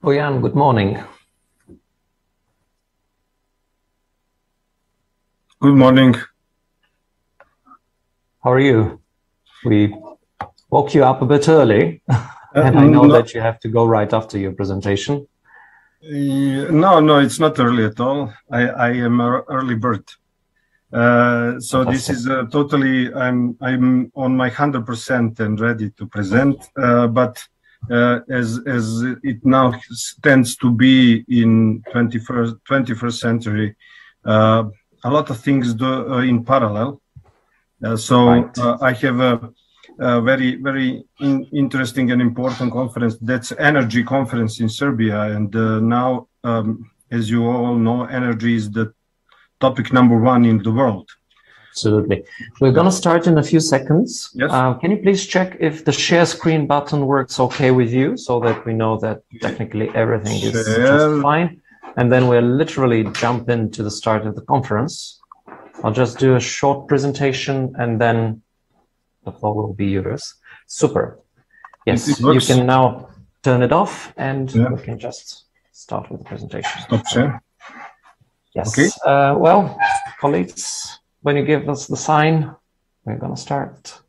Boyan, good morning. Good morning. How are you? We woke you up a bit early, and I know that you have to go right after your presentation. No, it's not early at all. I am an early bird. So Fantastic. This is totally, I'm on my 100% and ready to present. But as it now tends to be in 21st century, a lot of things do in parallel. Right. I have a very interesting and important conference. That's energy conference in Serbia. And now, as you all know, energy is the topic #1 in the world. Absolutely. We're going to start in a few seconds. Yes. Can you please check if the share screen button works okay with you so that we know that technically everything is just fine? And then we'll literally jump into the start of the conference. I'll just do a short presentation and then the floor will be yours. Super. Yes, you can now turn it off and we can just start with the presentation. Stop share. Yes. Okay. Well, colleagues, when you give us the sign, we're going to start.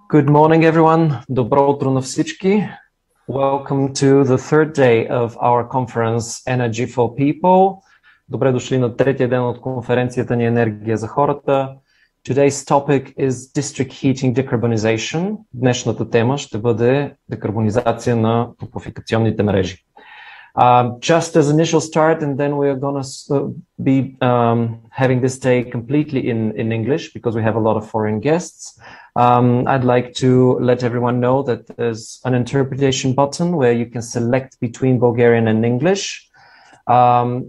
Good morning, everyone. Добро утро на всички. Welcome to the third day of our conference Energy for People. Добре дошли на третия ден от конференцията ни Енергия за хората. Today's topic is district heating decarbonization. Днешната тема ще бъде декарбонизация на топлофикационните мрежи. Just as initial start, and then we are going to be having this day completely in English because we have a lot of foreign guests. I'd like to let everyone know that there's an interpretation button where you can select between Bulgarian and English.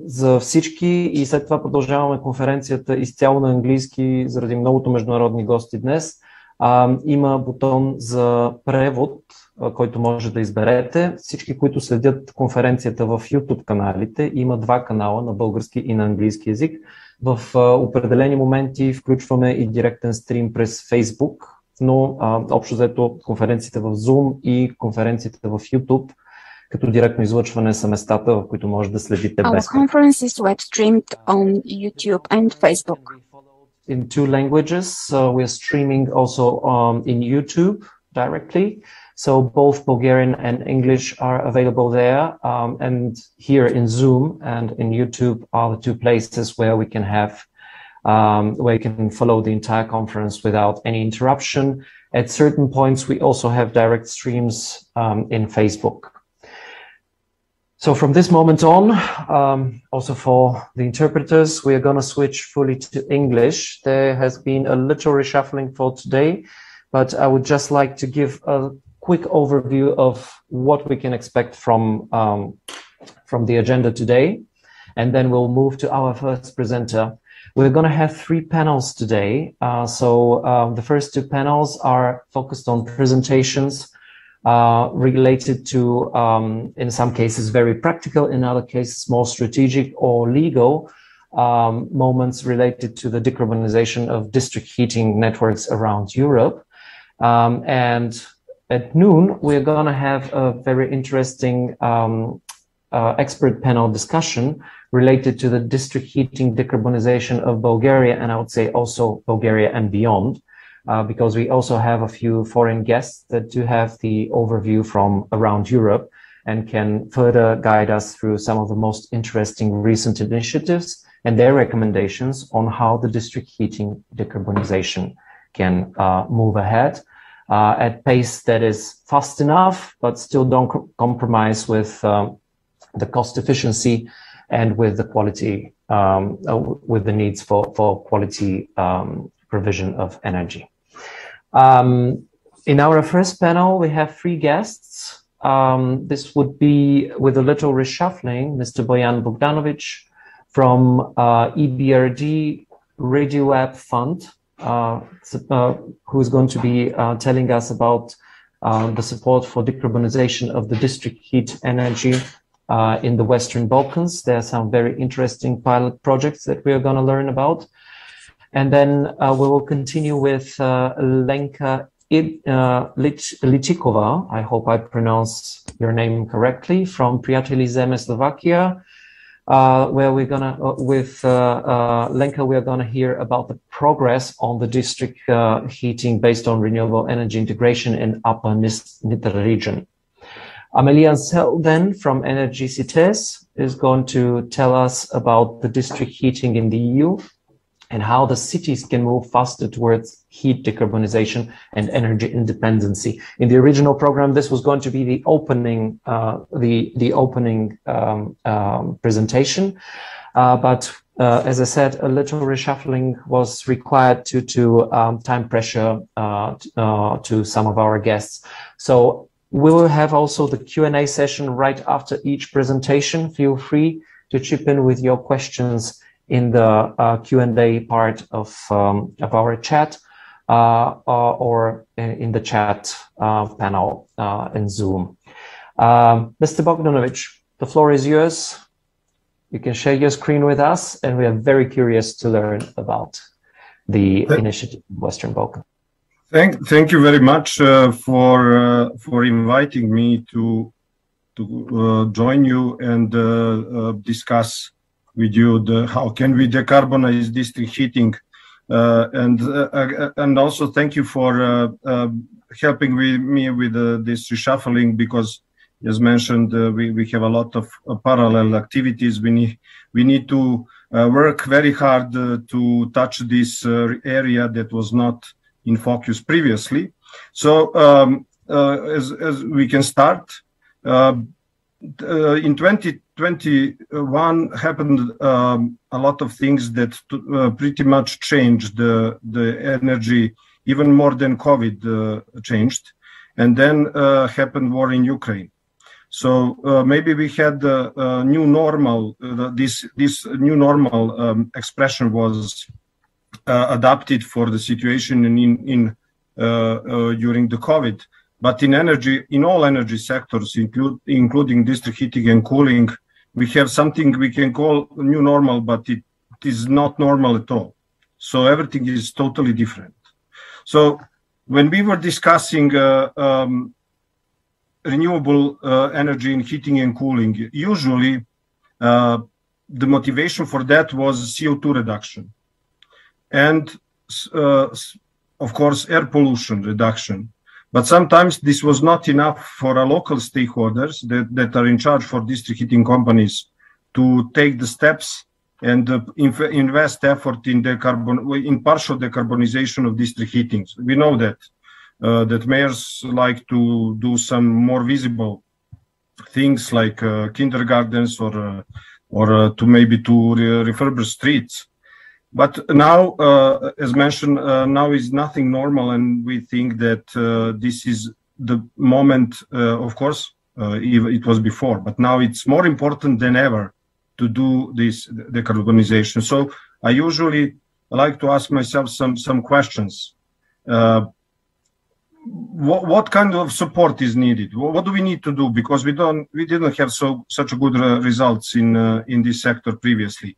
За всички и след това продължаваме конференцията изцяло на английски заради многото международни гости днес. Има бутон за превод, който може да изберете. Всички, които следят конференцията в YouTube каналите, има два канала на български и на английски език. В определени моменти включваме и директен стрим през Facebook, но общо взето конференциите в Zoom и конференциите в YouTube като директно излъчване са местата, в които може да следите без. Our conference is web streamed on YouTube and Facebook. In 2 languages, we are streaming also in YouTube directly. So both Bulgarian and English are available there. And here in Zoom and in YouTube are the 2 places where we can have, where you can follow the entire conference without any interruption. At certain points, we also have direct streams in Facebook. So from this moment on, also for the interpreters, we are going to switch fully to English. There has been a little reshuffling for today, but I would just like to give a quick overview of what we can expect from the agenda today. And then we'll move to our first presenter. We're going to have 3 panels today. The first 2 panels are focused on presentations related to, in some cases, very practical, in other cases, more strategic or legal moments related to the decarbonization of district heating networks around Europe. And at noon, we're going to have a very interesting expert panel discussion related to the district heating decarbonization of Bulgaria, and I would say also Bulgaria and beyond. Because we also have a few foreign guests that do have the overview from around Europe and can further guide us through some of the most interesting recent initiatives and their recommendations on how the district heating decarbonization can move ahead at pace that is fast enough, but still don't compromise with the cost efficiency and with the quality, with the needs for quality provision of energy. In our first panel, we have 3 guests. This would be, with a little reshuffling, Mr. Bojan Bogdanovic from EBRD Radio Web Fund, who is going to be telling us about the support for decarbonization of the district heat energy in the Western Balkans. There are some very interesting pilot projects that we are going to learn about. And then we will continue with Lenka Ilchikova, I hope I pronounce your name correctly, from Prijatelji Zeme, Slovakia, where we're gonna, with Lenka, we're gonna hear about the progress on the district heating based on renewable energy integration in Upper Nitra region. Amelia Selden from Energy Cites is going to tell us about the district heating in the EU and how the cities can move faster towards heat decarbonization and energy independency. In the original program, this was going to be the opening, presentation, but as I said, a little reshuffling was required due to time pressure to some of our guests. So we will have also the Q&A session right after each presentation. Feel free to chip in with your questions in the Q&A part of our chat or in the chat panel in Zoom. Mr. Bogdanovic, the floor is yours. You can share your screen with us, and we are very curious to learn about the initiative in Western Balkans. Thank you very much for inviting me to join you and discuss with you how can we decarbonize district heating, and also thank you for helping me with this reshuffling, because as mentioned, we have a lot of parallel activities. We need to work very hard to touch this area that was not in focus previously. So as we can start, in 2021 happened a lot of things that pretty much changed the energy, even more than COVID changed. And then happened war in Ukraine. So maybe we had a new normal. This new normal expression was adapted for the situation in during the COVID. But in energy, in all energy sectors, including district heating and cooling, we have something we can call new normal, but it is not normal at all. So everything is totally different. So when we were discussing renewable energy in heating and cooling, usually the motivation for that was CO2 reduction. And of course, air pollution reduction. But sometimes this was not enough for our local stakeholders that are in charge for district heating companies to take the steps and invest effort in partial decarbonization of district heating. We know that mayors like to do some more visible things like kindergartens or to maybe to refurbish streets. But now, as mentioned, now is nothing normal, and we think that this is the moment. Of course, it was before, but now it's more important than ever to do this decarbonization. So I usually like to ask myself some questions. What kind of support is needed? What do we need to do? Because we didn't have such good results in this sector previously.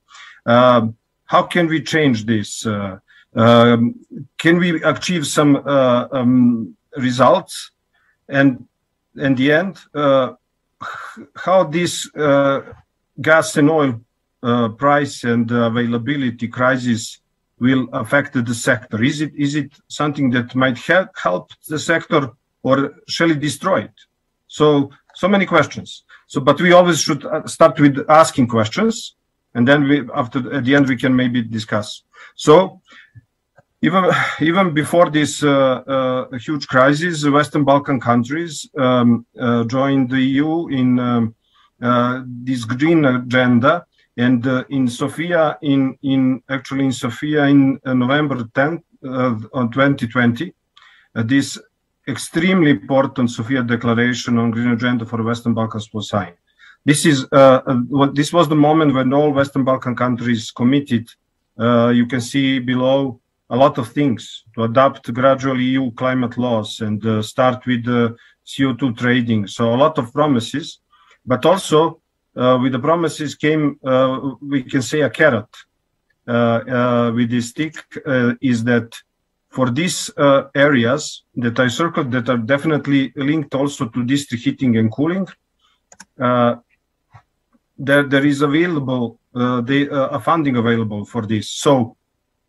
How can we change this? Can we achieve some results? And in the end, how this gas and oil price and availability crisis will affect the sector? Is it something that might help the sector, or shall it destroy it? So many questions. But we always should start with asking questions. And then at the end, we can maybe discuss. So even before this huge crisis, the Western Balkan countries joined the EU in this green agenda. And in Sofia, in November 10th, on 2020, this extremely important Sofia Declaration on Green Agenda for the Western Balkans was signed. This is this was the moment when all Western Balkan countries committed. You can see below a lot of things to adapt gradually EU climate laws and start with CO2 trading. So a lot of promises, but also with the promises came, we can say, a carrot with this stick, is that for these areas that I circled that are definitely linked also to district heating and cooling, there is available funding available for this. So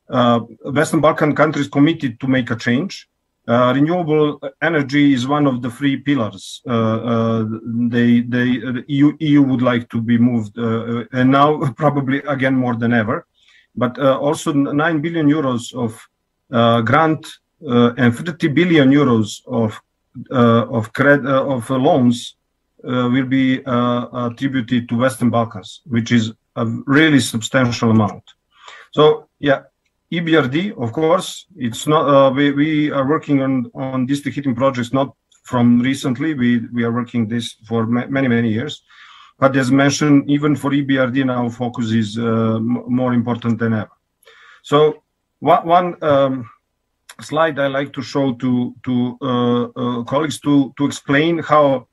Western Balkan countries committed to make a change. Renewable energy is one of the three pillars. The EU would like to be moved, and now probably again more than ever. But also 9 billion euros of grant and 30 billion euros of loans will be attributed to Western Balkans, which is a really substantial amount. So yeah, EBRD, of course, it's not. We are working on district heating projects not from recently. We are working this for many years. But as mentioned, even for EBRD now, focus is more important than ever. So one slide I like to show to colleagues to explain how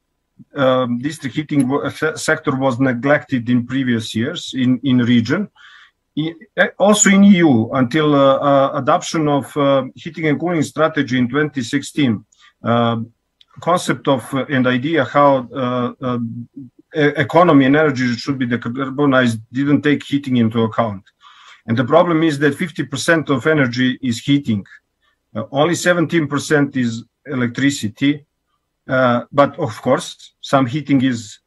district heating sector was neglected in previous years in region. Also in EU, until adoption of heating and cooling strategy in 2016, concept of and idea how economy and energy should be decarbonized didn't take heating into account. And the problem is that 50% of energy is heating. Only 17% is electricity. But of course, some heating is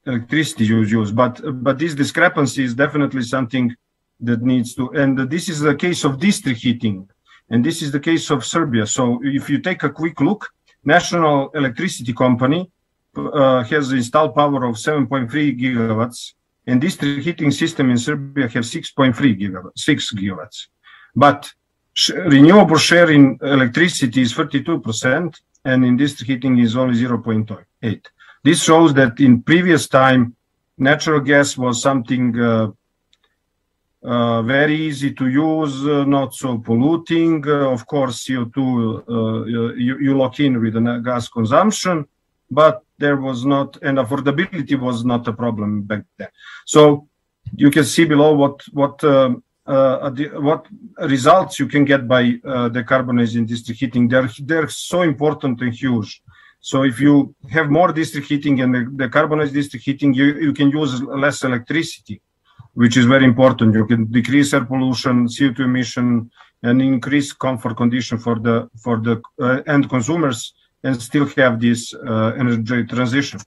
electricity use. But this discrepancy is definitely something that needs to, and this is the case of district heating, and this is the case of Serbia. So if you take a quick look, National Electricity Company has installed power of 7.3 gigawatts, and district heating system in Serbia have 6.3 gigawatts, 6 gigawatts. But renewable share in electricity is 32%, and in district heating is only 0.8. This shows that in previous time, natural gas was something very easy to use, not so polluting. Of course, CO2 you lock in with the gas consumption, but there was not, and affordability was not a problem back then. So you can see below what results you can get by decarbonizing district heating. They're so important and huge. So if you have more district heating and decarbonized district heating, you can use less electricity, which is very important. You can decrease air pollution, CO2 emission, and increase comfort condition for the end consumers, and still have this energy transition.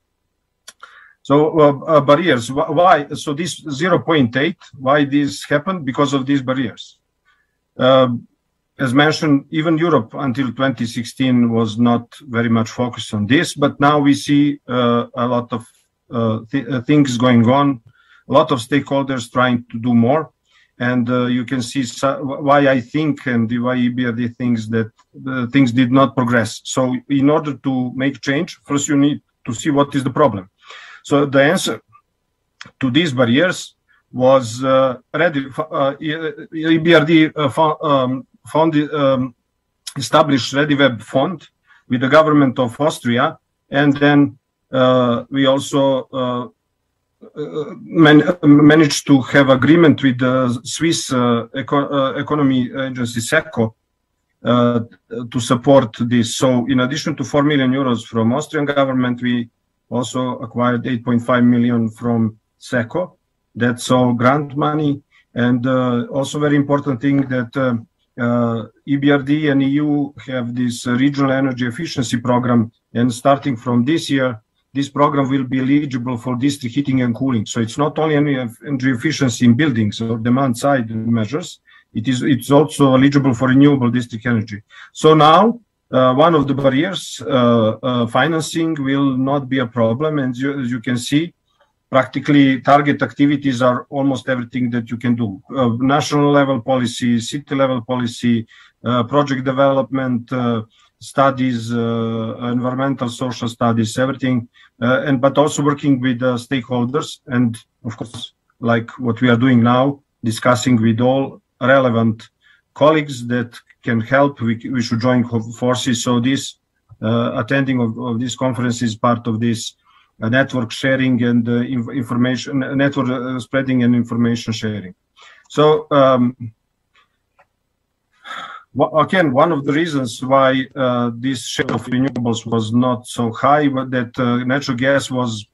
So barriers, why? So this 0.8, why this happened? Because of these barriers. As mentioned, even Europe until 2016 was not very much focused on this, but now we see a lot of things going on. A lot of stakeholders trying to do more, and you can see why I think and why EBRD thinks that things did not progress. So in order to make change, first you need to see what is the problem. So the answer to these barriers was EBRD established ReadyWeb Fund with the government of Austria, and then we also managed to have agreement with the Swiss economy agency SECO to support this. So in addition to 4 million euros from Austrian government, we also acquired 8.5 million from SECO. That's all grant money. And also very important thing that EBRD and EU have this regional energy efficiency program. And starting from this year, this program will be eligible for district heating and cooling. So it's not only energy efficiency in buildings or demand side measures, it's also eligible for renewable district energy. So now one of the barriers, financing, will not be a problem. And as you can see, practically target activities are almost everything that you can do. National level policy, city level policy, project development, studies, environmental, social studies, everything, but also working with stakeholders, and of course, like what we are doing now, discussing with all relevant colleagues that can help. We should join forces. So this attending of this conference is part of this network sharing and information network spreading and information sharing. So again, one of the reasons why this share of renewables was not so high, but that natural gas was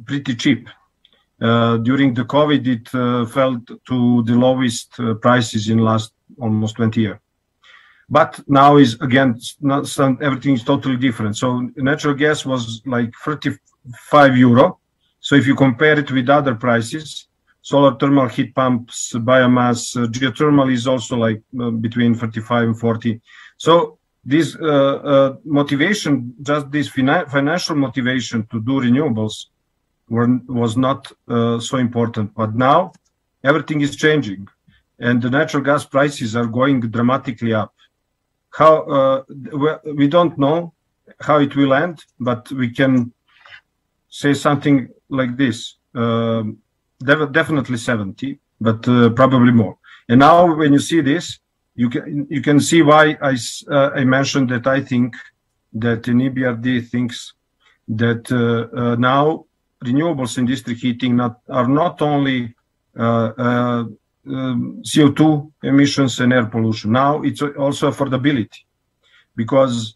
pretty cheap. During the COVID, it fell to the lowest prices in last almost 20 years. But now is again, everything is totally different. So natural gas was like 35 euro. So if you compare it with other prices, solar thermal heat pumps, biomass, geothermal is also like between 35 and 40. So this motivation, just this financial motivation to do renewables was not so important. But now everything is changing and the natural gas prices are going dramatically up. How we don't know how it will end, but we can say something like this. Definitely 70, but probably more. And now when you see this, you can see why I mentioned that I think that an EBRD thinks that now renewables in district heating are not only CO2 emissions and air pollution. Now it's also affordability, because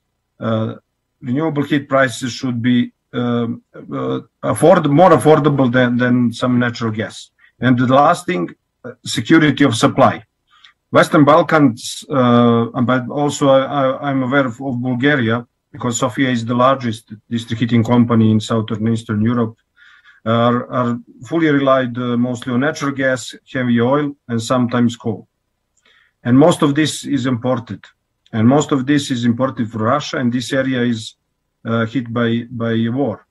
renewable heat prices should be more affordable than some natural gas. And the last thing, security of supply. Western Balkans, but also I'm aware of Bulgaria, because Sofia is the largest district heating company in Southern and Eastern Europe, are fully relied mostly on natural gas, heavy oil, and sometimes coal. And most of this is imported. And most of this is imported from Russia, and this area is hit by war.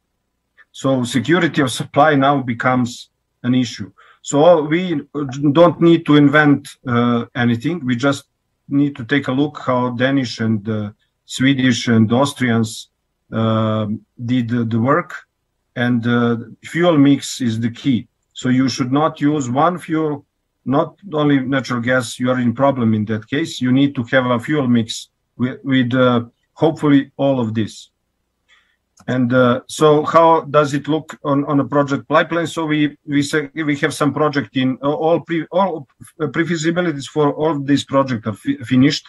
So security of supply now becomes an issue. So we don't need to invent anything. We just need to take a look how Danish and Swedish and Austrians did the work. And fuel mix is the key. So you should not use one fuel, not only natural gas. You are in problem in that case. You need to have a fuel mix with hopefully all of this. And so how does it look on a project pipeline? So we have some project in all pre-feasibilities for all of these projects are finished.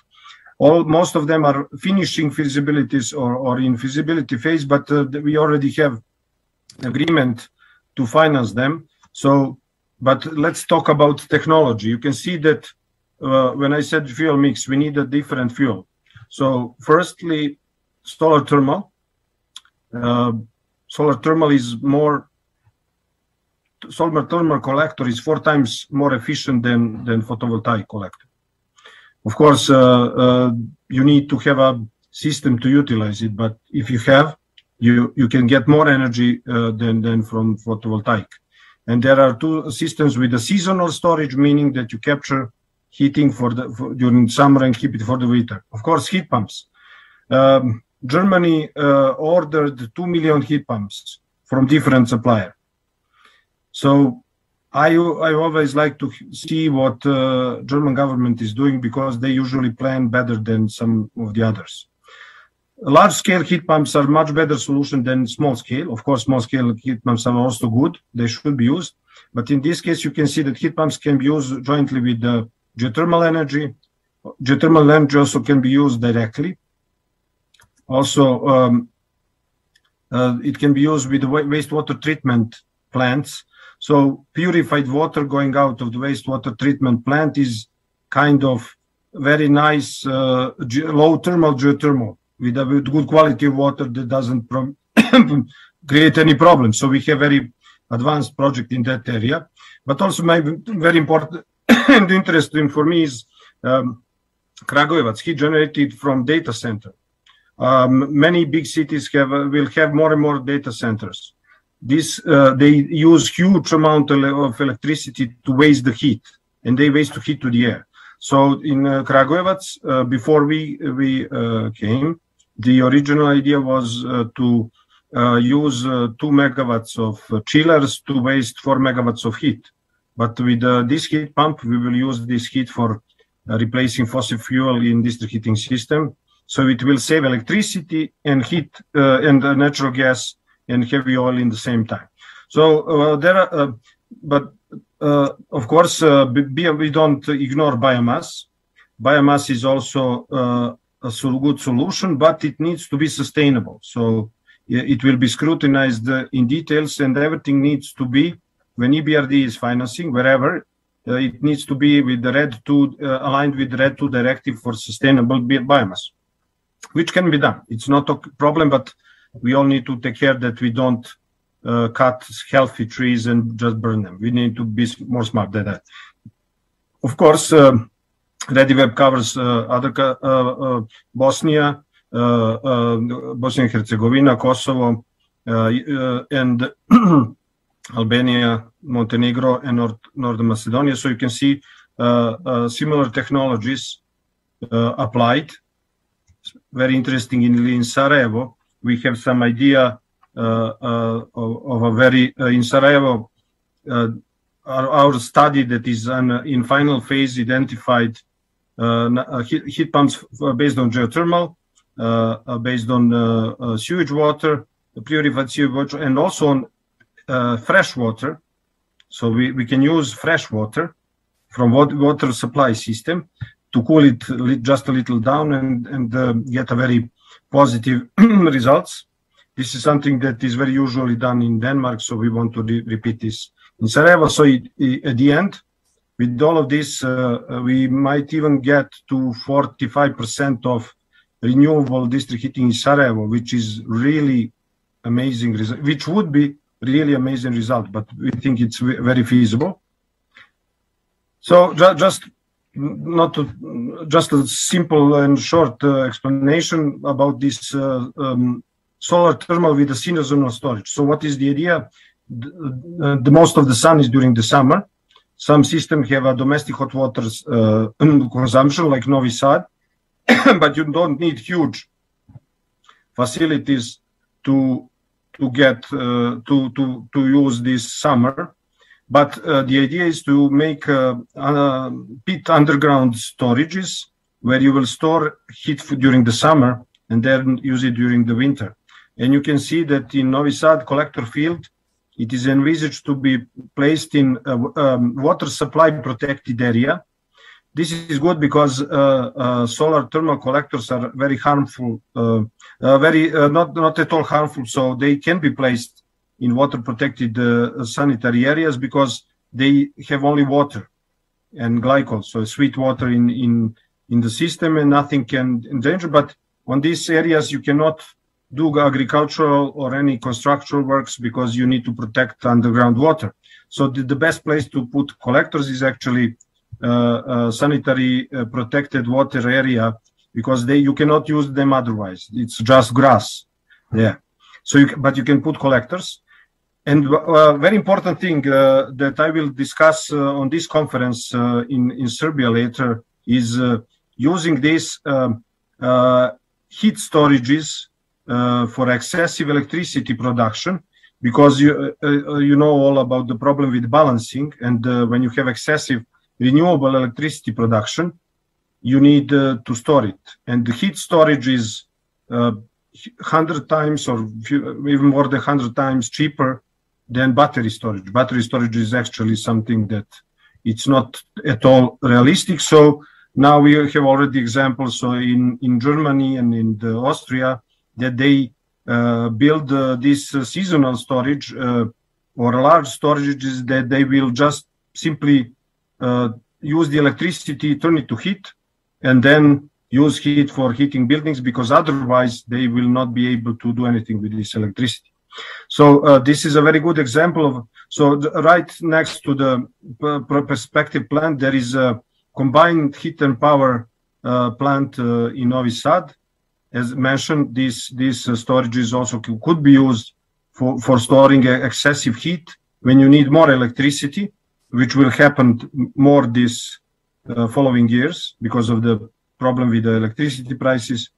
Most of them are finishing feasibilities or in feasibility phase, but we already have agreement to finance them. So, but let's talk about technology. You can see that when I said fuel mix, we need a different fuel. So firstly, solar thermal. Solar thermal collector is 4 times more efficient than photovoltaic collector. Of course, you need to have a system to utilize it, but if you have, you can get more energy than from photovoltaic. And there are 2 systems with a seasonal storage, meaning that you capture heating during summer and keep it for the winter. Of course, heat pumps. Germany ordered 2 million heat pumps from different suppliers. So I always like to see what German government is doing, because they usually plan better than some of the others. Large-scale heat pumps are much better solution than small-scale. Of course, small-scale heat pumps are also good. They should be used. But in this case, you can see that heat pumps can be used jointly with geothermal energy. Geothermal energy also can be used directly. Also, it can be used with the wastewater treatment plants. So purified water going out of the wastewater treatment plant is kind of very nice low thermal geothermal with good quality of water that doesn't create any problems. So we have very advanced project in that area. But also very important and interesting for me is Kragujevac, heat generated from data center. Many big cities will have more and more data centers. They use huge amount of electricity to waste the heat, and they waste the heat to the air. So in Kragujevac, before we came, the original idea was to use 2 megawatts of chillers to waste 4 megawatts of heat. But with this heat pump, we will use this heat for replacing fossil fuel in district heating system. So it will save electricity and heat and natural gas and heavy oil in the same time. So there are, but of course, we don't ignore biomass. Biomass is also a good solution, but it needs to be sustainable. So it will be scrutinized in details, and everything needs to be, when EBRD is financing, wherever, it needs to be with the RED 2, aligned with the RED 2 directive for sustainable biomass, which can be done. It's not a problem, but we all need to take care that we don't cut healthy trees and just burn them. We need to be more smart than that. Of course, ReadyWeb covers Bosnia, Bosnia and Herzegovina, Kosovo, and Albania, Montenegro, and Northern Macedonia. So you can see similar technologies applied. Very interesting in Sarajevo. We have some idea of a very in Sarajevo. Our study that is in final phase identified heat pumps based on geothermal, based on sewage water, purified sewage water, and also on fresh water. So we can use fresh water from water supply system to cool it just a little down and get a very positive results. This is something that is very usually done in Denmark, so we want to repeat this in Sarajevo. So at the end, with all of this, we might even get to 45% of renewable district heating in Sarajevo, which is really amazing result, which would be really amazing result, but we think it's very feasible. So just a simple and short explanation about this solar thermal with the sinusoidal storage. So what is the idea? The most of the sun is during the summer. Some systems have a domestic hot water consumption like Novi Sad, but you don't need huge facilities to get to use this summer. But the idea is to make pit underground storages where you will store heat during the summer and then use it during the winter. And you can see that in Novi Sad collector field, it is envisaged to be placed in a water supply protected area. This is good because solar thermal collectors are very harmful, not at all harmful. So they can be placed in water protected sanitary areas because they have only water and glycol, so sweet water in the system, and nothing can endanger. But on these areas, you cannot do agricultural or any constructional works because you need to protect underground water. So the best place to put collectors is actually sanitary protected water area, because you cannot use them otherwise. It's just grass. Yeah. So but you can put collectors. And very important thing that I will discuss on this conference in Serbia later is using these heat storages for excessive electricity production, because you know all about the problem with balancing, and when you have excessive renewable electricity production, you need to store it. And the heat storage is 100 times or even more than 100 times cheaper than battery storage. Battery storage is actually something that it's not at all realistic. So now we have already examples. So in Germany and in Austria, that they build this seasonal storage or large storages that they will just simply use the electricity, turn it to heat, and then use heat for heating buildings, because otherwise they will not be able to do anything with this electricity. So this is a very good example of, so right next to the perspective plant, there is a combined heat and power plant in Novi Sad. As mentioned, these storages also could be used for storing excessive heat when you need more electricity, which will happen more this following years because of the problem with the electricity prices.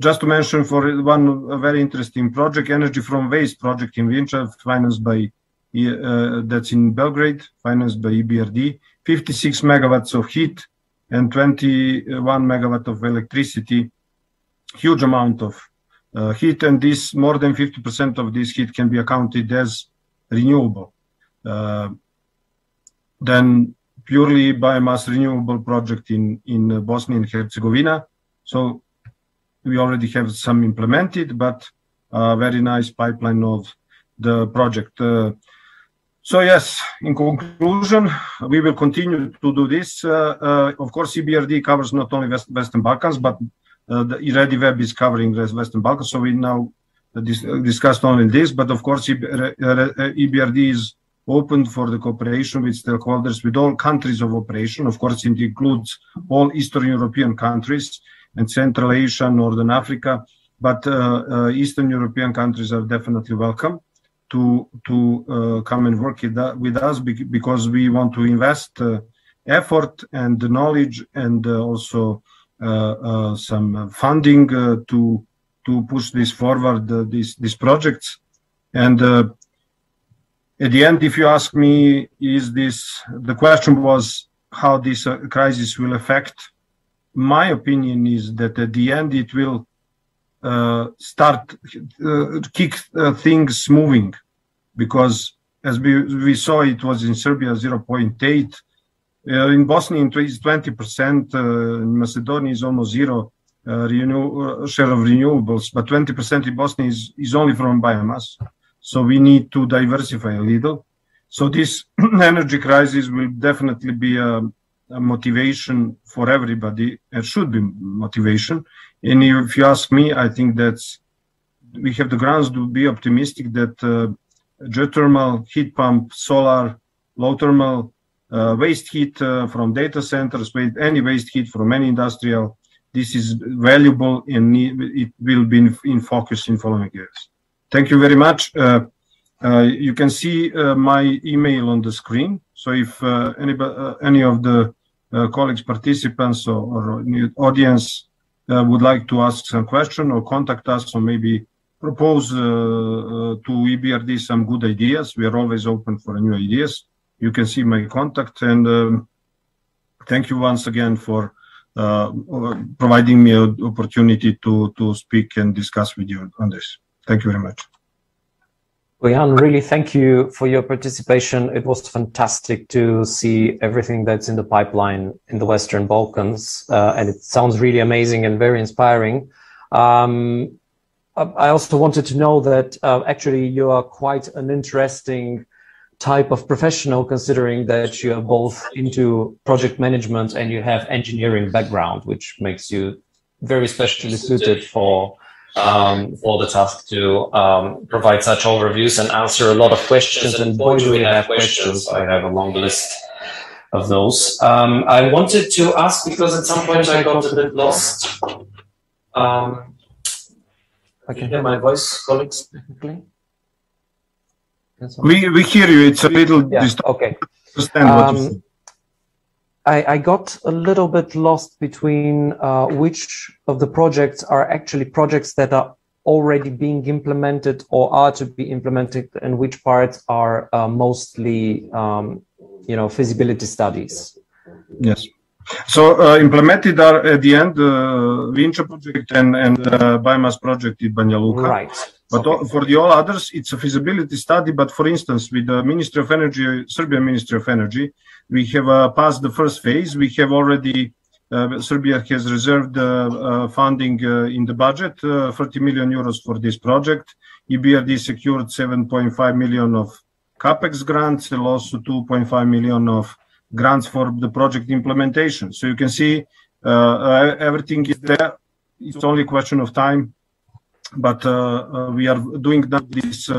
Just to mention for a very interesting project, Energy from Waste project in Vinča, financed by that's in Belgrade, financed by EBRD, 56 megawatts of heat and 21 megawatt of electricity, huge amount of heat, and this more than 50% of this heat can be accounted as renewable. Then purely biomass renewable project in Bosnia and Herzegovina. So we already have some implemented, but a very nice pipeline of the project. So yes, in conclusion, we will continue to do this. Of course, EBRD covers not only Western Balkans, but the ReadyWeb is covering the Western Balkans. So we now discussed only this, but of course, EBRD is open for the cooperation with stakeholders with all countries of operation. Of course, it includes all Eastern European countries and Central Asia, Northern Africa, but Eastern European countries are definitely welcome to come and work with us because we want to invest effort and knowledge and also some funding to push this forward, these projects. And at the end, if you ask me, the question was how this crisis will affect. My opinion is that at the end it will kick things moving, because as we saw, it was in Serbia 0.8, in Bosnia it is 20%, in Macedonia is almost zero share of renewables, but 20% in Bosnia is only from biomass. So we need to diversify a little. So this energy crisis will definitely be a motivation for everybody. It should be motivation. And if you ask me, I think that we have the grounds to be optimistic that geothermal, heat pump, solar, low thermal, waste heat from data centers, any waste heat from any industrial, this is valuable and it will be in focus in following years. Thank you very much. You can see my email on the screen. So if any of the colleagues, participants, or audience would like to ask some question or contact us or maybe propose to EBRD some good ideas, we are always open for new ideas. You can see my contact, and thank you once again for providing me an opportunity to speak and discuss with you on this. Thank you very much. Bojan, really thank you for your participation. It was fantastic to see everything that's in the pipeline in the Western Balkans, and it sounds really amazing and very inspiring. I also wanted to know that actually you are quite an interesting type of professional, considering that you are both into project management and you have engineering background, which makes you very specially suited for the task to provide such overviews and answer a lot of questions. And boy, do we have questions. I have a long list of those. I wanted to ask, because at some point I got a bit lost. I can hear my voice, colleagues. We hear you. It's a little okay. Understand what you say. I got a little bit lost between which of the projects are actually projects that are already being implemented or are to be implemented, and which parts are mostly, feasibility studies. Yes. So implemented are at the end Vinča project and biomass project in Banja Luka. Right. But okay. For the all others, it's a feasibility study. But for instance, with the Ministry of Energy, Serbian Ministry of Energy, we have passed the first phase. We have already, Serbia has reserved funding in the budget, 30 million euros for this project. EBRD secured 7.5 million of CAPEX grants and also 2.5 million of grants for the project implementation. So you can see everything is there. It's only a question of time. But we are doing now these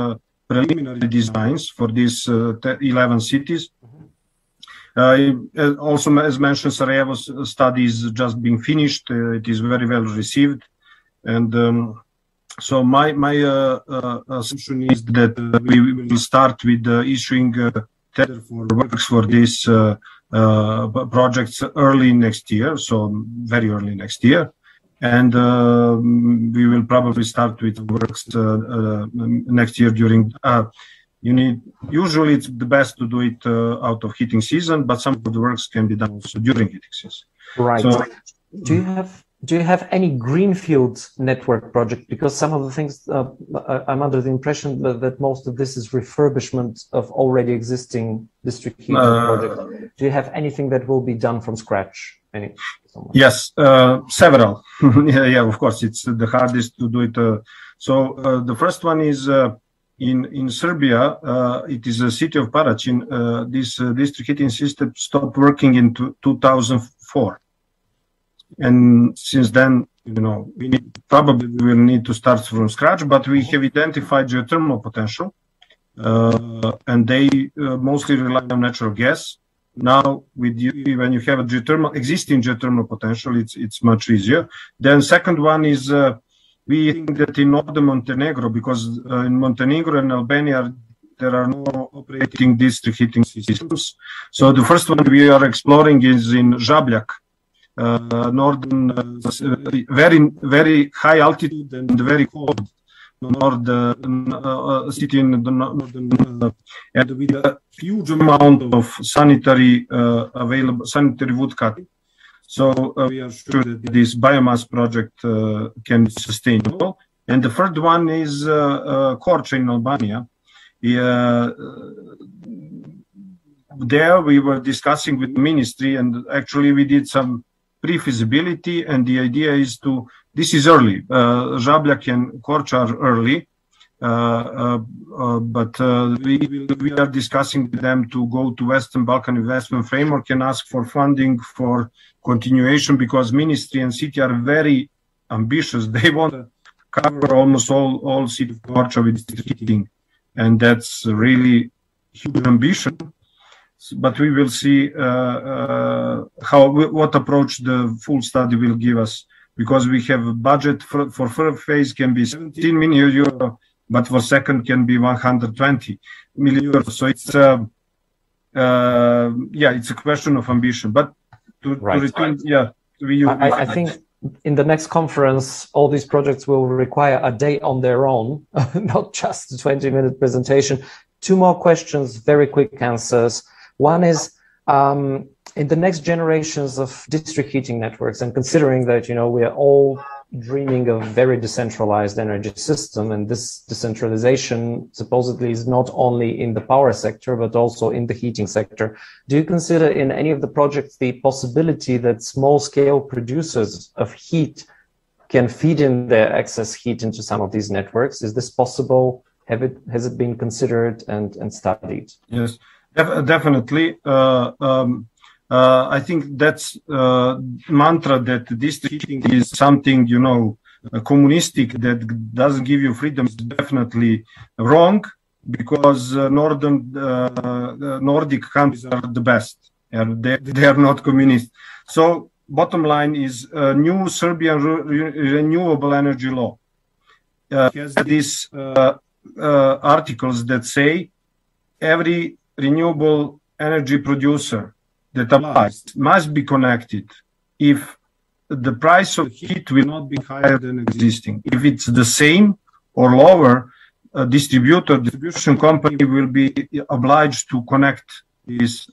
preliminary designs for these 11 cities. Also, as mentioned, Sarajevo's study is just being finished. It is very well received. And so my assumption is that we will start with issuing tender for works for this projects early next year, so very early next year. And we will probably start with works next year during, usually it's the best to do it out of heating season, but some of the works can be done also during heating season. Right. So, do you have any greenfield network project? Because some of the things I'm under the impression that most of this is refurbishment of already existing district heating projects. Do you have anything that will be done from scratch? Yes, several. yeah, of course, it's the hardest to do it. The first one is in Serbia. It is the city of Paraćin. This district heating system stopped working in 2004. And since then, we probably will need to start from scratch, but we have identified geothermal potential, and they mostly rely on natural gas. Now, when you have a existing geothermal potential, it's much easier. Then second one is we think that in northern Montenegro, because in Montenegro and Albania, there are no operating district heating systems. So the first one we are exploring is in Žabljak. Northern, very high altitude and very cold city in the northern, and with a huge amount of sanitary wood cutting. So we are sure that this biomass project can be sustainable. And the third one is Korča in Albania. There we were discussing with the ministry, and actually we did some pre-feasibility, and the idea is this is early. Žabljak and Korča are early, but we are discussing with them to go to Western Balkan Investment Framework and ask for funding for continuation, because ministry and city are very ambitious. They want to cover almost all city of Korča with district heating, and that's really huge ambition. But we will see what approach the full study will give us, because we have a budget for first phase can be 17 million euro, but for second can be 120 million euros. So it's it's a question of ambition. But to return, I think in the next conference, all these projects will require a day on their own, not just a 20-minute presentation. Two more questions, very quick answers. One is, in the next generations of district heating networks, and considering that, we are all dreaming of very decentralized energy system, and this decentralization supposedly is not only in the power sector, but also in the heating sector. Do you consider in any of the projects the possibility that small-scale producers of heat can feed in their excess heat into some of these networks? Is this possible? Has it been considered and studied? Yes. Definitely. I think that's mantra that district heating is something, communistic, that doesn't give you freedom, is definitely wrong, because Nordic countries are the best, and they are not communist. So bottom line is new Serbian renewable energy law has these articles that say every renewable energy producer that applies must be connected if the price of heat will not be higher than existing. If it's the same or lower, a distribution company will be obliged to connect this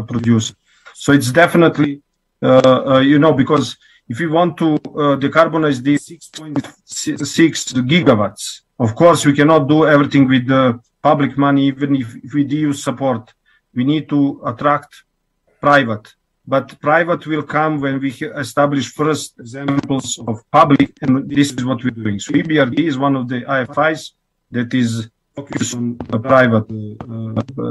producer. So it's definitely, because if we want to decarbonize these 6.6 gigawatts, of course, we cannot do everything with the public money. Even if we do support, we need to attract private. But private will come when we establish first examples of public, and this is what we're doing. So EBRD is one of the IFIs that is focused on a private.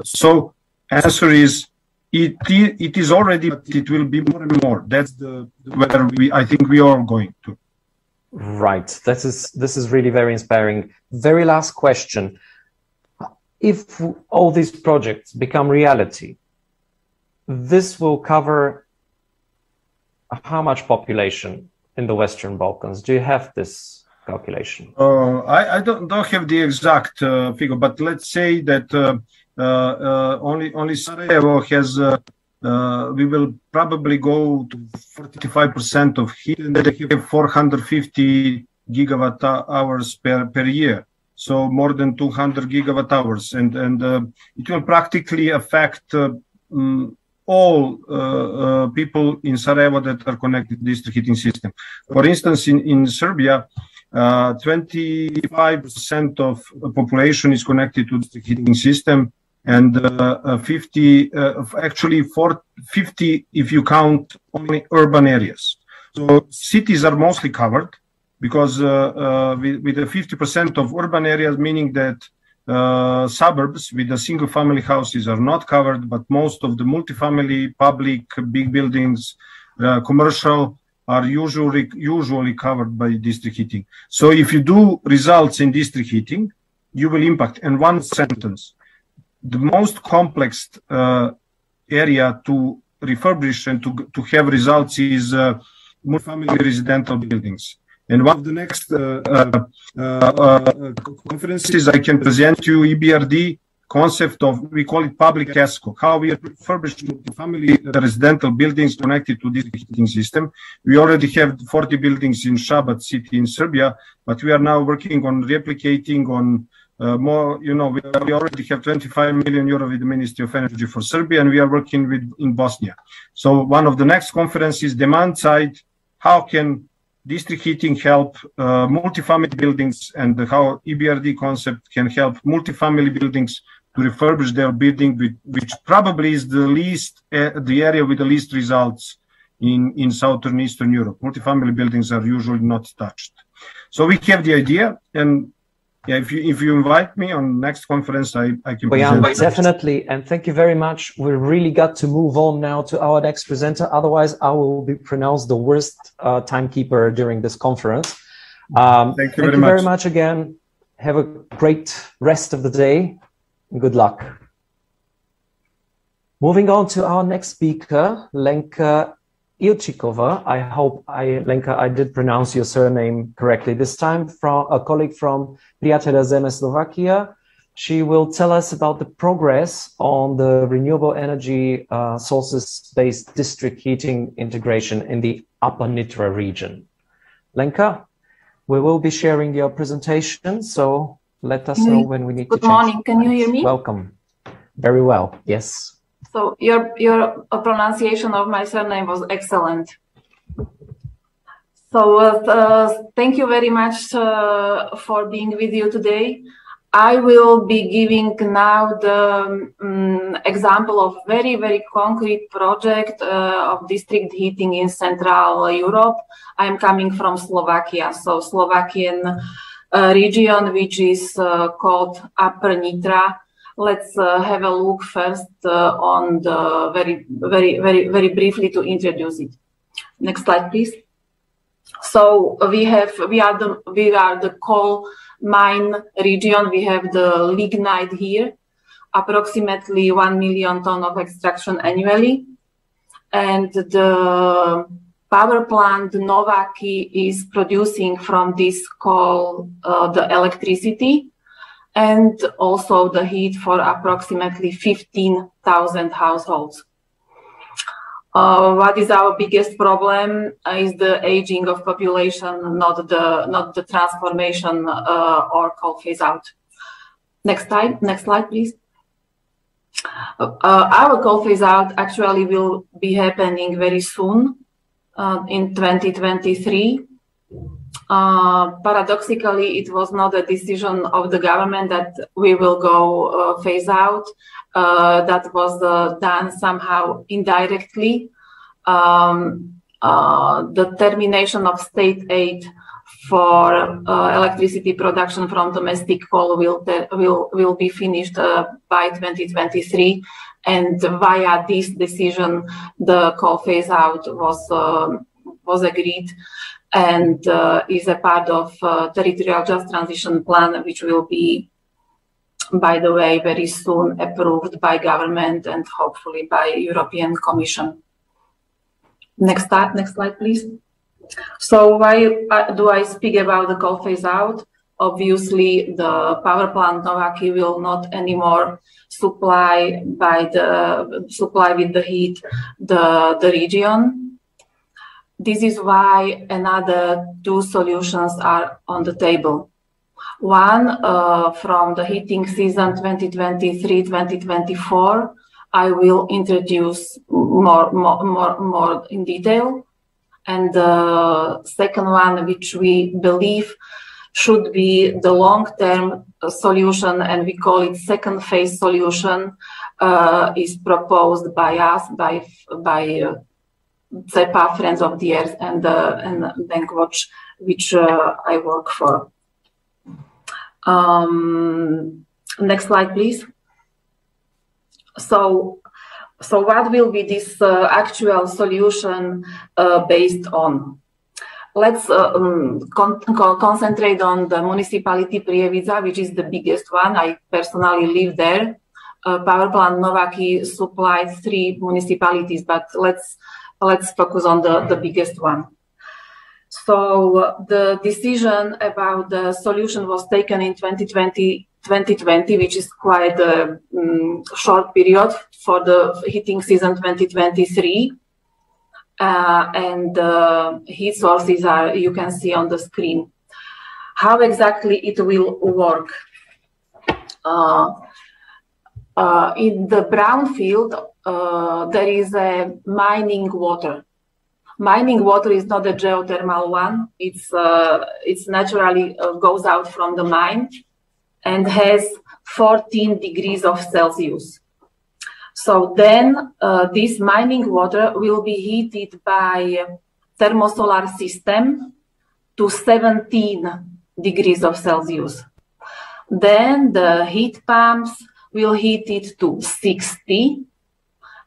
So answer is, it is already, but it will be more and more. That's where I think we are going to. Right. This is really very inspiring. Very last question. If all these projects become reality, this will cover how much population in the Western Balkans? Do you have this calculation? I don't have the exact figure, but let's say that only Sarajevo has we will probably go to 45% of heat, and they have 450 gigawatt hours per year. So more than 200 gigawatt hours, and it will practically affect all people in Sarajevo that are connected to district heating system. For instance, in Serbia, 25% of the population is connected to district heating system, and 50 if you count only urban areas. So cities are mostly covered, because with the 50% of urban areas, meaning that suburbs with the single family houses are not covered, but most of the multifamily, public, big buildings, commercial are usually covered by district heating. So if you do results in district heating, you will impact. And one sentence, the most complex area to refurbish and to have results is multifamily residential buildings. And one of the next conferences I can present you EBRD concept of, we call it public ESCO, how we refurbish multifamily residential buildings connected to this heating system. We already have 40 buildings in Šabac city in Serbia, but we are now working on replicating on more, we already have 25 million euro with the Ministry of Energy for Serbia, and we are working with in Bosnia. So one of the next conferences, demand side, how can district heating help multifamily buildings, and how EBRD concept can help multifamily buildings to refurbish their building, which probably is the area with the least results in Southern Eastern Europe. Multifamily buildings are usually not touched. So we have the idea, and yeah, if you invite me on next conference, I can present. Definitely, and thank you very much. We really got to move on now to our next presenter. Otherwise, I will be pronounced the worst timekeeper during this conference. Thank you very much again. Have a great rest of the day. And good luck. Moving on to our next speaker, Lenka Ilchikova. I hope, Lenka, I did pronounce your surname correctly this time, from a colleague from Prijatelja Zeme, Slovakia. She will tell us about the progress on the renewable energy sources-based district heating integration in the Upper Nitra region. Lenka, we will be sharing your presentation, so let us know when we need to change. Good morning, can you hear me? Welcome. Very well, yes. So your pronunciation of my surname was excellent. So thank you very much for being with you today. I will be giving now the example of very, very concrete project of district heating in Central Europe. I'm coming from Slovakia, so Slovakian region, which is called Upper Nitra. Let's have a look first on the very briefly to introduce it. Next slide, please. So we are the coal mine region. We have the lignite here, approximately 1 million ton of extraction annually, and the power plant Novaki is producing from this coal the electricity and also the heat for approximately 15,000 households. What is our biggest problem is the aging of population, not the transformation or coal phase out. Next slide, please. Our coal phase out actually will be happening very soon in 2023. Paradoxically, it was not a decision of the government that we will go phase out. That was done somehow indirectly. The termination of state aid for electricity production from domestic coal will be finished by 2023, and via this decision, the coal phase out was agreed, and is a part of territorial just transition plan, which will be, by the way, very soon approved by government and hopefully by European Commission. Next slide, please. So why do I speak about the coal phase out? obviously the power plant Nováky will not anymore supply with the heat the region. This is why another two solutions are on the table. One from the heating season 2023-2024, I will introduce more in detail. And the second one, which we believe should be the long-term solution, and we call it second phase solution, is proposed by us, by CEPA, Friends of the Earth, and Bankwatch, which I work for. Next slide, please. So what will be this actual solution based on? Let's concentrate on the municipality Prievidza, which is the biggest one. I personally live there. Power plant Nováky supplies 3 municipalities, but let's focus on the biggest one. So the decision about the solution was taken in 2020, which is quite a short period for the heating season 2023. And heat sources are, you can see on the screen. How exactly it will work? In the brownfield, there is a mining water. Mining water is not a geothermal one. It's naturally goes out from the mine and has 14 degrees of Celsius. So then this mining water will be heated by thermosolar system to 17 degrees of Celsius. Then the heat pumps will heat it to 60,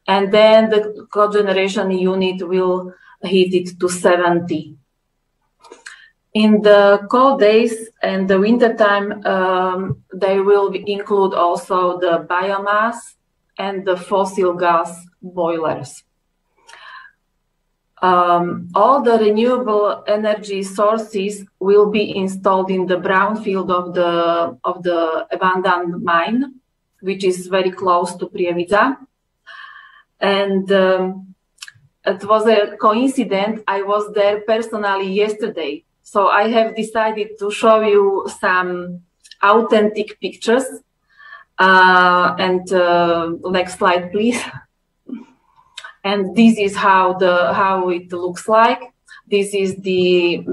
and then the cogeneration unit will heat it to 70. In the cold days and the winter time, they will include also the biomass and the fossil gas boilers. All the renewable energy sources will be installed in the brownfield of the abandoned mine, which is very close to Prievidza. And it was a coincidence. I was there personally yesterday. So I have decided to show you some authentic pictures. Next slide, please. And this is how it looks like. This is the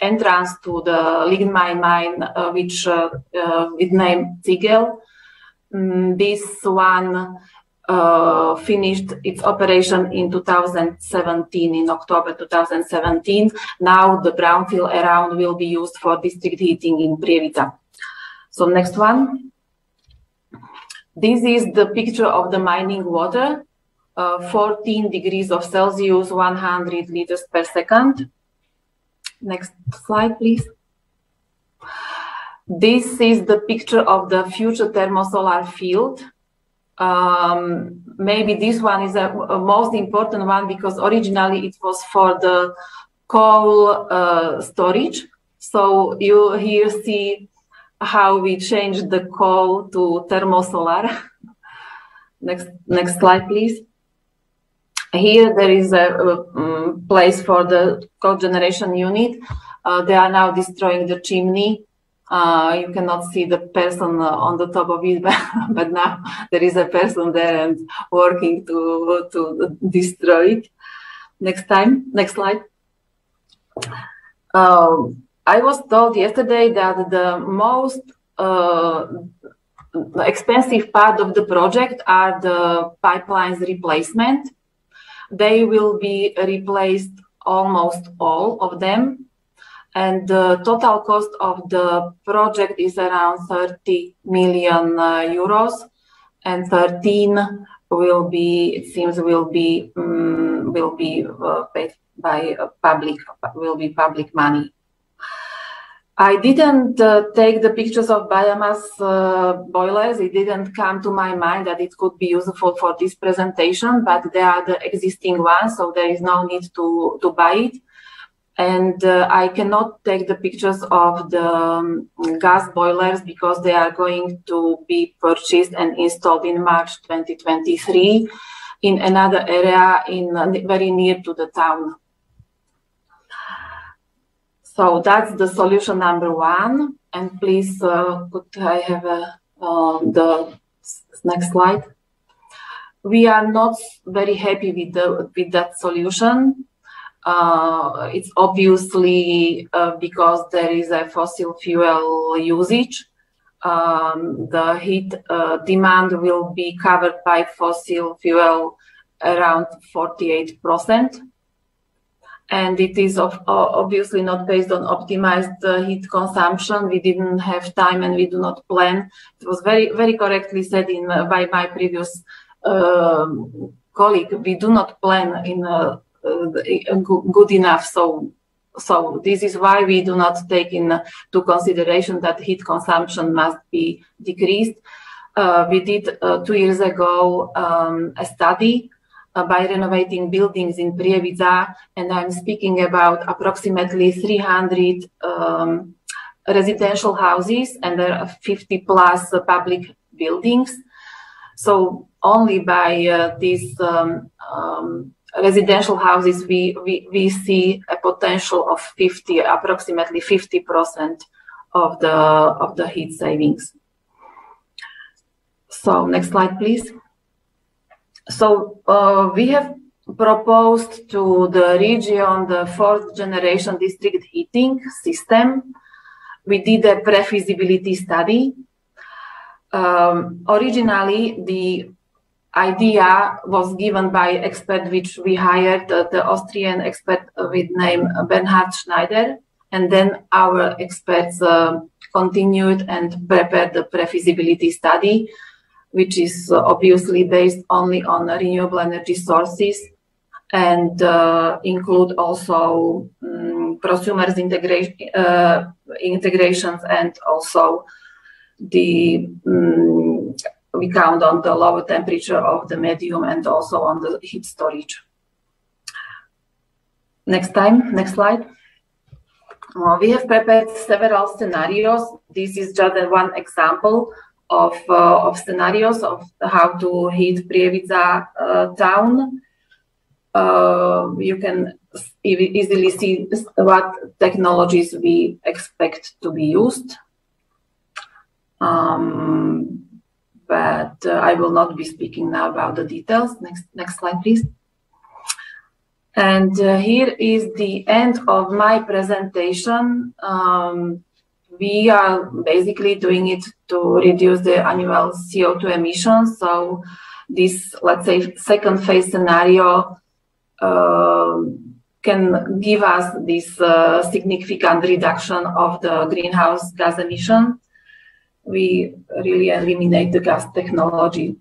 entrance to the lignin mine, which with name Ziegel. This one finished its operation in 2017, in October 2017. Now the brownfield around will be used for district heating in Prievidza. So next one. This is the picture of the mining water, 14 degrees of Celsius, 100 liters per second. Next slide, please. This is the picture of the future thermosolar field. Maybe this one is a most important one because originally it was for the coal storage. So you here see how we changed the coal to thermosolar. Next slide, please. Here there is a place for the cogeneration unit. They are now destroying the chimney. You cannot see the person on the top of it, but now there is a person there and working to destroy it. Next slide. I was told yesterday that the most expensive part of the project are the pipelines replacement. They will be replaced, almost all of them. And the total cost of the project is around 30 million euros, and 13 will be paid by public money. I didn't take the pictures of biomass boilers. It didn't come to my mind that it could be useful for this presentation, but they are the existing ones, so there is no need to buy it. And I cannot take the pictures of the gas boilers because they are going to be purchased and installed in March 2023 in another area very near to the town. So that's the solution number one. And please, could I have the next slide? We are not very happy with that solution. It's obviously because there is a fossil fuel usage. The heat demand will be covered by fossil fuel around 48%. And it is obviously not based on optimized heat consumption. We didn't have time and we do not plan. It was very, very correctly said by my previous colleague. We do not plan in good enough. So this is why we do not take into consideration that heat consumption must be decreased. We did 2 years ago a study by renovating buildings in Prievidza, and I'm speaking about approximately 300 residential houses, and there are 50 plus public buildings. So only by these residential houses, we see a potential of approximately 50% of the heat savings. So next slide, please. So we have proposed to the region the 4th generation district heating system. We did a pre-feasibility study. Originally, the idea was given by expert which we hired, the Austrian expert with name Bernhard Schneider, and then our experts continued and prepared the pre-feasibility study, which is obviously based only on renewable energy sources and include also prosumers integrations and also the we count on the lower temperature of the medium and also on the heat storage. Next slide. We have prepared several scenarios. This is just one example of scenarios of how to heat Prievidza town. You can easily see what technologies we expect to be used. But I will not be speaking now about the details. Next slide, please. And here is the end of my presentation. We are basically doing it to reduce the annual CO2 emissions. So this, let's say, second phase scenario can give us this significant reduction of the greenhouse gas emission. We really eliminate the gas technology.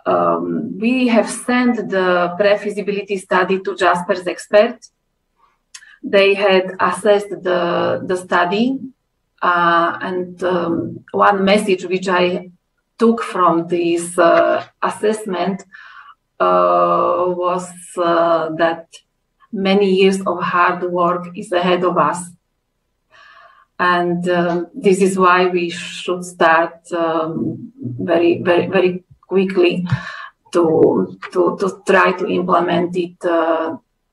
We have sent the pre-feasibility study to Jasper's experts. They had assessed the study, and one message which I took from this assessment was that many years of hard work is ahead of us. And this is why we should start very, very, very quickly to try to implement it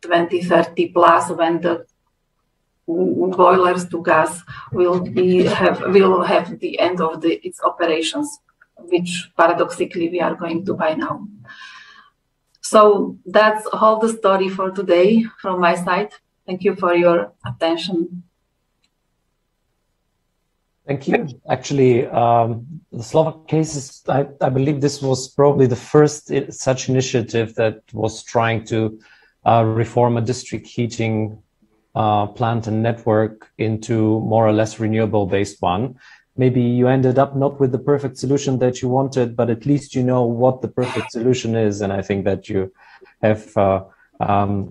2030 plus, when the boilers to gas will have the end of its operations, which paradoxically we are going to buy now. So that's all the story for today from my side. Thank you for your attention. Thank you. Actually, the Slovak case is, I believe this was probably the first such initiative that was trying to reform a district heating plant and network into more or less renewable based one. Maybe you ended up not with the perfect solution that you wanted, but at least you know what the perfect solution is. And I think that you have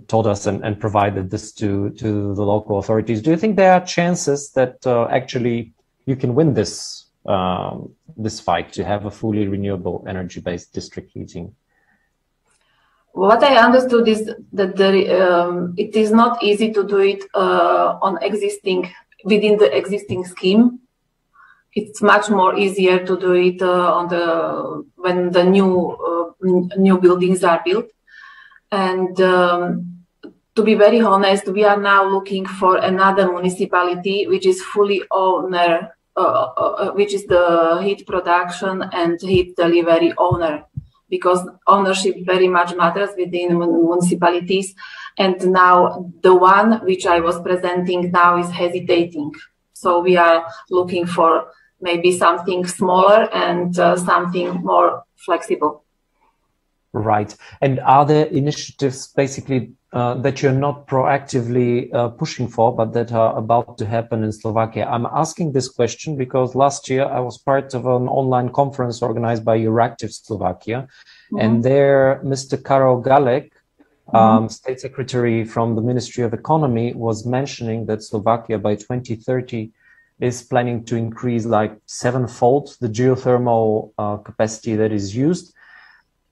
told us and provided this to the local authorities. Do you think there are chances that actually you can win this fight to have a fully renewable energy-based district heating? what I understood is that it is not easy to do it within the existing scheme. It's much more easier to do it when the new buildings are built. And to be very honest, we are now looking for another municipality which is fully owner, which is the heat production and heat delivery owner, because ownership very much matters within municipalities. And now the one which I was presenting now is hesitating. So we are looking for maybe something smaller and something more flexible. Right. And are there initiatives basically that you're not proactively pushing for, but that are about to happen in Slovakia? I'm asking this question because last year I was part of an online conference organized by Euractiv Slovakia. And there, Mr. Karol Galek, State Secretary from the Ministry of Economy, was mentioning that Slovakia by 2030 is planning to increase like 7-fold the geothermal capacity that is used.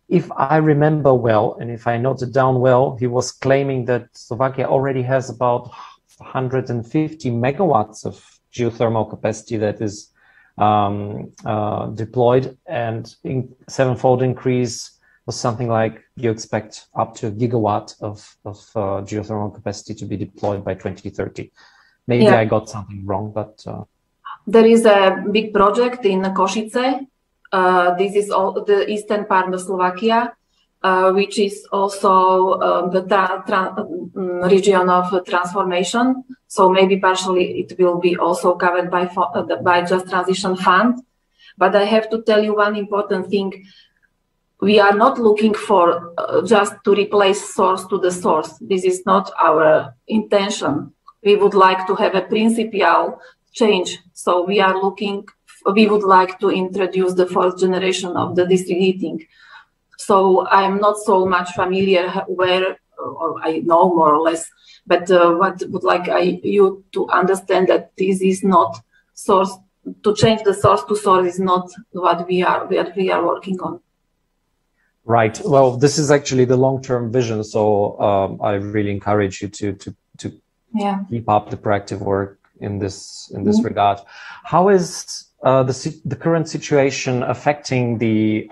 If I remember well, and if I noted down well, he was claiming that Slovakia already has about 150 megawatts of geothermal capacity that is deployed, and 7-fold increase was something like you expect up to a gigawatt of geothermal capacity to be deployed by 2030. Maybe I got something wrong, but... There is a big project in Košice. This is all the eastern part of Slovakia, which is also the region of transformation. So maybe partially it will be also covered by Just Transition Fund. But I have to tell you one important thing. We are not looking for just to replace source to the source. This is not our intention. We would like to have a principal change. So we would like to introduce the fourth generation of the district heating. So I'm not so much familiar where, or I know more or less, but what would like you to understand that this is not source, to change the source to source is not what we are working on. Right. Well, this is actually the long-term vision. So I really encourage you to keep up the proactive work in this regard. How is the current situation affecting the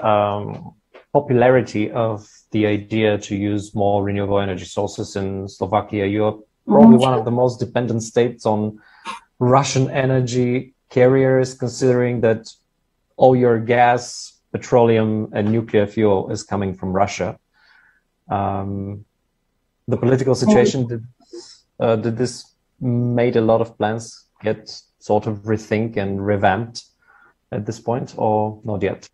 popularity of the idea to use more renewable energy sources in Slovakia? You're probably one of the most dependent states on Russian energy carriers, considering that all your gas, petroleum, and nuclear fuel is coming from Russia. The political situation, did this made a lot of plans get sort of rethink and revamped at this point, or not yet?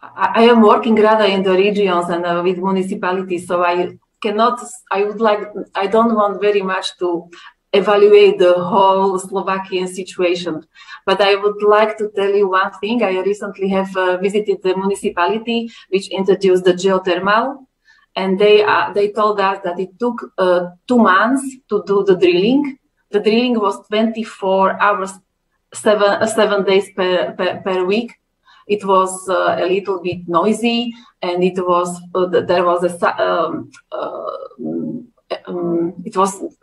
I am working rather in the regions and with municipalities, so I don't want very much to evaluate the whole Slovakian situation. But I would like to tell you one thing. I recently have visited the municipality which introduced the geothermal, and they told us that it took 2 months to do the drilling. The drilling was 24 hours, 7 days per week. It was a little bit noisy, and it was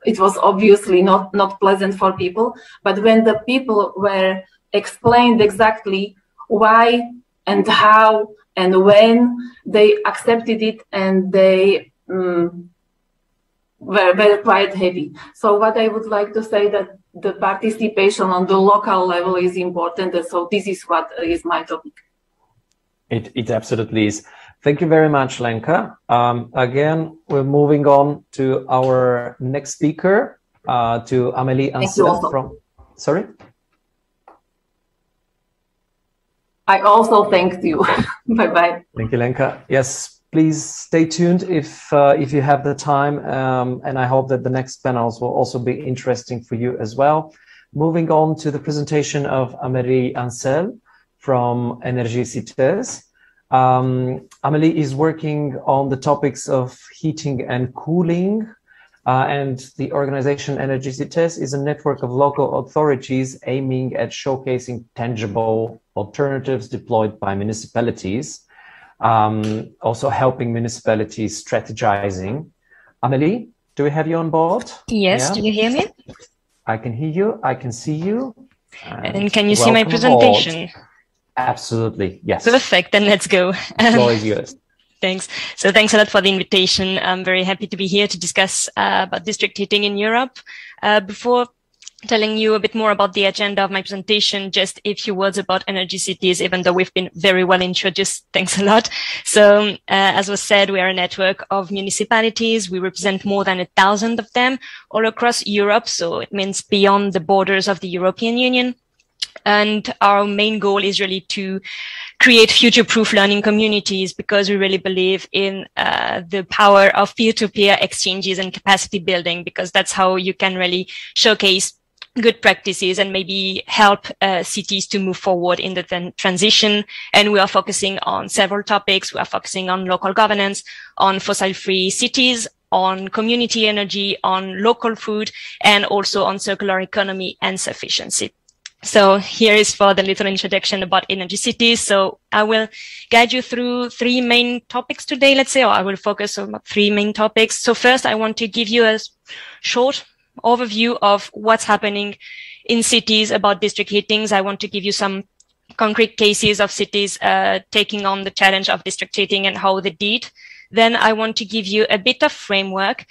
it was obviously not pleasant for people. But when the people were explained exactly why and how and when, they accepted it, and they were quite happy. So what I would like to say that the participation on the local level is important, and so this is what is my topic. It absolutely is. Thank you very much, Lenka. Again, we're moving on to our next speaker, to Amélie Ancel from... Sorry? I also thank you. Bye-bye. Thank you, Lenka. Yes, please stay tuned if you have the time, and I hope that the next panels will also be interesting for you as well. Moving on to the presentation of Amélie Ancel from Energicités. Amélie is working on the topics of heating and cooling, and the organization Energicités is a network of local authorities aiming at showcasing tangible alternatives deployed by municipalities. also helping municipalities strategizing. Amelie, do we have you on board? Yes, yeah. Do you hear me? I can hear you, I can see you. And can you see my presentation? Aboard. Absolutely, yes. Perfect, then let's go. The floor is yours. Thanks. So thanks a lot for the invitation. I'm very happy to be here to discuss about district heating in Europe. Before telling you a bit more about the agenda of my presentation, just a few words about energy cities, even though we've been very well introduced. Thanks a lot. So, as was said, we are a network of municipalities. We represent more than 1,000 of them all across Europe. So it means beyond the borders of the European Union. And our main goal is really to create future-proof learning communities, because we really believe in the power of peer-to-peer exchanges and capacity building, because that's how you can really showcase good practices and maybe help cities to move forward in the transition. And we are focusing on several topics. We are focusing on local governance, on fossil-free cities, on community energy, on local food, and also on circular economy and sufficiency. So here is for the little introduction about energy cities. So I will guide you through three main topics today, let's say, or I will focus on three main topics. So first, I want to give you a short overview of what's happening in cities about district heatings. I want to give you some concrete cases of cities taking on the challenge of district heating and how they did. Then I want to give you a bit of framework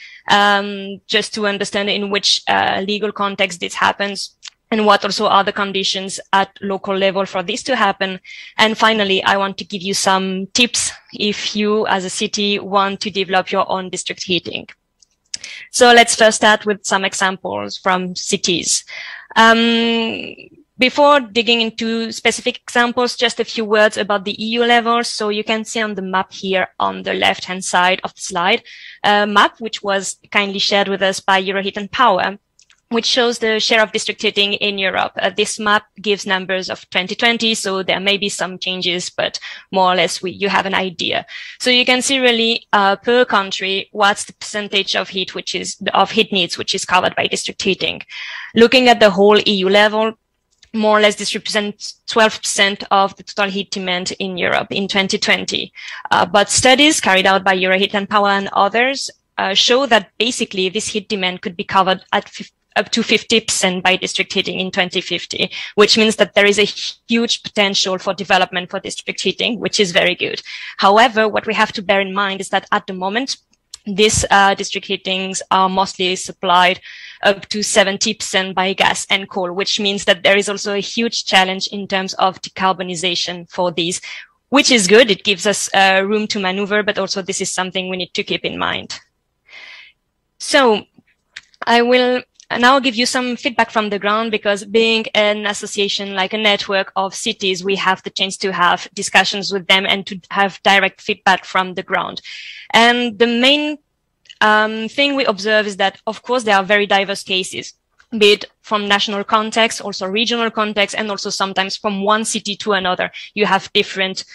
just to understand in which legal context this happens, and what also are the conditions at local level for this to happen. And finally, I want to give you some tips if you as a city want to develop your own district heating. So let's first start with some examples from cities. Before digging into specific examples, just a few words about the EU level. So you can see on the map here on the left-hand side of the slide, a map which was kindly shared with us by Euroheat and Power, which shows the share of district heating in Europe. This map gives numbers of 2020, so there may be some changes, but more or less you have an idea. So you can see really per country what's the percentage of heat needs which is covered by district heating. Looking at the whole EU level, more or less this represents 12% of the total heat demand in Europe in 2020. But studies carried out by Euroheat and Power and others show that basically this heat demand could be covered at up to 50% by district heating in 2050, which means that there is a huge potential for development for district heating, which is very good. However, what we have to bear in mind is that at the moment, these district heatings are mostly supplied up to 70% by gas and coal, which means that there is also a huge challenge in terms of decarbonization for these, which is good. It gives us room to maneuver, but also this is something we need to keep in mind. So I will now give you some feedback from the ground, because being an association, like a network of cities, we have the chance to have discussions with them and to have direct feedback from the ground. And the main thing we observe is that, of course, there are very diverse cases, be it from national context, also regional context, and also sometimes from one city to another. You have different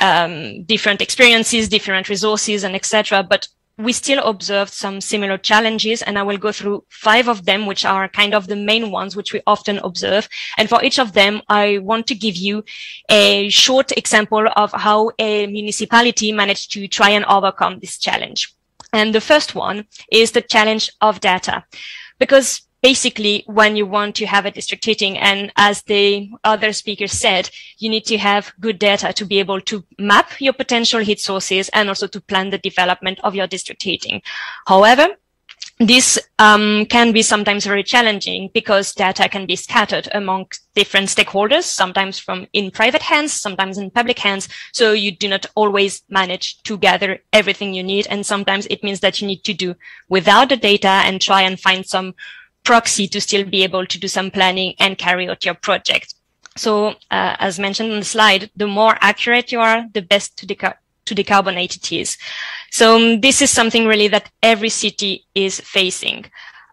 experiences, different resources, and etc. But we still observed some similar challenges, and I will go through 5 of them, which are kind of the main ones which we often observe. And for each of them, I want to give you a short example of how a municipality managed to try and overcome this challenge. And the first one is the challenge of data, because basically, when you want to have a district heating, and as the other speaker said, you need to have good data to be able to map your potential heat sources and also to plan the development of your district heating. However, this can be sometimes very challenging, because data can be scattered among different stakeholders, sometimes in private hands, sometimes in public hands. So you do not always manage to gather everything you need. And sometimes it means that you need to do without the data and try and find some proxy to still be able to do some planning and carry out your project. So as mentioned on the slide, the more accurate you are, the best to decarbonate it is. So this is something really that every city is facing.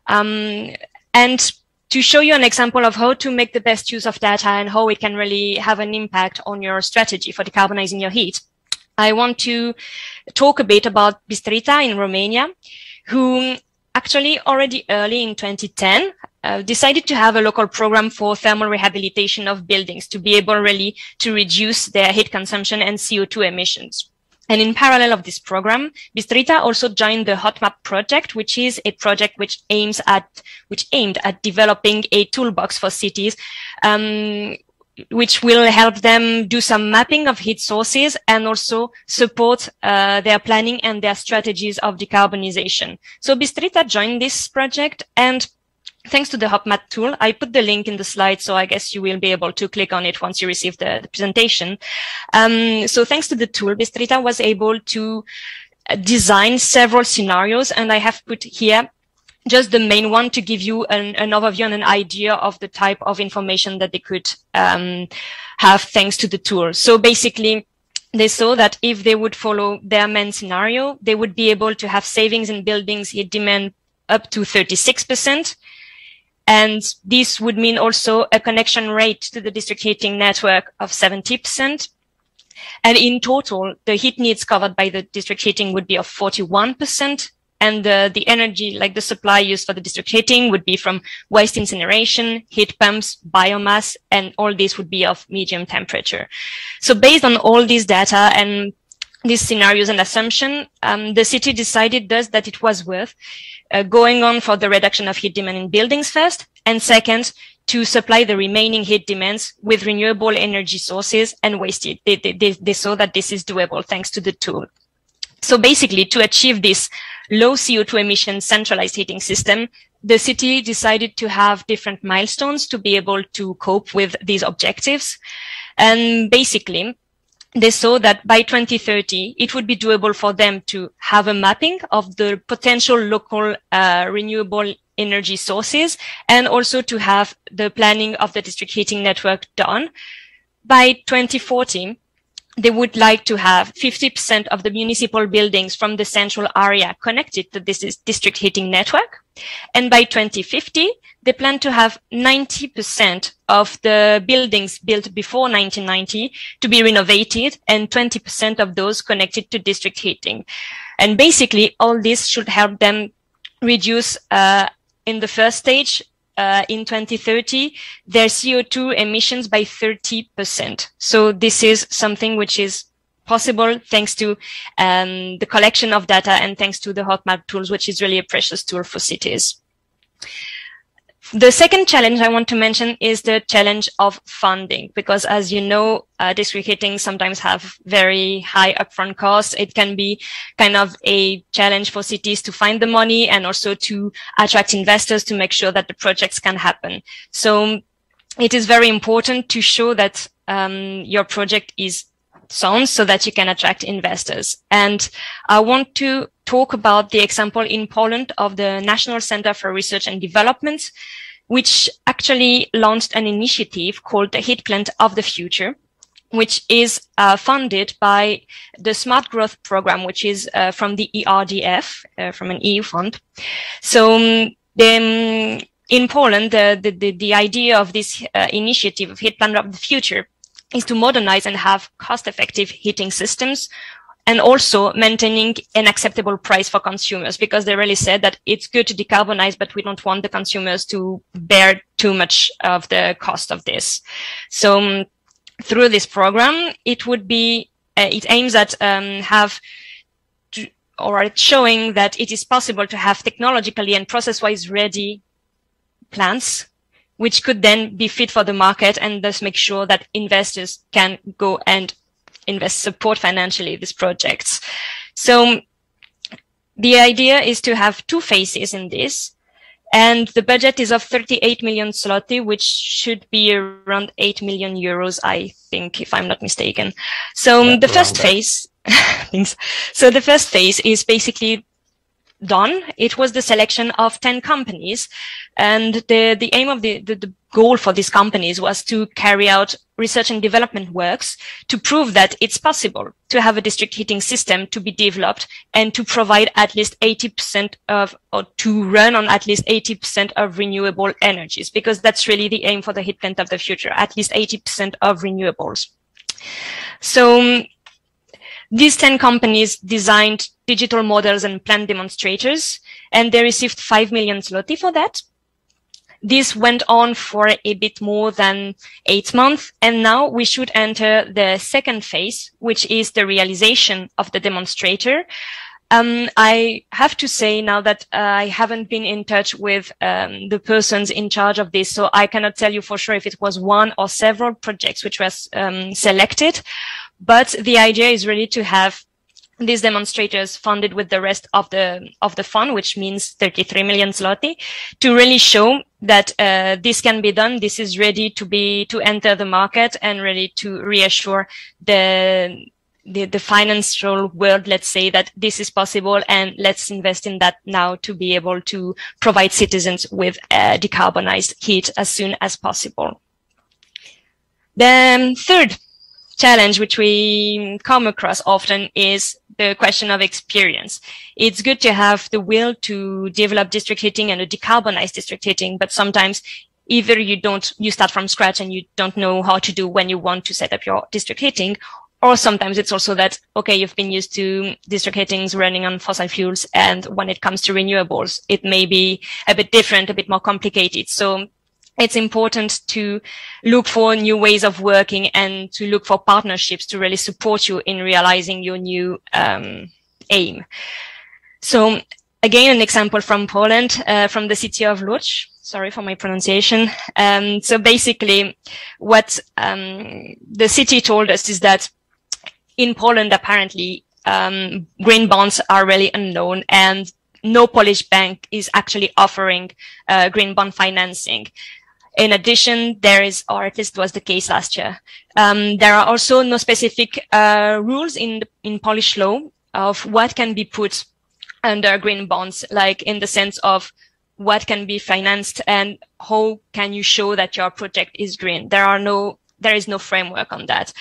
And to show you an example of how to make the best use of data and how it can really have an impact on your strategy for decarbonizing your heat, I want to talk a bit about Bistrița in Romania, who actually already early in 2010 decided to have a local program for thermal rehabilitation of buildings to be able really to reduce their heat consumption and CO2 emissions. And in parallel of this program, Bistrita also joined the Hotmap Project, which is a project which aimed at developing a toolbox for cities, which will help them do some mapping of heat sources and also support their planning and their strategies of decarbonization. So Bistrita joined this project, and thanks to the Hotmap tool, I put the link in the slide, so I guess you will be able to click on it once you receive the presentation. So thanks to the tool, Bistrita was able to design several scenarios, and I have put here just the main one to give you an overview and an idea of the type of information that they could have thanks to the tool. So basically, they saw that if they would follow their main scenario, they would be able to have savings in buildings heat demand up to 36%. And this would mean also a connection rate to the district heating network of 70%. And in total, the heat needs covered by the district heating would be of 41%. And the energy, like the supply used for the district heating, would be from waste incineration, heat pumps, biomass, and all this would be of medium temperature. So based on all these data and these scenarios and assumption, the city decided thus that it was worth going on for the reduction of heat demand in buildings first, and second, to supply the remaining heat demands with renewable energy sources and waste heat. They saw that this is doable thanks to the tool. So basically, to achieve this low CO2 emission centralized heating system, the city decided to have different milestones to be able to cope with these objectives. And basically, they saw that by 2030, it would be doable for them to have a mapping of the potential local renewable energy sources, and also to have the planning of the district heating network done. By 2040, they would like to have 50% of the municipal buildings from the central area connected to this district heating network. And by 2050, they plan to have 90% of the buildings built before 1990 to be renovated, and 20% of those connected to district heating. And basically, all this should help them reduce, in the first stage, in 2030, their CO2 emissions by 30%. So this is something which is possible thanks to the collection of data and thanks to the Hotmap tools, which is really a precious tool for cities. The second challenge I want to mention is the challenge of funding, because as you know, district heating sometimes have very high upfront costs. It can be kind of a challenge for cities to find the money and also to attract investors to make sure that the projects can happen. So it is very important to show that your project is sound so that you can attract investors. And I want to talk about the example in Poland of the National Center for Research and Development, which actually launched an initiative called the Heat Plant of the Future, which is funded by the Smart Growth Program, which is from the ERDF, from an EU fund. So in Poland, the idea of this initiative of Heat Plant of the Future is to modernize and have cost-effective heating systems, and also maintaining an acceptable price for consumers, because they really said that it's good to decarbonize, but we don't want the consumers to bear too much of the cost of this. So through this program, it would be, it aims at showing that it is possible to have technologically and process-wise ready plants, which could then be fit for the market, and thus make sure that investors can go and support financially these projects. So the idea is to have two phases in this, and the budget is of 38 million zloty, which should be around 8 million euros, I think, if I'm not mistaken. So the first phase, so the first phase is basically done. It was the selection of 10 companies, and the aim of the goal for these companies was to carry out research and development works to prove that it's possible to have a district heating system to be developed and to provide at least 80% of, or to run on at least 80% of renewable energies, because that's really the aim for the heat plant of the future, at least 80% of renewables. So these 10 companies designed digital models and plant demonstrators, and they received 5 million zloty for that. This went on for a bit more than 8 months, and now we should enter the second phase, which is the realization of the demonstrator. I have to say now that I haven't been in touch with the persons in charge of this, so I cannot tell you for sure if it was one or several projects which was selected. But the idea is really to have these demonstrators funded with the rest of the fund, which means 33 million zloty, to really show that this can be done. This is ready to enter the market and ready to reassure the financial world, let's say, that this is possible, and let's invest in that now to be able to provide citizens with decarbonized heat as soon as possible. The third challenge which we come across often is the question of experience. It's good to have the will to develop district heating and to decarbonize district heating, but sometimes either you start from scratch and you don't know how to do when you want to set up your district heating, or sometimes it's also that, okay, you've been used to district heatings running on fossil fuels, and when it comes to renewables, it may be a bit different, a bit more complicated. So it's important to look for new ways of working and to look for partnerships to really support you in realizing your new aim. So again, an example from Poland, from the city of Łódź. Sorry for my pronunciation. So basically what the city told us is that in Poland, apparently, green bonds are really unknown, and no Polish bank is actually offering green bond financing. In addition, there is, or at least was the case last year, there are also no specific rules in Polish law of what can be put under green bonds, like in the sense of what can be financed and how can you show that your project is green. There is no framework on that.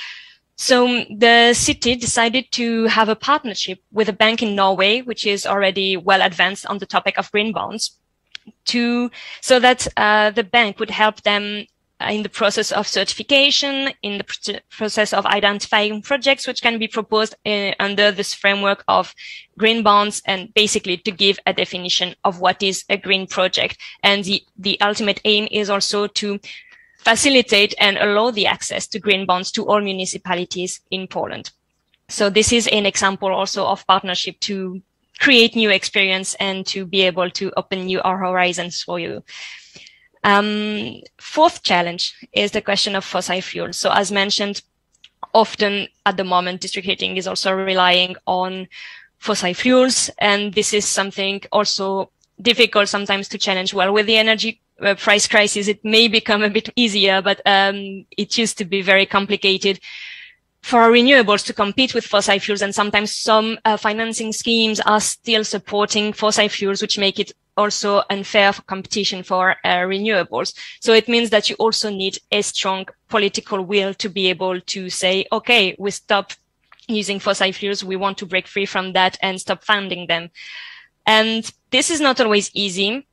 So the city decided to have a partnership with a bank in Norway, which is already well advanced on the topic of green bonds, so that the bank would help them in the process of certification, in the process of identifying projects which can be proposed under this framework of green bonds, and basically to give a definition of what is a green project. And the ultimate aim is also to facilitate and allow the access to green bonds to all municipalities in Poland. So this is an example also of partnership to create new experience and to be able to open new horizons for you. Fourth challenge is the question of fossil fuels. So as mentioned, often at the moment, district heating is also relying on fossil fuels. And this is something also difficult sometimes to challenge. Well, with the energy price crisis, it may become a bit easier, but it used to be very complicated for renewables to compete with fossil fuels. And sometimes some financing schemes are still supporting fossil fuels, which make it also unfair for competition for renewables. So it means that you also need a strong political will to be able to say, okay, we stop using fossil fuels. We want to break free from that and stop funding them. And this is not always easy.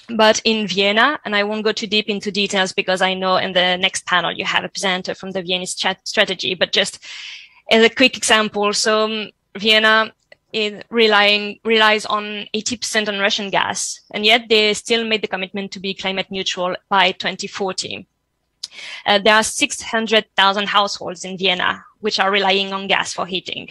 But in Vienna, and I won't go too deep into details because I know in the next panel you have a presenter from the Viennese strategy, but just as a quick example, so Vienna relies on 80% on Russian gas, and yet they still made the commitment to be climate neutral by 2040. There are 600,000 households in Vienna which are relying on gas for heating.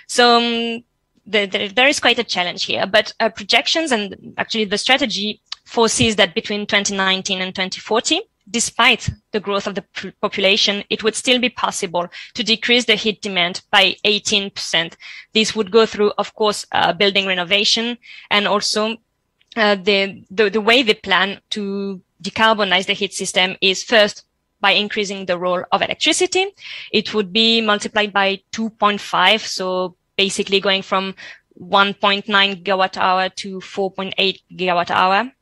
So there is quite a challenge here, but projections and actually the strategy foresees that between 2019 and 2040, despite the growth of the population, it would still be possible to decrease the heat demand by 18%. This would go through, of course, building renovation, and also the way they plan to decarbonize the heat system is first by increasing the role of electricity. It would be multiplied by 2.5, so basically going from 1.9 gigawatt hour to 4.8 gigawatt hour.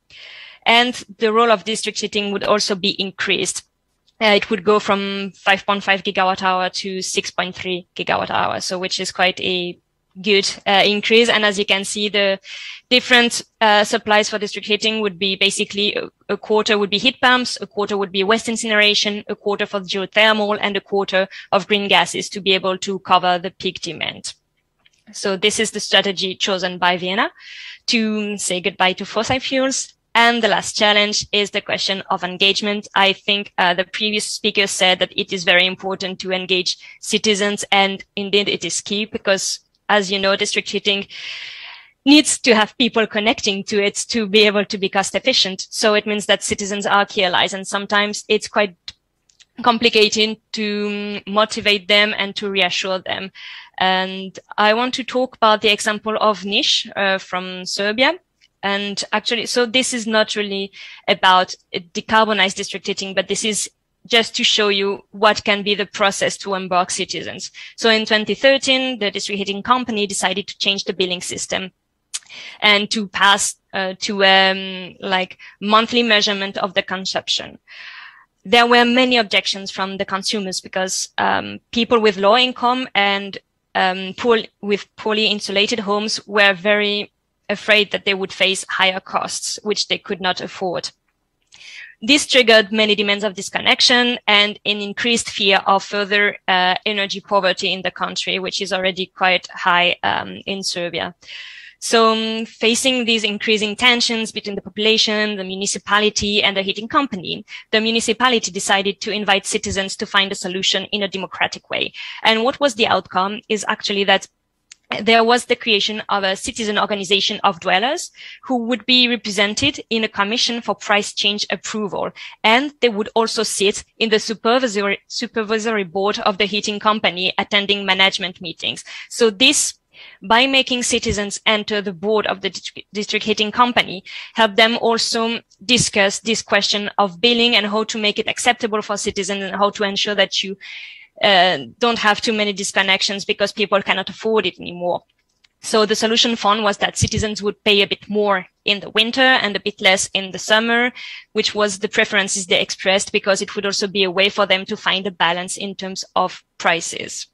And the role of district heating would also be increased. It would go from 5.5 gigawatt hour to 6.3 gigawatt hour, so which is quite a good increase. And as you can see, the different supplies for district heating would be basically a quarter would be heat pumps, a quarter would be waste incineration, a quarter for geothermal, and a quarter of green gases to be able to cover the peak demand. So this is the strategy chosen by Vienna to say goodbye to fossil fuels. And the last challenge is the question of engagement. I think the previous speaker said that it is very important to engage citizens, and indeed it is key because, as you know, district heating needs to have people connecting to it to be able to be cost efficient. So it means that citizens are key allies, and sometimes it's quite complicated to motivate them and to reassure them. And I want to talk about the example of Niš from Serbia. And actually, so this is not really about decarbonized district heating, but this is just to show you what can be the process to embark citizens. So in 2013, the district heating company decided to change the billing system and to pass to like monthly measurement of the consumption. There were many objections from the consumers because people with low income and poorly insulated homes were very afraid that they would face higher costs, which they could not afford. This triggered many demands of disconnection and an increased fear of further energy poverty in the country, which is already quite high in Serbia. So facing these increasing tensions between the population, the municipality, and the heating company, the municipality decided to invite citizens to find a solution in a democratic way. And what was the outcome is actually that there was the creation of a citizen organization of dwellers who would be represented in a commission for price change approval. And they would also sit in the supervisory board of the heating company, attending management meetings. So this, by making citizens enter the board of the district heating company, help them also discuss this question of billing and how to make it acceptable for citizens and how to ensure that you don't have too many disconnections because people cannot afford it anymore. So the solution found was that citizens would pay a bit more in the winter and a bit less in the summer, which was the preferences they expressed, because it would also be a way for them to find a balance in terms of prices.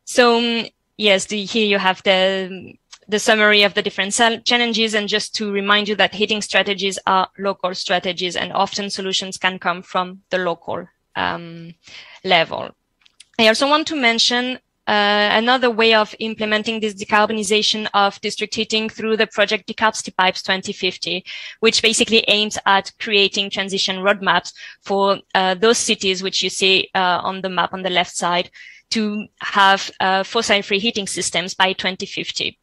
So yes, here you have the summary of the different challenges. And just to remind you that heating strategies are local strategies, and often solutions can come from the local level. I also want to mention another way of implementing this decarbonization of district heating through the project Decarbsty Pipes 2050, which basically aims at creating transition roadmaps for those cities which you see on the map on the left side to have fossil-free heating systems by 2050.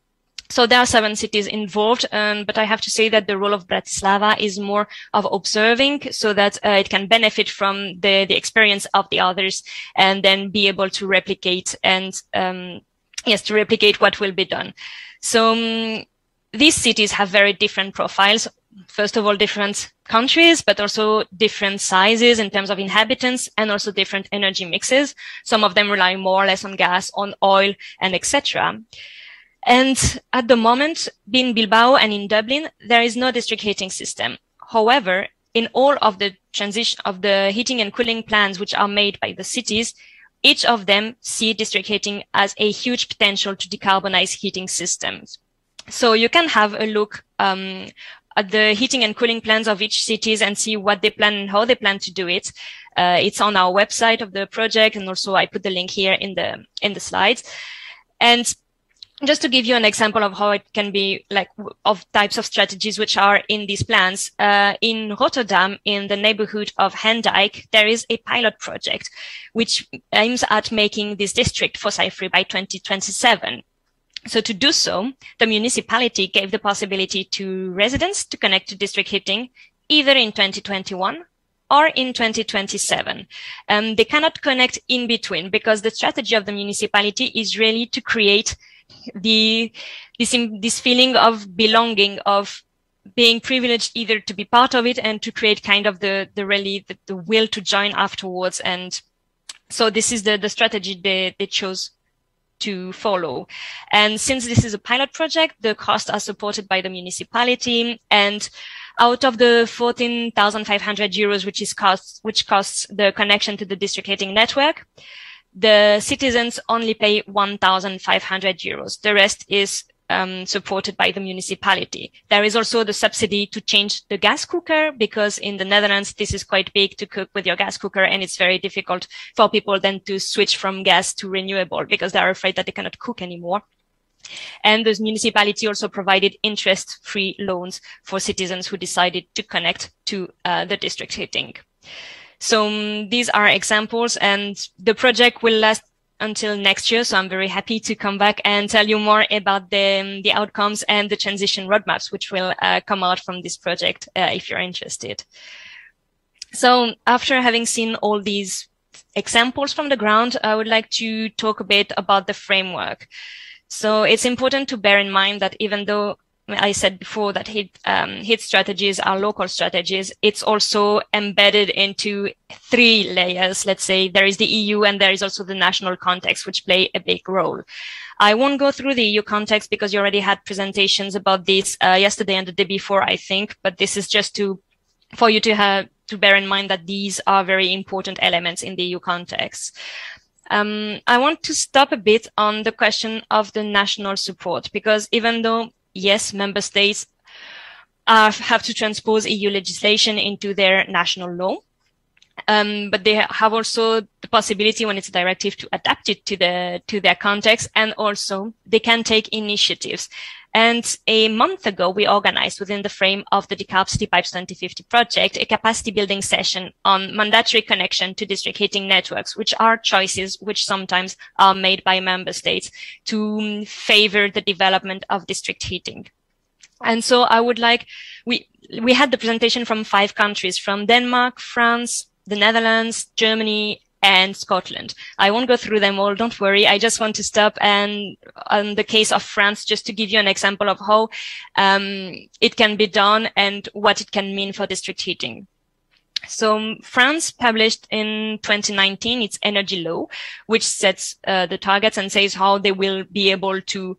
So there are 7 cities involved, but I have to say that the role of Bratislava is more of observing, so that it can benefit from the experience of the others and then be able to replicate and, to replicate what will be done. So these cities have very different profiles. First of all, different countries, but also different sizes in terms of inhabitants and also different energy mixes. Some of them rely more or less on gas, on oil, and etc. And at the moment, in Bilbao and in Dublin, there is no district heating system. However, in all of the transition of the heating and cooling plans which are made by the cities, each of them see district heating as a huge potential to decarbonize heating systems. So you can have a look at the heating and cooling plans of each cities and see what they plan and how they plan to do it. It's on our website of the project, and also I put the link here in the slides. And just to give you an example of how it can be, like, of types of strategies which are in these plans, in Rotterdam, in the neighborhood of Hendijk, there is a pilot project which aims at making this district fossil-free by 2027. So to do so, the municipality gave the possibility to residents to connect to district heating either in 2021 or in 2027. They cannot connect in between, because the strategy of the municipality is really to create this feeling of belonging, of being privileged either to be part of it and to create kind of the will to join afterwards. And so this is the strategy they chose to follow. And since this is a pilot project, the costs are supported by the municipality, and out of the 14,500 euros, which costs the connection to the district heating network, the citizens only pay 1,500 euros. The rest is supported by the municipality. There is also the subsidy to change the gas cooker, because in the Netherlands, this is quite big to cook with your gas cooker, and it's very difficult for people then to switch from gas to renewable because they're afraid that they cannot cook anymore. And the municipality also provided interest-free loans for citizens who decided to connect to the district heating. So these are examples, and the project will last until next year. So I'm very happy to come back and tell you more about the outcomes and the transition roadmaps, which will come out from this project if you're interested. So after having seen all these examples from the ground, I would like to talk a bit about the framework. So it's important to bear in mind that even though I said before that heat strategies are local strategies, it's also embedded into 3 layers. Let's say there is the EU and there is also the national context, which play a big role. I won't go through the EU context because you already had presentations about this yesterday and the day before, I think, but this is just for you to bear in mind that these are very important elements in the EU context. I want to stop a bit on the question of the national support, because even though, yes, member states have to transpose EU legislation into their national law, but they have also the possibility, when it's a directive, to adapt it to their context, and also they can take initiatives. And a month ago, we organized within the frame of the Decarb City Pipes 2050 project, a capacity building session on mandatory connection to district heating networks, which are choices which sometimes are made by member states to favor the development of district heating. And so I would like, we had the presentation from 5 countries, from Denmark, France, the Netherlands, Germany, and Scotland. I won't go through them all, don't worry. I just want to stop and on the case of France, just to give you an example of how it can be done and what it can mean for district heating. So France published in 2019 its energy law, which sets the targets and says how they will be able to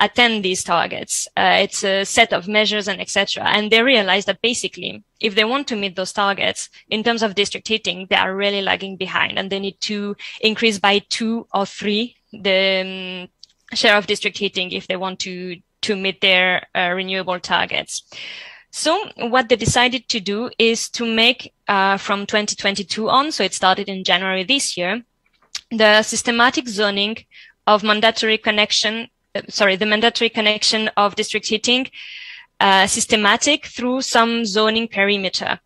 attain these targets. It's a set of measures and etc. And they realized that basically, if they want to meet those targets in terms of district heating, they are really lagging behind, and they need to increase by 2 or 3 the share of district heating if they want to meet their renewable targets. So what they decided to do is to make from 2022 on, so it started in January this year, the systematic zoning of mandatory connection, the mandatory connection of district heating systematic through some zoning perimeter.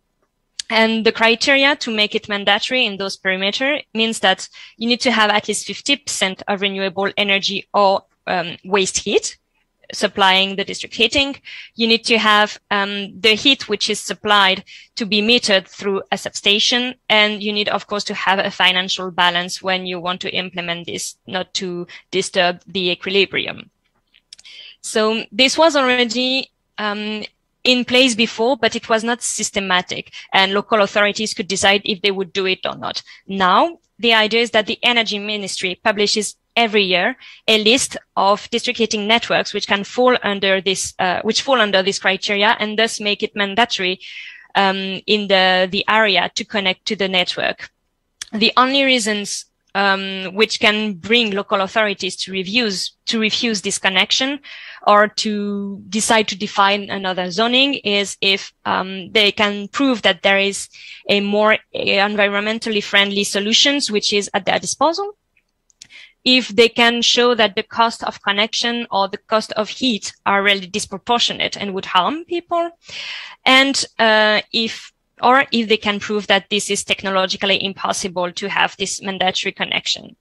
And the criteria to make it mandatory in those perimeter means that you need to have at least 50% of renewable energy or waste heat supplying the district heating. You need to have the heat which is supplied to be metered through a substation. And you need, of course, to have a financial balance when you want to implement this, not to disturb the equilibrium. So this was already in place before, but it was not systematic, and local authorities could decide if they would do it or not. Now, the idea is that the Energy Ministry publishes every year a list of district heating networks which can fall under this, criteria, and thus make it mandatory in the area to connect to the network. The only reasons which can bring local authorities to refuse this connection or to decide to define another zoning is if they can prove that there is a more environmentally friendly solutions which is at their disposal. If they can show that the cost of connection or the cost of heat are really disproportionate and would harm people, and if they can prove that this is technologically impossible to have this mandatory connection.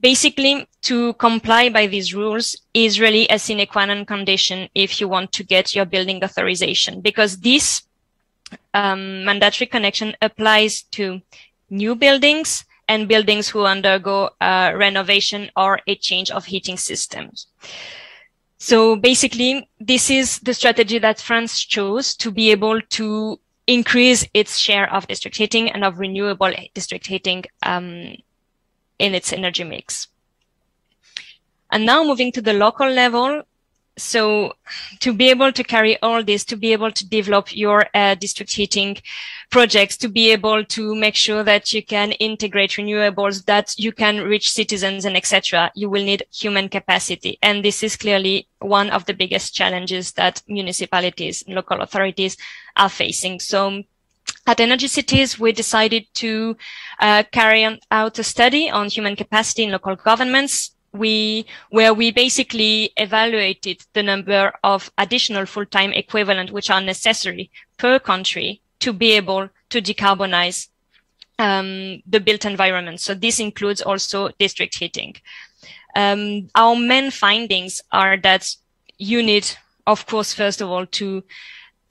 Basically, to comply by these rules is really a sine qua non condition if you want to get your building authorization, because this mandatory connection applies to new buildings and buildings who undergo renovation or a change of heating systems. So basically, this is the strategy that France chose to be able to increase its share of district heating and of renewable district heating in its energy mix. And now moving to the local level. So to be able to carry all this, to be able to develop your district heating projects, to be able to make sure that you can integrate renewables, that you can reach citizens and etc., you will need human capacity. And this is clearly one of the biggest challenges that municipalities and local authorities are facing. So at Energy Cities, we decided to carry out a study on human capacity in local governments. where we basically evaluated the number of additional full-time equivalent which are necessary per country to be able to decarbonize the built environment. So this includes also district heating. Our main findings are that you need, of course, first of all, to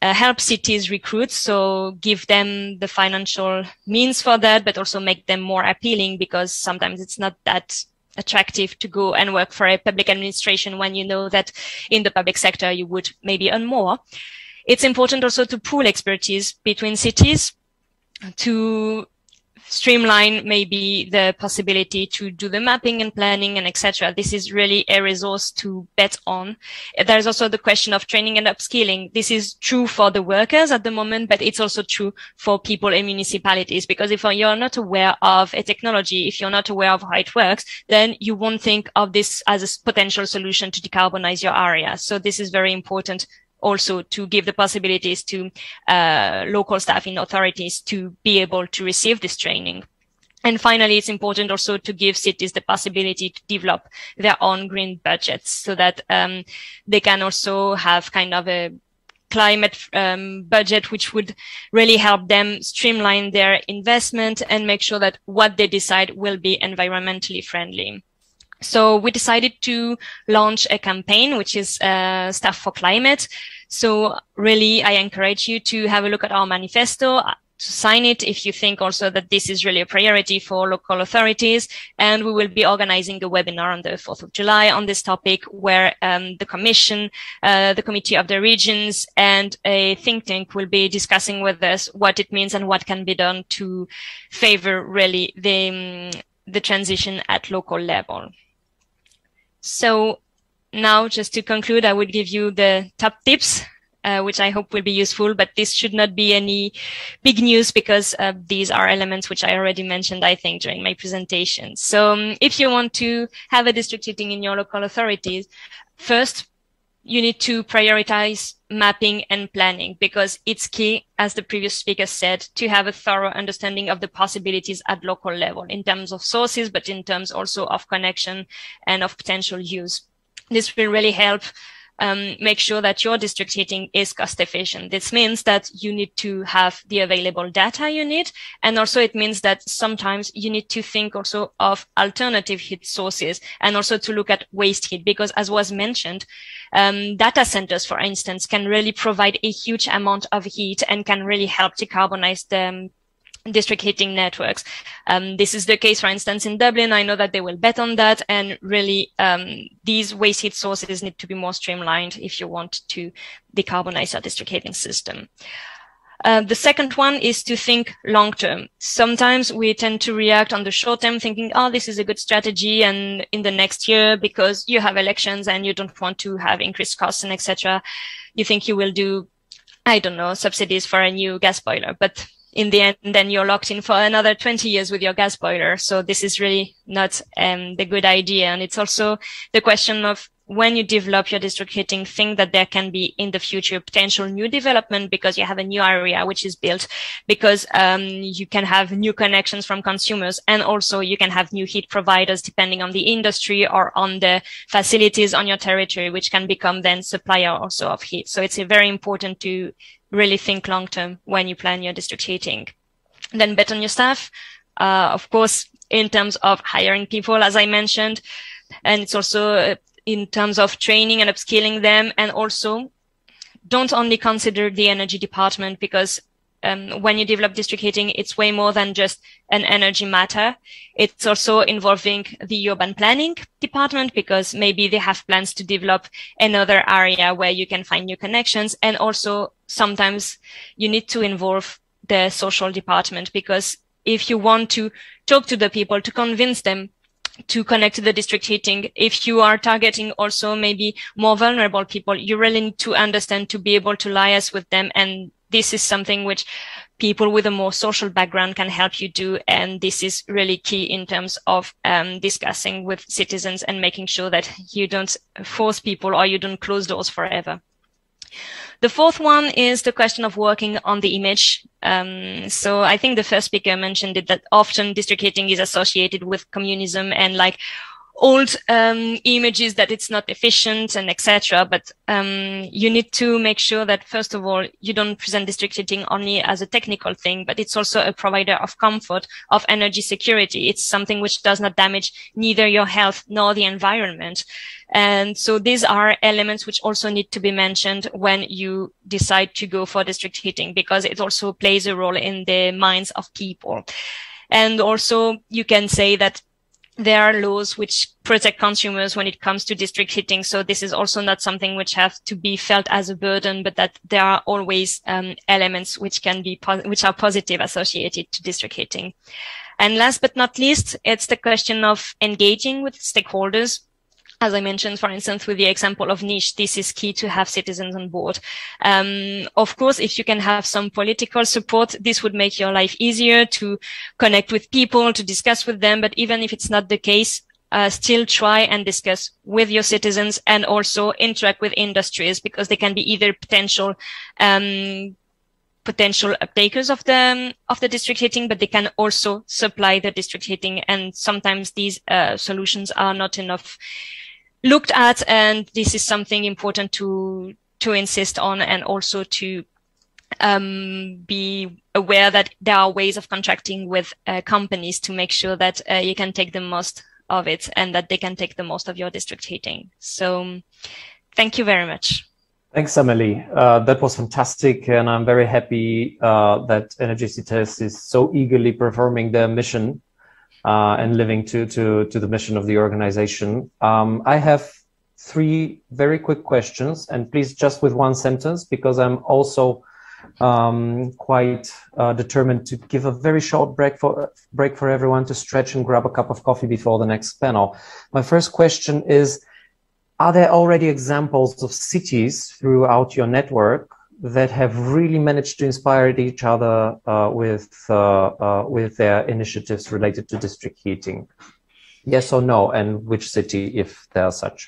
help cities recruit, so give them the financial means for that, but also make them more appealing, because sometimes it's not that attractive to go and work for a public administration when you know that in the public sector you would maybe earn more. It's important also to pool expertise between cities, to streamline maybe the possibility to do the mapping and planning and etc. This is really a resource to bet on. There's also the question of training and upskilling. This is true for the workers at the moment, but it's also true for people in municipalities, because if you're not aware of a technology, if you're not aware of how it works, then you won't think of this as a potential solution to decarbonize your area. So this is very important also to give the possibilities to local staff in authorities to be able to receive this training. And finally, it's important also to give cities the possibility to develop their own green budgets, so that they can also have kind of a climate budget, which would really help them streamline their investment and make sure that what they decide will be environmentally friendly. So we decided to launch a campaign, which is Staff for Climate. So really, I encourage you to have a look at our manifesto, to sign it if you think also that this is really a priority for local authorities. And we will be organizing a webinar on the 4th of July on this topic, where the Commission, the Committee of the Regions, and a think tank will be discussing with us what it means and what can be done to favor really the transition at local level. So now, just to conclude, I would give you the top tips, which I hope will be useful, but this should not be any big news, because these are elements which I already mentioned, I think, during my presentation. So if you want to have a district heating in your local authorities, first, you need to prioritize mapping and planning, because it's key, as the previous speaker said, to have a thorough understanding of the possibilities at local level in terms of sources, but in terms also of connection and of potential use. This will really help make sure that your district heating is cost efficient. This means that you need to have the available data you need. And also it means that sometimes you need to think also of alternative heat sources, and also to look at waste heat, because as was mentioned, data centers, for instance, can really provide a huge amount of heat and can really help decarbonize the district heating networks. This is the case, for instance, in Dublin. I know that they will bet on that, and really these waste heat sources need to be more streamlined if you want to decarbonize our district heating system. The second one is to think long term. Sometimes we tend to react on the short term, thinking, oh, this is a good strategy, and in the next year, because you have elections and you don't want to have increased costs and etc., you think you will do, I don't know, subsidies for a new gas boiler, but in the end, then you're locked in for another 20 years with your gas boiler. So this is really not the good idea. And it's also the question of, when you develop your district heating, think that there can be in the future potential new development, because you have a new area which is built, because you can have new connections from consumers, and also you can have new heat providers depending on the industry or on the facilities on your territory, which can become then supplier also of heat. So it's very important to really think long term when you plan your district heating. Then bet on your staff, of course, in terms of hiring people, as I mentioned, and it's also in terms of training and upskilling them. And also don't only consider the energy department, because when you develop district heating, it's way more than just an energy matter. It's also involving the urban planning department, because maybe they have plans to develop another area where you can find new connections. And also sometimes you need to involve the social department, because if you want to talk to the people, to convince them to connect to the district heating, if you are targeting also maybe more vulnerable people, you really need to understand to be able to liaise with them. And this is something which people with a more social background can help you do. And this is really key in terms of discussing with citizens and making sure that you don't force people or you don't close doors forever. The fourth one is the question of working on the image. So I think the first speaker mentioned it, that often district heating is associated with communism and like old images that it's not efficient and etc. But you need to make sure that, first of all, you don't present district heating only as a technical thing, but it's also a provider of comfort, of energy security. It's something which does not damage neither your health nor the environment. And so these are elements which also need to be mentioned when you decide to go for district heating, because it also plays a role in the minds of people. And also you can say that there are laws which protect consumers when it comes to district heating. So this is also not something which have to be felt as a burden, but that there are always elements which can be which are positive associated to district heating. And last but not least, it's the question of engaging with stakeholders. As I mentioned, for instance, with the example of niche, this is key to have citizens on board. Of course, if you can have some political support, this would make your life easier to connect with people, to discuss with them. But even if it's not the case, still try and discuss with your citizens and also interact with industries, because they can be either potential uptakers of the district heating, but they can also supply the district heating. And sometimes these solutions are not enough looked at, and this is something important to insist on, and also to be aware that there are ways of contracting with companies to make sure that you can take the most of it and that they can take the most of your district heating. So thank you very much. Thanks, Emily. That was fantastic, and I'm very happy that Energicitas is so eagerly performing their mission and living to the mission of the organization. I have 3 very quick questions, and please just with 1 sentence, because I'm also quite determined to give a very short break for everyone to stretch and grab a cup of coffee before the next panel. My first question is, are there already examples of cities throughout your network that have really managed to inspire each other with their initiatives related to district heating? Yes or no, and which city, if there are such?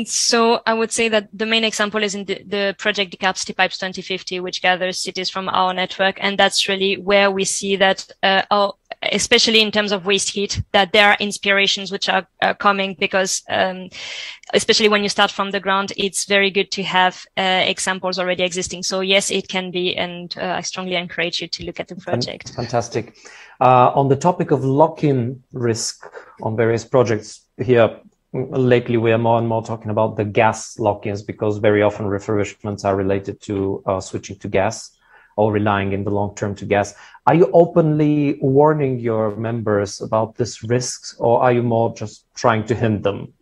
So I would say that the main example is in the project Decapacity Pipes 2050, which gathers cities from our network. And that's really where we see that, especially in terms of waste heat, that there are inspirations which are coming, because especially when you start from the ground, it's very good to have examples already existing. So yes, it can be, and I strongly encourage you to look at the project. Fantastic. On the topic of lock-in risk on various projects here, lately we are more and more talking about the gas lock-ins, because very often refurbishments are related to switching to gas or relying in the long term to gas. Are you openly warning your members about this risks, or are you more just trying to hint them?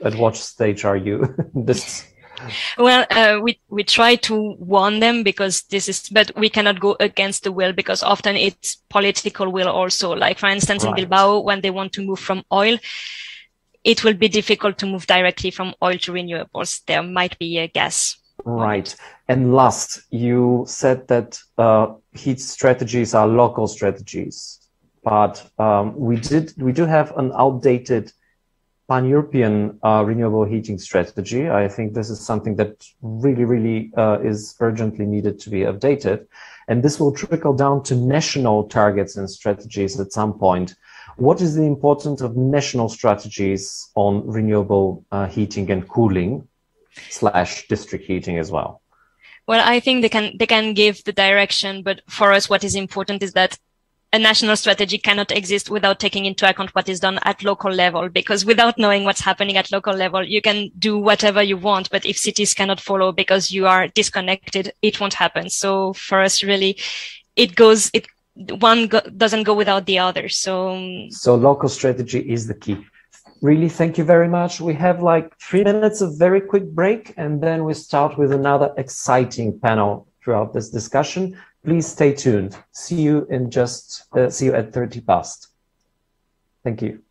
At what stage are you? Well, we try to warn them, because but we cannot go against the will, because often it's political will also. Like, for instance, in Bilbao, when they want to move from oil, it will be difficult to move directly from oil to renewables. There might be a gas. Right. And last, you said that heat strategies are local strategies, but we do have an outdated pan-European renewable heating strategy. I think this is something that really is urgently needed to be updated. And this will trickle down to national targets and strategies at some point. What is the importance of national strategies on renewable heating and cooling / district heating as well? Well, I think they can give the direction, but for us, what is important is that a national strategy cannot exist without taking into account what is done at local level, because without knowing what's happening at local level, you can do whatever you want, but if cities cannot follow because you are disconnected, it won't happen. So for us, really, doesn't go without the other. So local strategy is the key. Really, thank you very much. We have like 3 minutes of very quick break, and then we start with another exciting panel throughout this discussion. Please stay tuned. See you at 30 past. Thank you.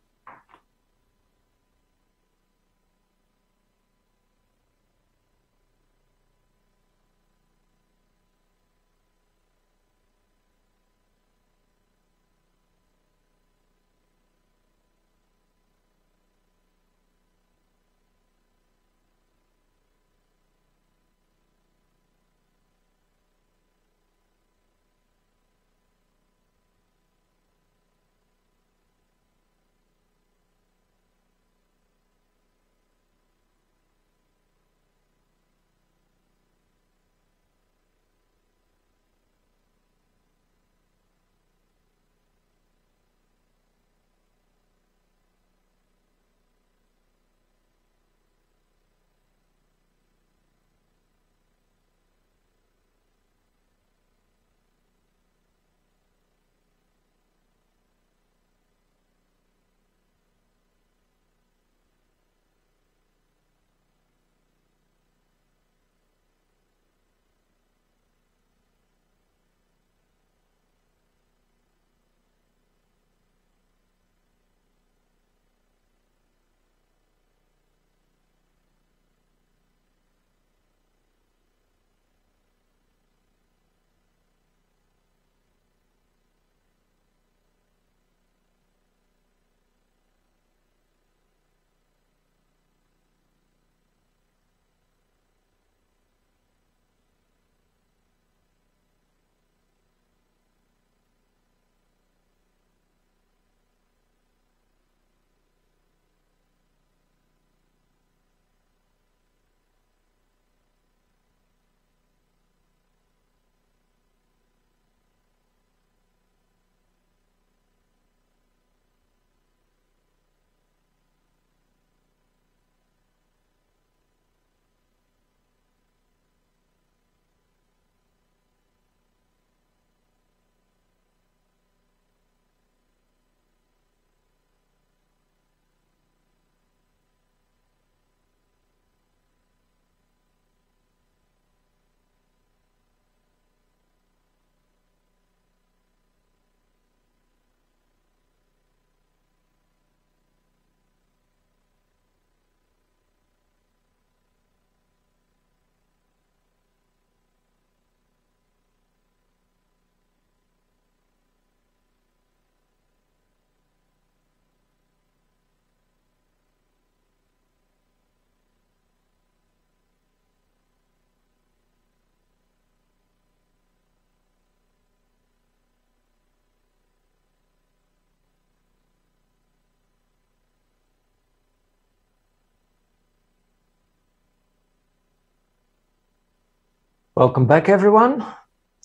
Welcome back, everyone,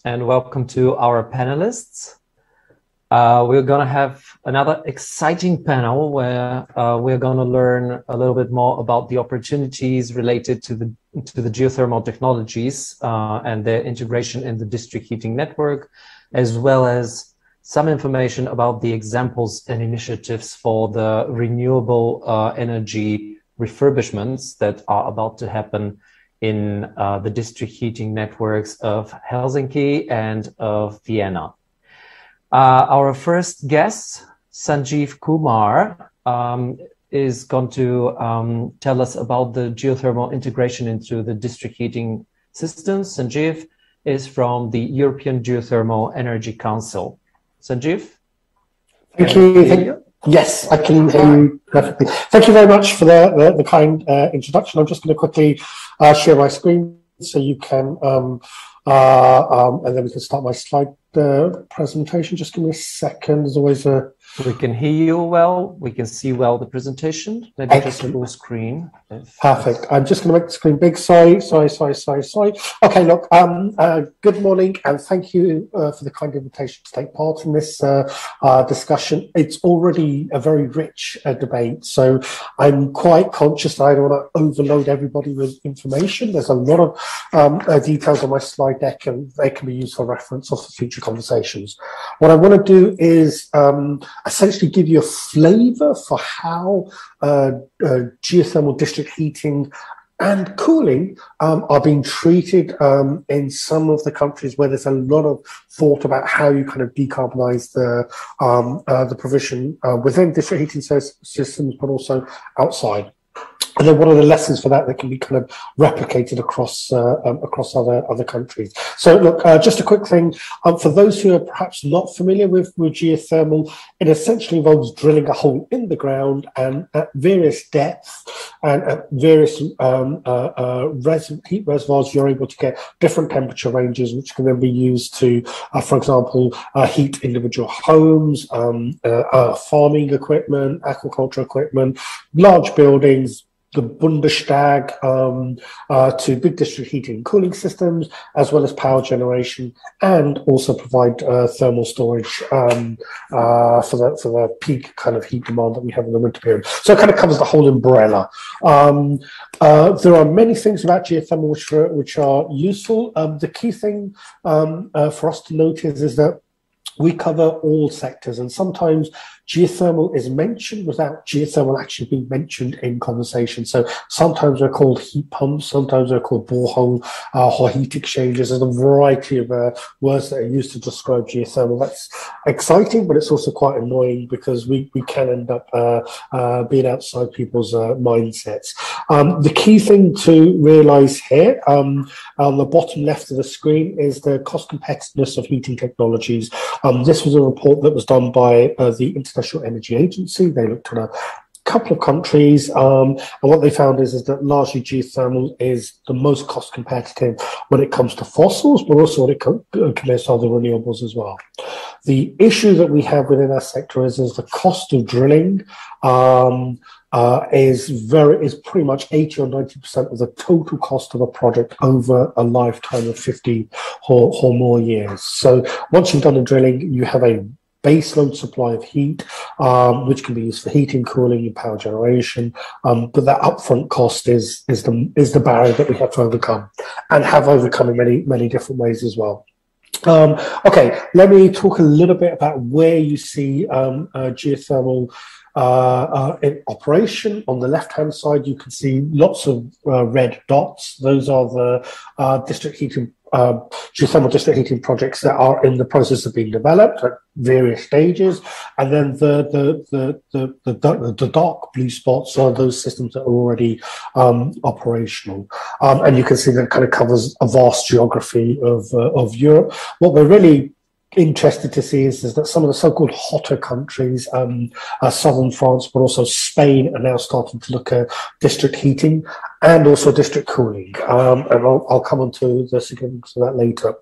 and welcome to our panelists. We're going to have another exciting panel where we're going to learn a little bit more about the opportunities related to the geothermal technologies and their integration in the district heating network, as well as some information about the examples and initiatives for the renewable energy refurbishments that are about to happen in the district heating networks of Helsinki and of Vienna. Our first guest, Sanjeev Kumar, is going to tell us about the geothermal integration into the district heating systems. Sanjeev is from the European Geothermal Energy Council. Sanjeev? Thank you. Yes, I can hear you perfectly. Thank you very much for the kind introduction. I'm just going to quickly share my screen so you can, and then we can start my slide presentation. Just give me a second. There's always a... We can hear you well. We can see well the presentation. Maybe just full screen. Perfect. I'm just going to make the screen big. Sorry. Okay, look, good morning, and thank you for the kind invitation to take part in this discussion. It's already a very rich debate, so I'm quite conscious that I don't want to overload everybody with information. There's a lot of details on my slide deck, and they can be used for reference or for future conversations. What I want to do is essentially give you a flavor for how geothermal district heating and cooling are being treated in some of the countries where there's a lot of thought about how you kind of decarbonize the provision within district heating systems, but also outside. And then what are the lessons for that can be kind of replicated across other countries? So look, just a quick thing. For those who are perhaps not familiar with geothermal, it essentially involves drilling a hole in the ground and at various depths and at various heat reservoirs, you're able to get different temperature ranges, which can then be used to, for example, heat individual homes, farming equipment, aquaculture equipment, large buildings, the Bundestag, to big district heating and cooling systems, as well as power generation, and also provide thermal storage for the peak kind of heat demand that we have in the winter period. So it kind of covers the whole umbrella. There are many things about geothermal which are useful. The key thing for us to notice is that we cover all sectors, and sometimes geothermal is mentioned without geothermal actually being mentioned in conversation. So sometimes they're called heat pumps, sometimes they're called borehole or heat exchangers. There's a variety of words that are used to describe geothermal. That's exciting, but it's also quite annoying because we can end up being outside people's mindsets. The key thing to realize here on the bottom left of the screen is the cost competitiveness of heating technologies. This was a report that was done by the International Energy Agency. They looked at a couple of countries, and what they found is that largely geothermal is the most cost competitive when it comes to fossils, but also when it compares to other renewables as well. The issue that we have within our sector is the cost of drilling is pretty much 80 or 90% of the total cost of a project over a lifetime of 50 or more years. So once you've done the drilling, you have a baseload supply of heat, which can be used for heating, cooling, and power generation. But that upfront cost is the barrier that we have to overcome, and have overcome in many different ways as well. Okay, let me talk a little bit about where you see geothermal in operation. On the left-hand side, you can see lots of red dots. Those are the district heating geothermal district heating projects that are in the process of being developed at various stages, and then the dark blue spots are those systems that are already operational. And you can see that it kind of covers a vast geography of Europe. What we're really interested to see is that some of the so-called hotter countries, southern France, but also Spain, are now starting to look at district heating and also district cooling. And I'll come on to the significance of that later.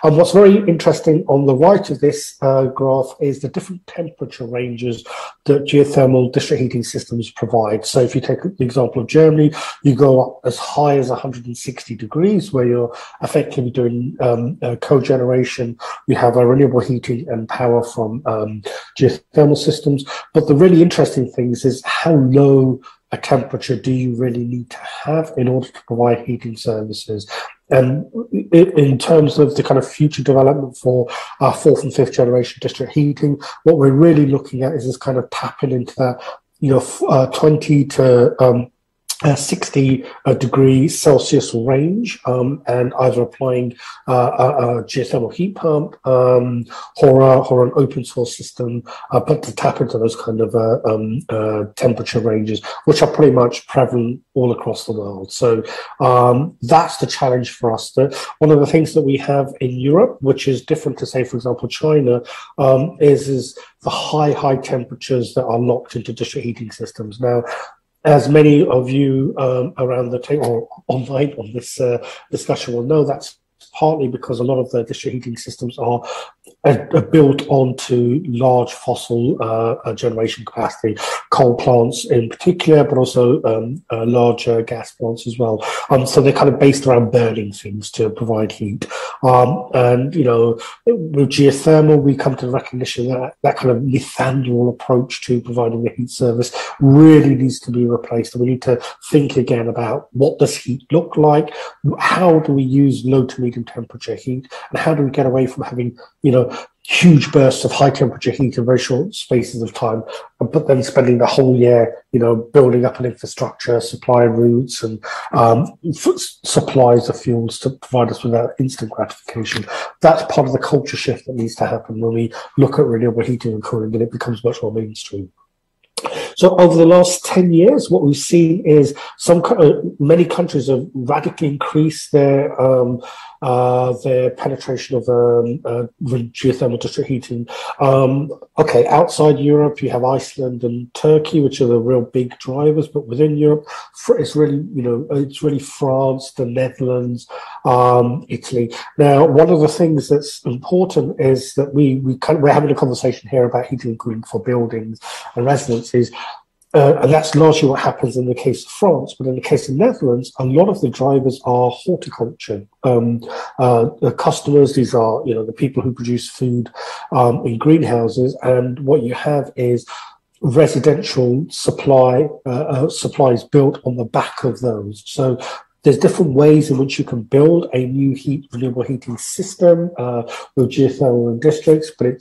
What's very interesting on the right of this graph is the different temperature ranges that geothermal district heating systems provide. So if you take the example of Germany, you go up as high as 160 degrees, where you're effectively doing cogeneration. You have a renewable heating and power from geothermal systems. But the really interesting thing is how low a temperature do you really need to have in order to provide heating services? And in terms of the kind of future development for our fourth and fifth generation district heating, what we're really looking at is this kind of tapping into that, 20 to 60 degree Celsius range, and either applying a geothermal heat pump or an open source system, but to tap into those kind of temperature ranges, which are pretty much prevalent all across the world. So that's the challenge for us. One of the things that we have in Europe, which is different to, say, for example, China, is the high temperatures that are locked into district heating systems. Now, as many of you around the table or online on this discussion will know, that's partly because a lot of the district heating systems are built onto large fossil generation capacity, coal plants in particular, but also larger gas plants as well. So they're kind of based around burning things to provide heat. And, with geothermal, we come to the recognition that that kind of methanol approach to providing the heat service really needs to be replaced. And we need to think again about what does heat look like? How do we use low to medium temperature heat? And how do we get away from having, huge bursts of high temperature heat in very short spaces of time, but then spending the whole year, building up an infrastructure, supply routes, and supplies of fuels to provide us with that instant gratification. That's part of the culture shift that needs to happen when we look at renewable heating and cooling, and it becomes much more mainstream. So over the last 10 years, what we've seen is many countries have radically increased their penetration of geothermal district heating. Outside Europe, you have Iceland and Turkey, which are the real big drivers. But within Europe, it's really France, the Netherlands, Italy. Now, one of the things that's important is that we're having a conversation here about heating and cooling for buildings and residences. And that's largely what happens in the case of France. But in the case of Netherlands, a lot of the drivers are horticulture. The customers, these are, the people who produce food in greenhouses. And what you have is residential supplies built on the back of those. So there's different ways in which you can build a new renewable heating system with geothermal districts, but it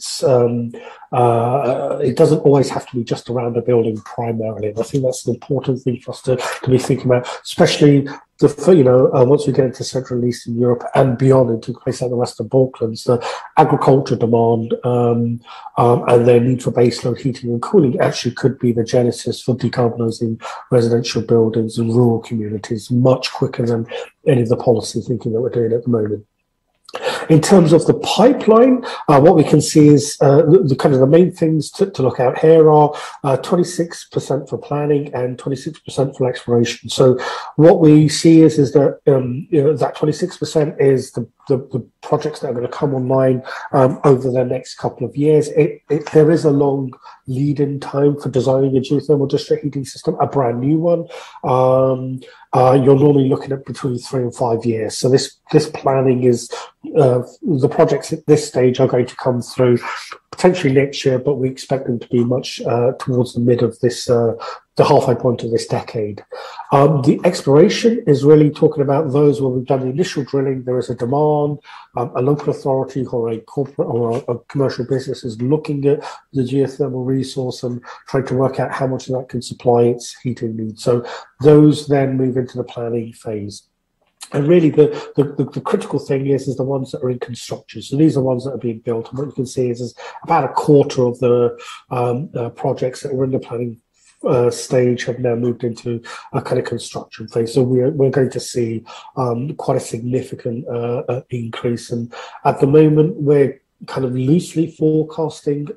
doesn't always have to be just around a building primarily. And I think that's an important thing for us to be thinking about, especially once we get into Central and Eastern Europe and beyond into places like the Western Balkans, the agriculture demand and their need for baseload heating and cooling actually could be the genesis for decarbonising residential buildings and rural communities much quicker than any of the policy thinking that we're doing at the moment. In terms of the pipeline, what we can see is the main things to look out here are 26% for planning and 26% for exploration. So what we see is that that 26% is the projects that are going to come online over the next couple of years. There is a long lead-in time for designing a geothermal district heating system, a brand new one. You're normally looking at between 3 and 5 years. So this planning is the projects at this stage are going to come through potentially next year, but we expect them to be much towards the mid of this, the halfway point of this decade. The exploration is really talking about those where we've done the initial drilling. There is a demand, a local authority or a corporate or a commercial business is looking at the geothermal resource and trying to work out how much of that can supply its heating needs. So those then move into the planning phase. And really, the critical thing is the ones that are in construction. So these are ones that are being built. And what you can see is about a quarter of the projects that were in the planning stage have now moved into a kind of construction phase. So we're going to see quite a significant increase. And at the moment, we're kind of loosely forecasting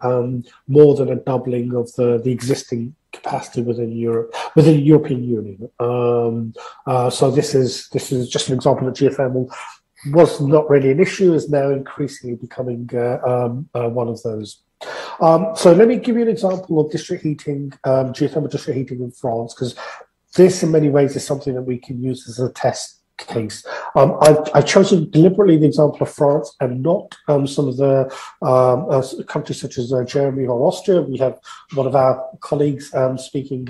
more than a doubling of the existing capacity within Europe, within the European Union. So this is just an example that geothermal was not really an issue, is now increasingly becoming one of those. So let me give you an example of district heating, geothermal district heating in France, because this in many ways is something that we can use as a test case. I've chosen deliberately the example of France and not some of the countries such as Germany or Austria. We have one of our colleagues speaking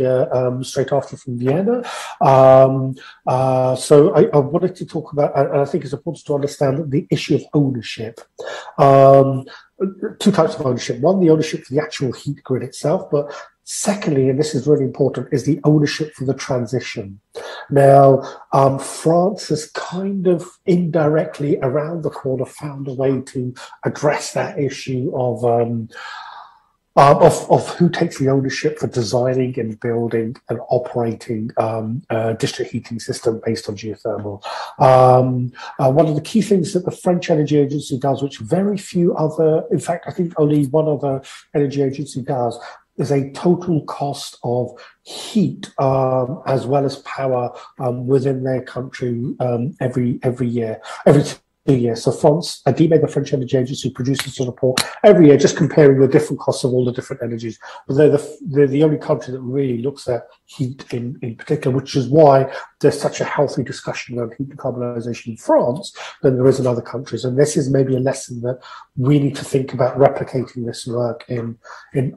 straight after from Vienna. So I wanted to talk about, and I think it's important to understand the issue of ownership. Two types of ownership. One, the ownership for the actual heat grid itself, but secondly, and this is really important, is the ownership for the transition. Now, France has kind of indirectly around the corner found a way to address that issue of who takes the ownership for designing and building and operating a district heating system based on geothermal. One of the key things that the French Energy Agency does, which very few other, in fact, I think only one other energy agency does, is a total cost of heat as well as power within their country every year, every 2 years. So France, DME, the French Energy Agency, produces a report every year just comparing the different costs of all the different energies. But they're the only country that really looks at heat in particular, which is why there's such a healthy discussion around heat decarbonisation in France than there is in other countries. And this is maybe a lesson that we need to think about replicating this work in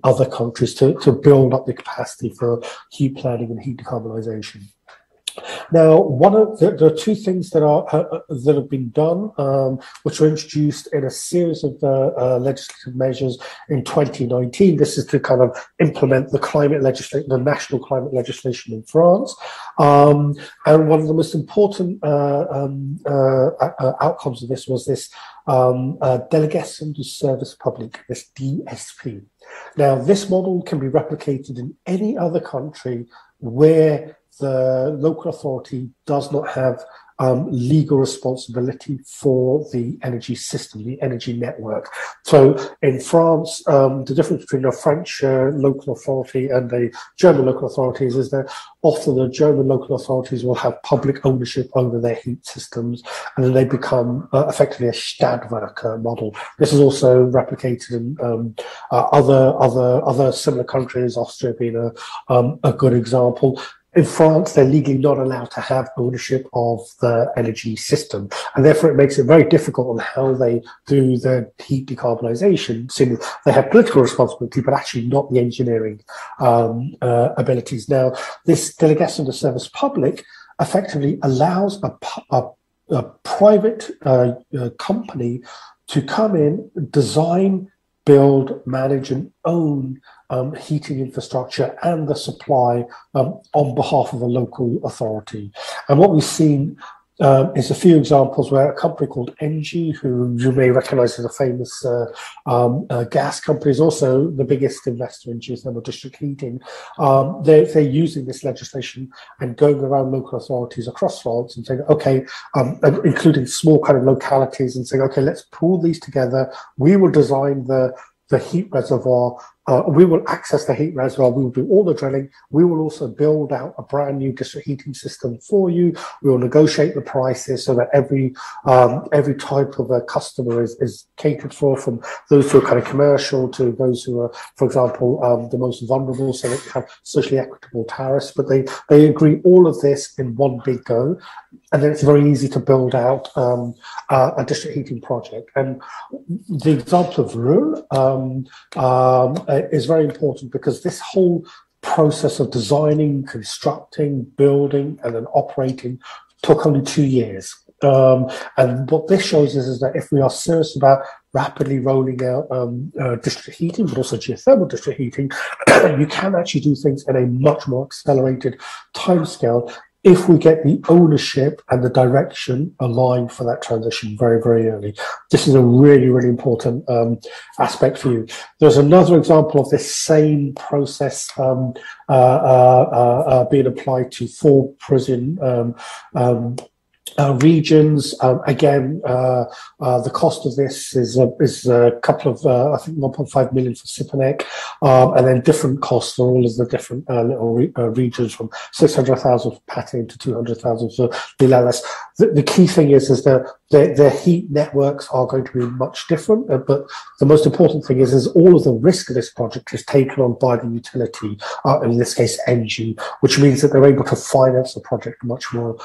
other countries to build up the capacity for heat planning and heat decarbonisation. Now, one of the two things that have been done, which were introduced in a series of legislative measures in 2019. This is to kind of implement the national climate legislation in France. And one of the most important outcomes of this was this Délégation du Service Public, this DSP. Now, this model can be replicated in any other country where the local authority does not have legal responsibility for the energy system, the energy network. So in France, the difference between a French local authority and the German local authorities is that often the German local authorities will have public ownership over their heat systems, and then they become effectively a Stadtwerke model. This is also replicated in other similar countries, Austria being a good example. In France, they're legally not allowed to have ownership of the energy system, and therefore it makes it very difficult on how they do the heat decarbonisation, since they have political responsibility, but actually not the engineering abilities. Now, this Délégation de Service Public effectively allows a private company to come in, design, build, manage, and own heating infrastructure and the supply on behalf of a local authority. And what we've seen is a few examples where a company called Engie, who you may recognize as a famous gas company, is also the biggest investor in geothermal district heating. They're using this legislation and going around local authorities across France and saying, okay, including small kind of localities, and saying, okay, let's pool these together. We will design the heat reservoir. We will access the heat reservoir. We will do all the drilling. We will also build out a brand new district heating system for you. We will negotiate the prices so that every type of a customer is catered for, from those who are kind of commercial to those who are, for example, the most vulnerable, so that you have socially equitable tariffs. But they agree all of this in one big go, and then it's very easy to build out a district heating project. And the example of Rouen is very important, because this whole process of designing, constructing, building, and then operating took only 2 years. And what this shows is that if we are serious about rapidly rolling out district heating, but also geothermal district heating, you can actually do things in a much more accelerated timescale if we get the ownership and the direction aligned for that transition very, very early. This is a really, really important aspect for you. There's another example of this same process being applied to 4 Parisian regions. Again, the cost of this is a couple of, I think 1.5 million for Sipanek, and then different costs for all of the different little regions, from 600,000 for Patin to 200,000 for Lilalas. The key thing is that their heat networks are going to be much different, but the most important thing is all of the risk of this project is taken on by the utility, in this case ENGIE, which means that they're able to finance the project much more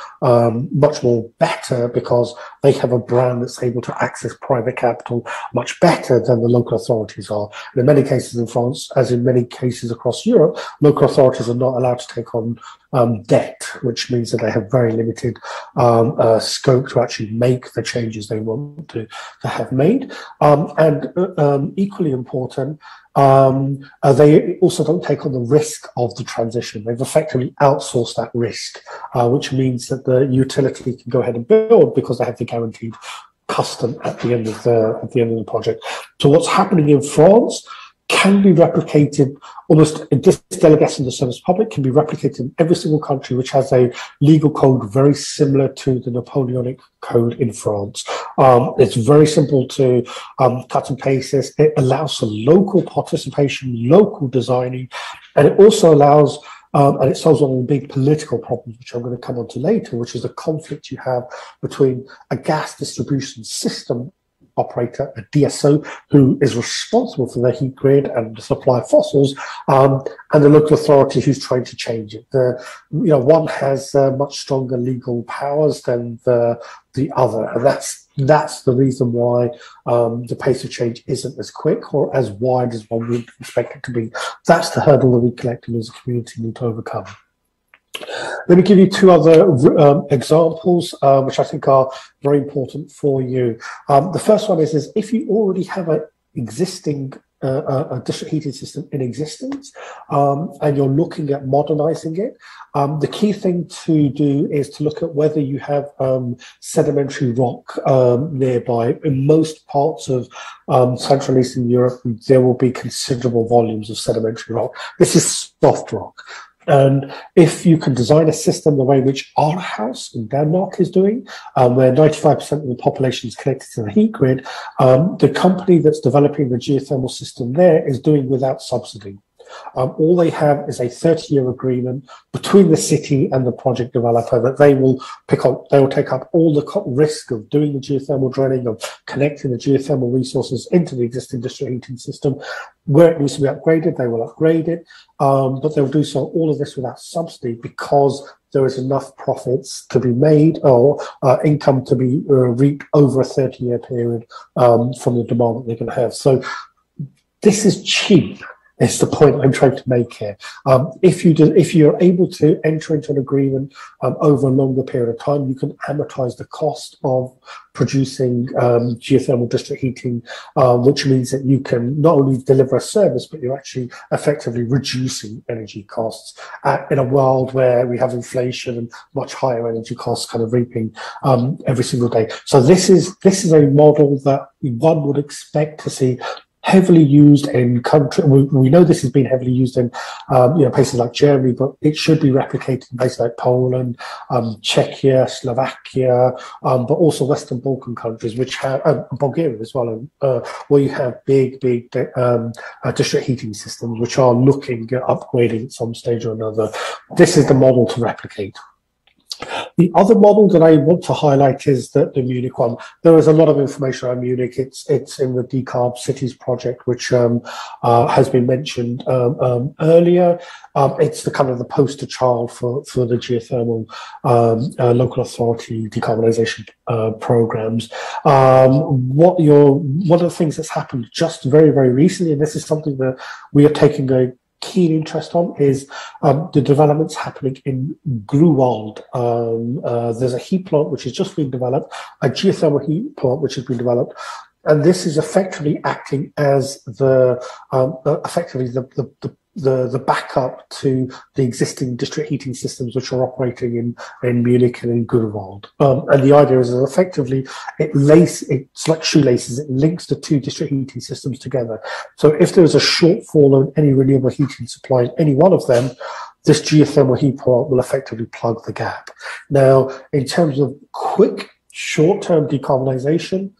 better, because they have a brand that's able to access private capital much better than the local authorities are. And in many cases in France, as in many cases across Europe, local authorities are not allowed to take on debt, which means that they have very limited scope to actually make the changes they want to have made. And equally important, they also don't take on the risk of the transition. They've effectively outsourced that risk, which means that the utility can go ahead and build because they have the guaranteed custom at the end of the project. So what's happening in France can be replicated almost, this delegation of the service public can be replicated in every single country which has a legal code very similar to the Napoleonic code in France. It's very simple to cut and paste this. It allows for local participation, local designing, and it also allows and it solves one of the big political problems, which I'm going to come on to later, which is the conflict you have between a gas distribution system operator, a DSO, who is responsible for the heat grid and the supply of fossils, and the local authority who's trying to change it. One has much stronger legal powers than the other, and that's the reason why the pace of change isn't as quick or as wide as one would expect it to be. That's the hurdle that we collectively as a community need to overcome. Let me give you two other examples, which I think are very important for you. The first one is if you already have an existing a district heating system in existence, and you're looking at modernizing it, the key thing to do is to look at whether you have sedimentary rock nearby. In most parts of Central and Eastern Europe, there will be considerable volumes of sedimentary rock. This is soft rock. And if you can design a system the way which our house in Denmark is doing, where 95% of the population is connected to the heat grid, the company that's developing the geothermal system there is doing without subsidy. All they have is a 30-year agreement between the city and the project developer that they will take up all the risk of doing the geothermal drilling, of connecting the geothermal resources into the existing district heating system. Where it needs to be upgraded, they will upgrade it, but they'll do so all of this without subsidy, because there is enough profits to be made or income to be reaped over a 30-year period from the demand that they're going to have. So this is cheap. It's the point I'm trying to make here. If you're able to enter into an agreement over a longer period of time, you can amortize the cost of producing geothermal district heating, which means that you can not only deliver a service, but you're actually effectively reducing energy costs in a world where we have inflation and much higher energy costs kind of reaping every single day. So this is a model that one would expect to see heavily used in country. We know this has been heavily used in places like Germany, but it should be replicated in places like Poland, Czechia, Slovakia, but also Western Balkan countries, which have Bulgaria as well, where you have big district heating systems which are looking at upgrading at some stage or another. This is the model to replicate. The other model that I want to highlight is the Munich one. There is a lot of information on Munich. It's in the Decarb Cities project, which has been mentioned earlier. It's the kind of the poster child for the geothermal local authority decarbonisation programs. One of the things that's happened just very, very recently, and this is something that we are taking a keen interest on, is the developments happening in Grunwald. There's a heat plant which has just been developed, a geothermal heat plant which has been developed, and this is effectively acting as the backup to the existing district heating systems which are operating in Munich and in Grunwald. And the idea is that effectively it's like shoelaces, it links the two district heating systems together. So if there's a shortfall on any renewable heating supply in any one of them, this geothermal heat plant will effectively plug the gap. Now, in terms of quick, short-term decarbonisation,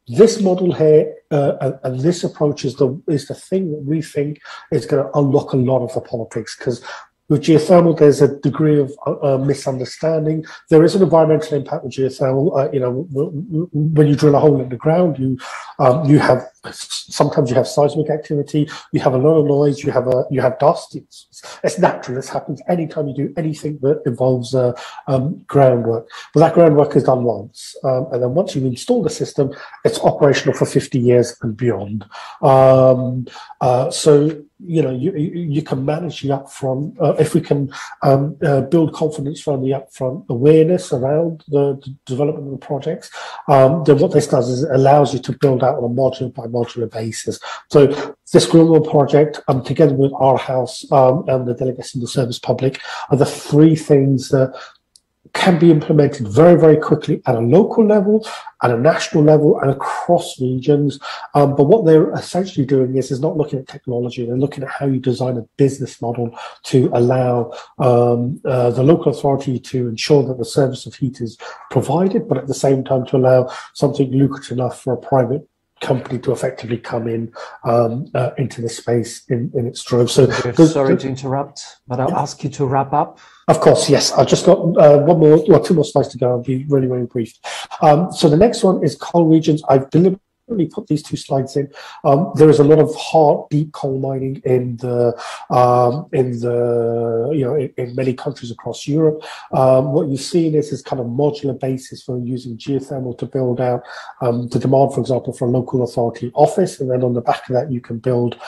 this model here and this approach is the thing that we think is going to unlock a lot of the politics, because with geothermal, there's a degree of misunderstanding. There is an environmental impact with geothermal. You know, when you drill a hole in the ground, you have sometimes you have seismic activity, you have a lot of noise, you have dust. It's natural. This happens anytime you do anything that involves groundwork. But that groundwork is done once, and then once you install the system, it's operational for 50 years and beyond. So you know, you can manage the upfront if we can build confidence around the upfront awareness around the development of the projects. Then what this does is it allows you to build out on a modular by modular basis. So this Greenwell project, together with our house and the delegates in the service public, are the three things that can be implemented very, very quickly at a local level, at a national level, and across regions. But what they're essentially doing is not looking at technology. They're looking at how you design a business model to allow the local authority to ensure that the service of heat is provided, but at the same time to allow something lucrative enough for a private company to effectively come in into the space in its drove. So, sorry to interrupt, but I'll ask you to wrap up. Of course, yes. I've just got two more slides to go. I'll be really, really brief. So the next one is coal regions. I've deliberately put these two slides in. There is a lot of hard, deep coal mining in many countries across Europe. What you've seen is this kind of modular basis for using geothermal to build out the demand, for example, for a local authority office, and then on the back of that you can build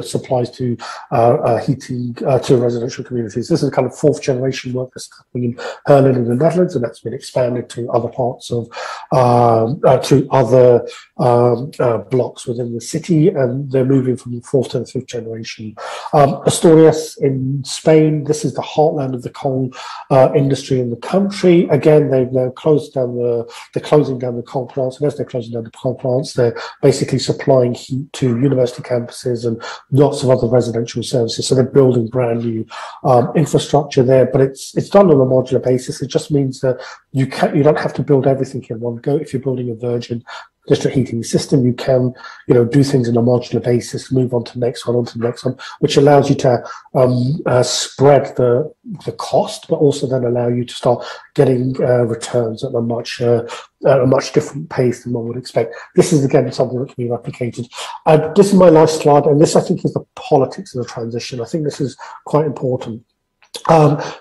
supplies to heating to residential communities. This is kind of fourth generation work that's happening in Heerlen in the Netherlands, and that's been expanded to other parts of to other blocks within the city, and they're moving from the fourth to the fifth generation. Asturias in Spain, this is the heartland of the coal industry in the country. Again, they've now closing down the coal plants, and as they're closing down the coal plants, they're basically supplying heat to university campuses and lots of other residential services. So they're building brand new infrastructure there, but it's done on a modular basis. It just means that you don't have to build everything in one go. If you're building a virgin district heating system, you can, do things on a modular basis, move on to the next one, which allows you to spread the cost, but also then allow you to start getting returns at a much different pace than one would expect. This is again something that can be replicated. This is my last slide, and this I think is the politics of the transition. I think this is quite important.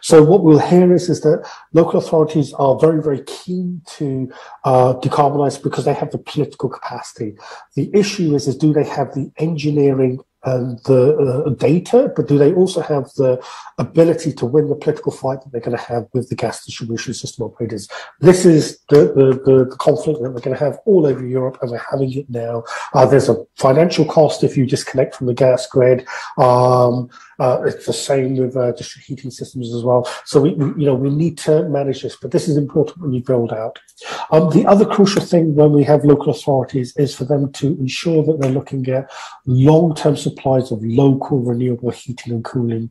So what we'll hear is that local authorities are very, very keen to decarbonise because they have the political capacity. The issue is do they have the engineering and the data, but do they also have the ability to win the political fight that they're going to have with the gas distribution system operators? This is the conflict that we're going to have all over Europe, and we're having it now. There's a financial cost if you disconnect from the gas grid. It's the same with district heating systems as well. So we need to manage this, but this is important when you build out. The other crucial thing when we have local authorities is for them to ensure that they're looking at long-term supplies of local renewable heating and cooling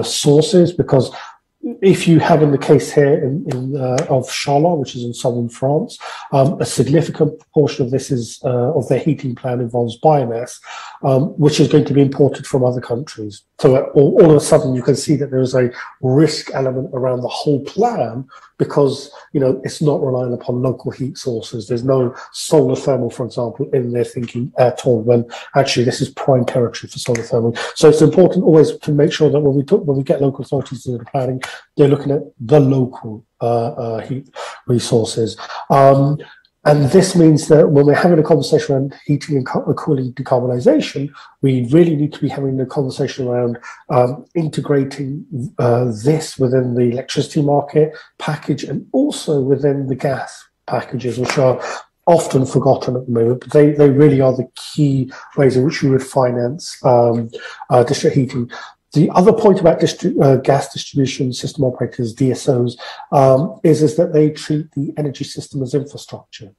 sources, because if you have in the case here of Charlotte, which is in southern France, a significant proportion of this is of their heating plan involves biomass, which is going to be imported from other countries. So all of a sudden you can see that there is a risk element around the whole plan, because it's not relying upon local heat sources. There's no solar thermal, for example, in their thinking at all, when actually this is prime territory for solar thermal. So it's important always to make sure that when we get local authorities to the planning, they're looking at the local heat resources. And this means that when we're having a conversation around heating and cooling decarbonisation, we really need to be having a conversation around integrating this within the electricity market package and also within the gas packages, which are often forgotten at the moment, but they really are the key ways in which we would finance district heating. The other point about gas distribution system operators, DSOs, is that they treat the energy system as infrastructure.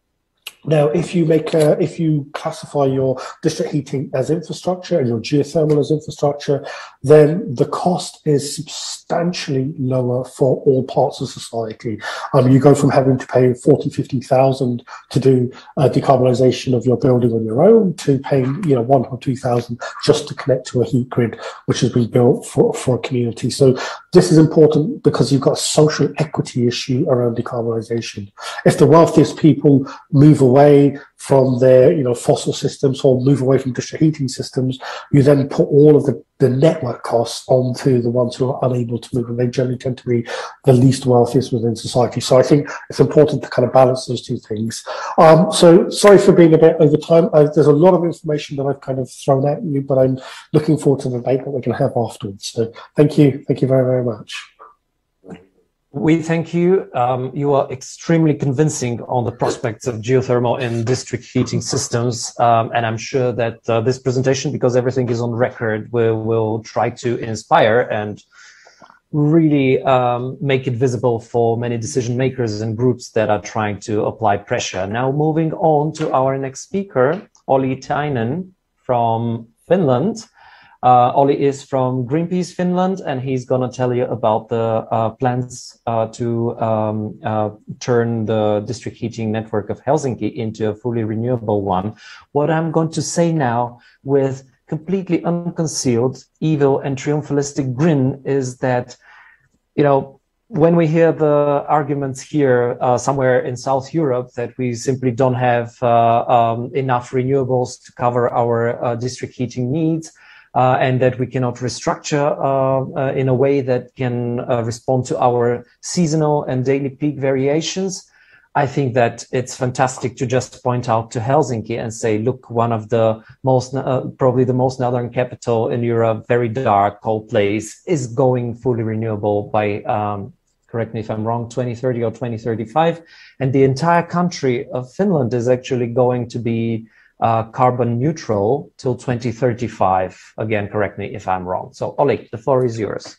Now, if you classify your district heating as infrastructure and your geothermal as infrastructure, then the cost is substantially lower for all parts of society. You go from having to pay 40, 50,000 to do decarbonisation of your building on your own to paying 1 or 2,000 just to connect to a heat grid, which has been built for a community. So this is important because you've got a social equity issue around decarbonisation. If the wealthiest people move away from their fossil systems or move away from district heating systems, you then put all of the network costs onto the ones who are unable to move, and they generally tend to be the least wealthiest within society. So I think it's important to kind of balance those two things. So sorry for being a bit over time. There's a lot of information that I've kind of thrown at you, but I'm looking forward to the debate that we're going to have afterwards. So thank you very, very much. We thank you. You are extremely convincing on the prospects of geothermal in district heating systems. And I'm sure that this presentation, because everything is on record, will try to inspire and really make it visible for many decision makers and groups that are trying to apply pressure. Now, moving on to our next speaker, Olli Tainen from Finland. Olli is from Greenpeace Finland, and he's going to tell you about the plans to turn the district heating network of Helsinki into a fully renewable one. What I'm going to say now with completely unconcealed, evil and triumphalistic grin is that, when we hear the arguments here somewhere in South Europe that we simply don't have enough renewables to cover our district heating needs, and that we cannot restructure in a way that can respond to our seasonal and daily peak variations, I think that it's fantastic to just point out to Helsinki and say, look, one of the most, probably the most northern capital in Europe, very dark, cold place, is going fully renewable by, correct me if I'm wrong, 2030 or 2035. And the entire country of Finland is actually going to be carbon neutral till 2035. Again, correct me if I'm wrong. So, Olli, the floor is yours.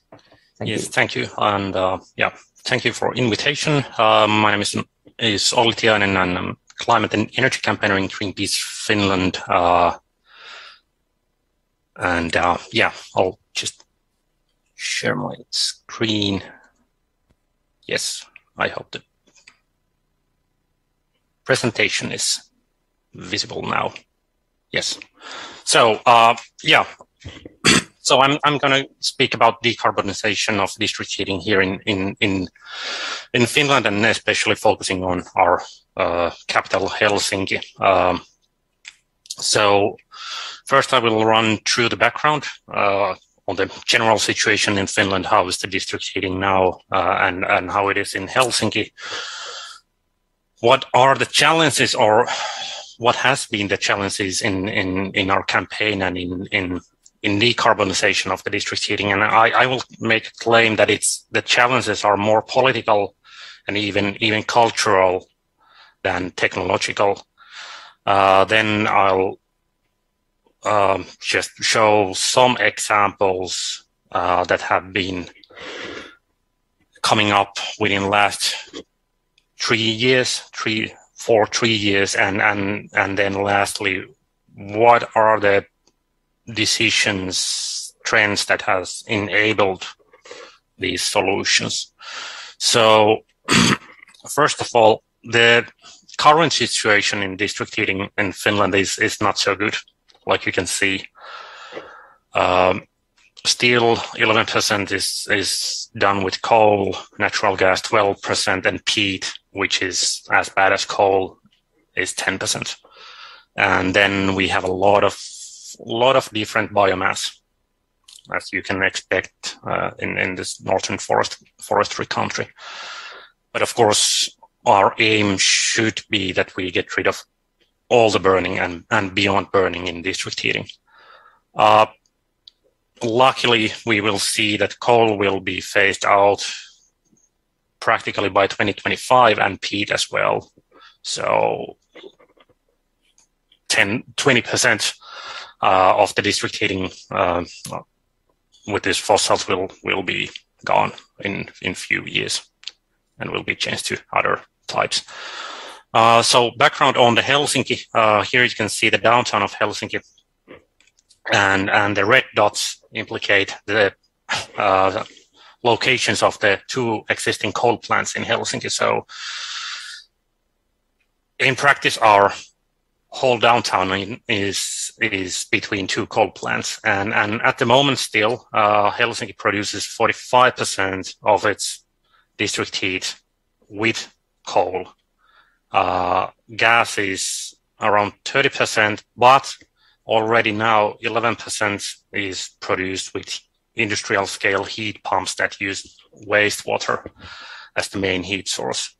Thank you. Thank you. And thank you for invitation. My name is Olli Tainen, and I'm climate and energy campaigner in Greenpeace Finland. I'll just share my screen. Yes, I hope the presentation is visible now. Yes. So so I'm going to speak about decarbonization of district heating here in Finland, and especially focusing on our capital Helsinki. So first I will run through the background on the general situation in Finland, how is the district heating now, and how it is in Helsinki. What are the challenges, or what has been the challenges in our campaign and in decarbonization of the district heating? And I will make a claim that the challenges are more political and even cultural than technological. Then I'll just show some examples that have been coming up within last 3 years, 3 years, and then lastly, what are the decisions, trends that has enabled these solutions? So first of all, the current situation in district heating in Finland is not so good, like you can see. Still 11% is done with coal, natural gas 12%, and peat, which is as bad as coal, is 10%. And then we have a lot of different biomass, as you can expect in this northern forestry country. But of course, our aim should be that we get rid of all the burning and beyond burning in district heating. Luckily, we will see that coal will be phased out practically by 2025, and peat as well. So 20% of the district heating with these fossils will be gone in few years and will be changed to other types. So background on the Helsinki. Here you can see the downtown of Helsinki, and the red dots implicate the locations of the 2 existing coal plants in Helsinki. So in practice, our whole downtown is between 2 coal plants, and at the moment still, Helsinki produces 45% of its district heat with coal. Gas is around 30%, but already now 11% is produced with industrial scale heat pumps that use wastewater as the main heat source.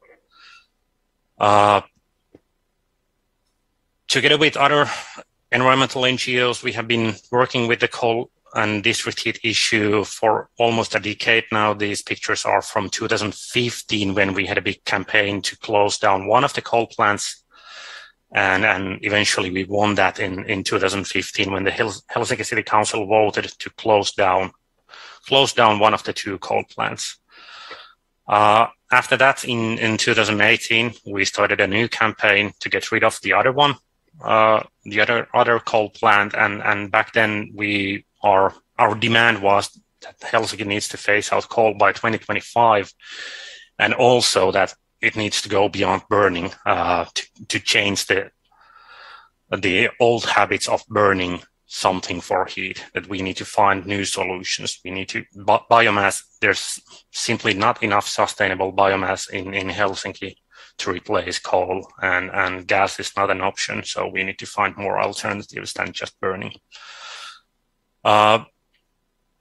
Together with other environmental NGOs, we have been working with the coal and district heat issue for almost a decade now. These pictures are from 2015, when we had a big campaign to close down one of the coal plants. And eventually we won that in 2015, when the Helsinki City Council voted to close down one of the 2 coal plants. After that, in 2018, we started a new campaign to get rid of the other one, the other coal plant. And back then our demand was that Helsinki needs to phase out coal by 2025, and also that it needs to go beyond burning to change the old habits of burning something for heat, that we need to find new solutions. We need to, biomass, there's simply not enough sustainable biomass in Helsinki to replace coal, and gas is not an option. So we need to find more alternatives than just burning.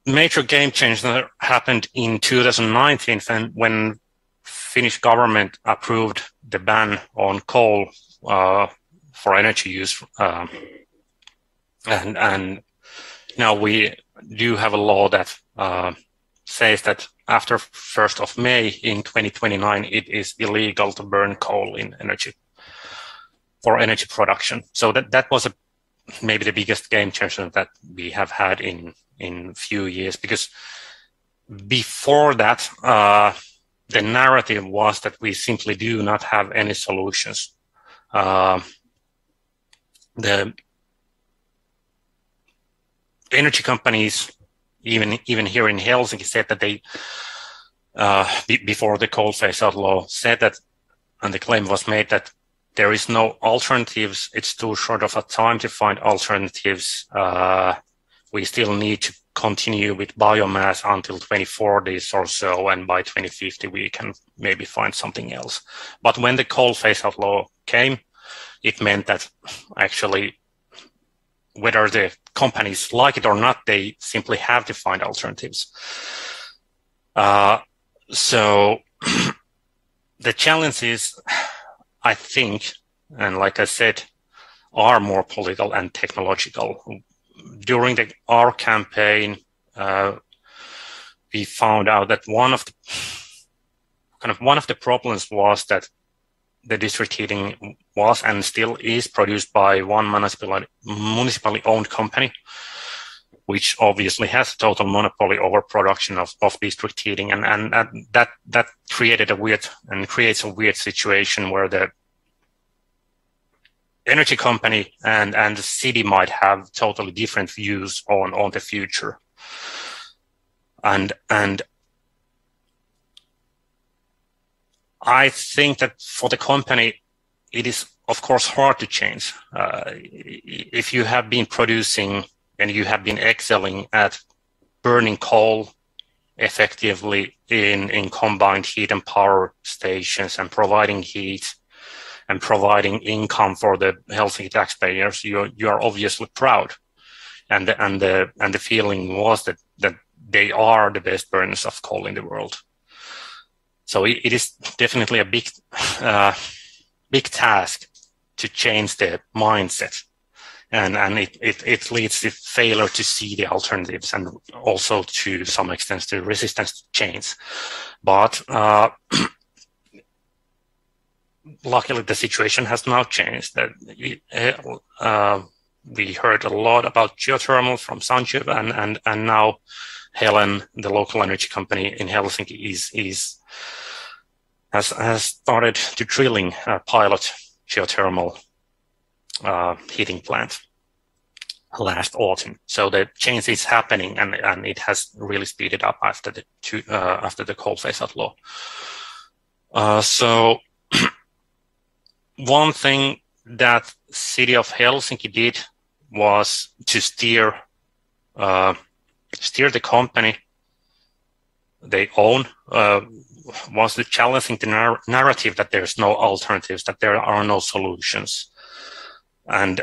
Major game change that happened in 2019 when Finnish government approved the ban on coal for energy use, and now we do have a law that says that after 1st of May in 2029, it is illegal to burn coal in energy for energy production. So that was maybe the biggest game changer that we have had in few years, because before that, the narrative was that we simply do not have any solutions. The energy companies, even here in Helsinki, said that they, before the coal phase-out law, said that, and the claim was made that there is no alternatives. It's too short of a time to find alternatives. We still need to continue with biomass until 2040s or so, and by 2050 we can maybe find something else. But when the coal phase-out law came, it meant that actually, whether the companies like it or not, they simply have to find alternatives. So the challenges, I think, and like I said, are more political and technological. During our campaign, we found out that one of the problems was that the district heating was and still is produced by one municipally owned company, which obviously has a total monopoly over production of district heating, and that created creates a weird situation where the energy company and the city might have totally different views on the future. And I think that for the company, it is, of course, hard to change. If you have been producing and you have been excelling at burning coal effectively in combined heat and power stations and providing heat and providing income for the Helsinki taxpayers, you are obviously proud. And the feeling was that they are the best burners of coal in the world. So it is definitely a big task to change the mindset, and it leads to failure to see the alternatives, and also to some extent the resistance to change. But luckily, the situation has now changed. That we heard a lot about geothermal from Sanjeev, and now Helen, the local energy company in Helsinki, is has started to drilling a pilot geothermal heating plant last autumn. So the change is happening, and it has really speeded up after the coal phase-out law. So one thing that city of Helsinki did was to steer the company they own, was to challenging the narrative that there's no alternatives, that there are no solutions, and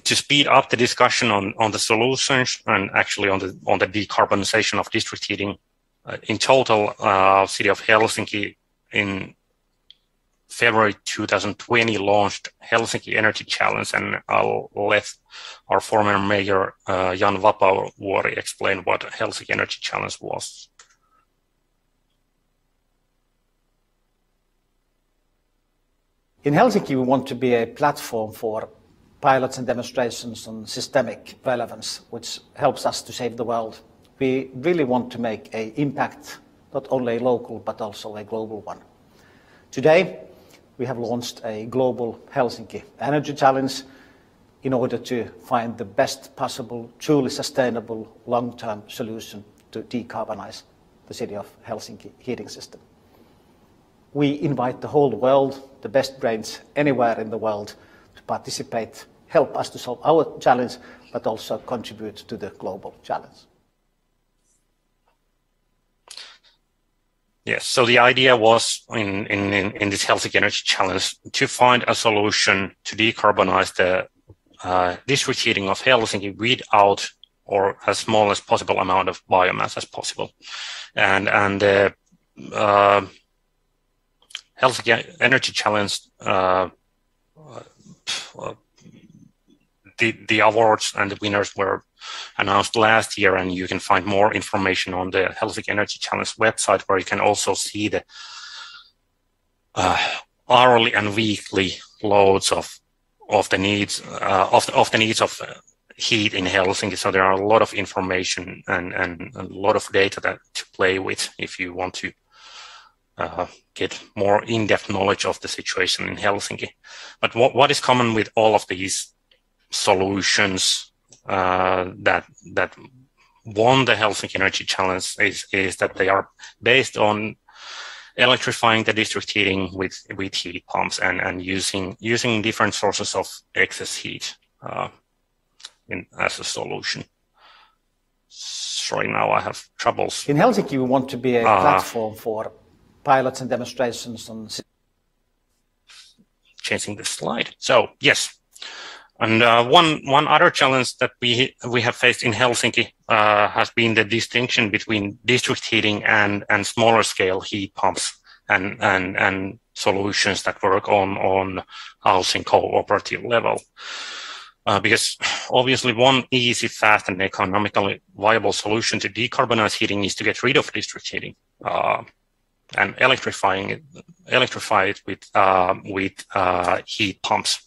to speed up the discussion on the solutions and actually on the decarbonization of district heating. In total, city of Helsinki in February 2020 launched Helsinki Energy Challenge, and I'll let our former mayor Jan Vapaavuori explain what Helsinki Energy Challenge was. In Helsinki, we want to be a platform for pilots and demonstrations on systemic relevance, which helps us to save the world. We really want to make an impact, not only a local, but also a global one. Today, we have launched a global Helsinki Energy Challenge in order to find the best possible, truly sustainable, long-term solution to decarbonize the city of Helsinki heating system. We invite the whole world, the best brains anywhere in the world, to participate, help us to solve our challenge, but also contribute to the global challenge. Yes, so the idea was in this Helsinki Energy Challenge to find a solution to decarbonize the district heating of Helsinki without or as small as possible amount of biomass as possible. And the Helsinki Energy Challenge, the awards and the winners were announced last year, and you can find more information on the Helsinki Energy Challenge website, where you can also see the hourly and weekly loads of the needs of heat in Helsinki. So there are a lot of information and a lot of data to play with if you want to get more in-depth knowledge of the situation in Helsinki. But what is common with all of these solutions that won the Helsinki Energy Challenge is that they are based on electrifying the district heating with heat pumps and using different sources of excess heat as a solution. Sorry, now I have troubles. In Helsinki, we want to be a platform for pilots and demonstrations on changing the slide. So yes. And one other challenge that we have faced in Helsinki has been the distinction between district heating and smaller scale heat pumps and solutions that work on housing cooperative level. Because obviously one easy, fast, and economically viable solution to decarbonize heating is to get rid of district heating and electrify it with heat pumps.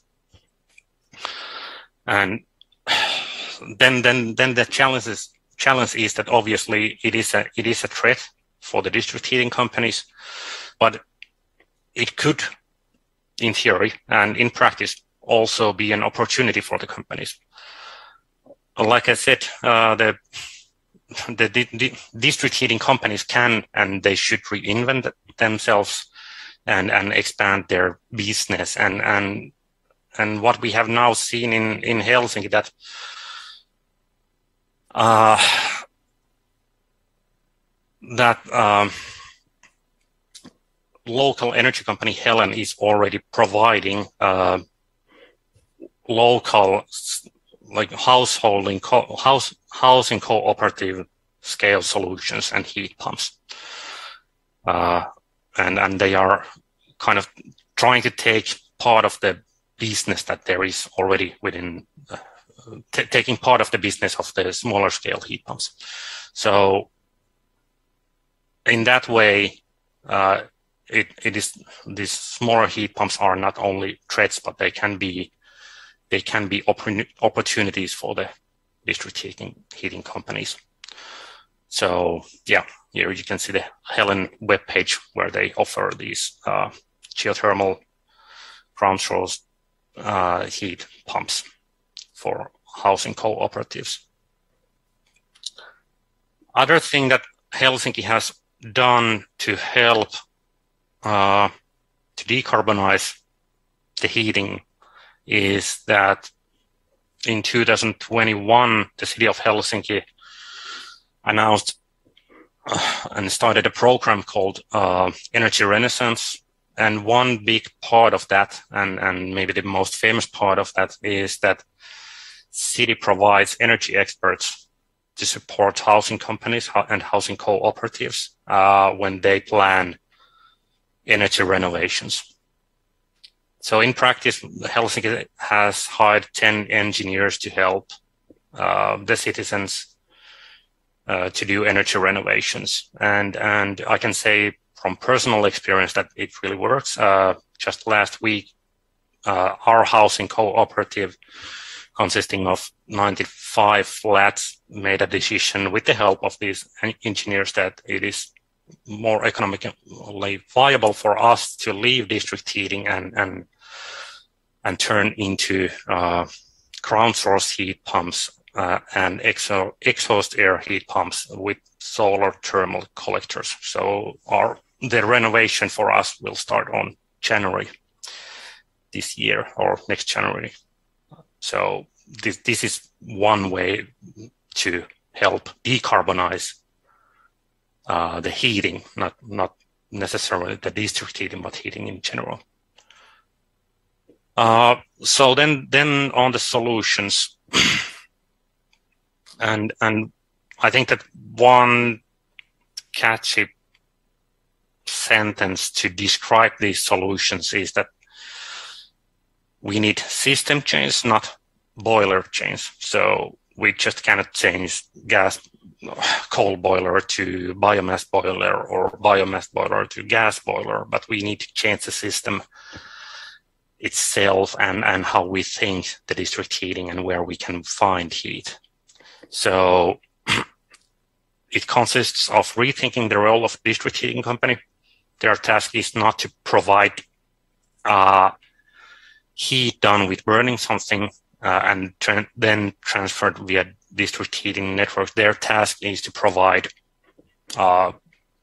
And then the challenge is that obviously it is a threat for the district heating companies, but it could, in theory and in practice, also be an opportunity for the companies. Like I said, the district heating companies can and they should reinvent themselves and expand their business and what we have now seen in Helsinki that local energy company Helen is already providing local like housing cooperative scale solutions and heat pumps, and they are kind of trying to take part of the business that there is already within taking part of the business of the smaller scale heat pumps. So in that way, it is these smaller heat pumps are not only threats, but they can be opportunities for the district heating companies. So yeah, here you can see the Helen webpage where they offer these geothermal ground source heat pumps for housing cooperatives. Other thing that Helsinki has done to help to decarbonize the heating is that in 2021, the city of Helsinki announced and started a program called Energy Renaissance. And one big part of that, and maybe the most famous part of that, is that city provides energy experts to support housing companies and housing cooperatives when they plan energy renovations. So in practice, Helsinki has hired 10 engineers to help the citizens to do energy renovations. And I can say from personal experience that it really works. Just last week, our housing cooperative, consisting of 95 flats, made a decision with the help of these engineers that it is more economically viable for us to leave district heating and turn into ground source heat pumps and exhaust air heat pumps with solar thermal collectors. So the renovation for us will start on January this year or next January. So this is one way to help decarbonize the heating, not necessarily the district heating, but heating in general. So then on the solutions, and I think that one catchy sentence to describe these solutions is that we need system change, not boiler change. So we just cannot change coal boiler to biomass boiler or biomass boiler to gas boiler, but we need to change the system itself and how we think the district heating and where we can find heat. So it consists of rethinking the role of district heating company. Their task is not to provide heat done with burning something and then transferred via district heating network. Their task is to provide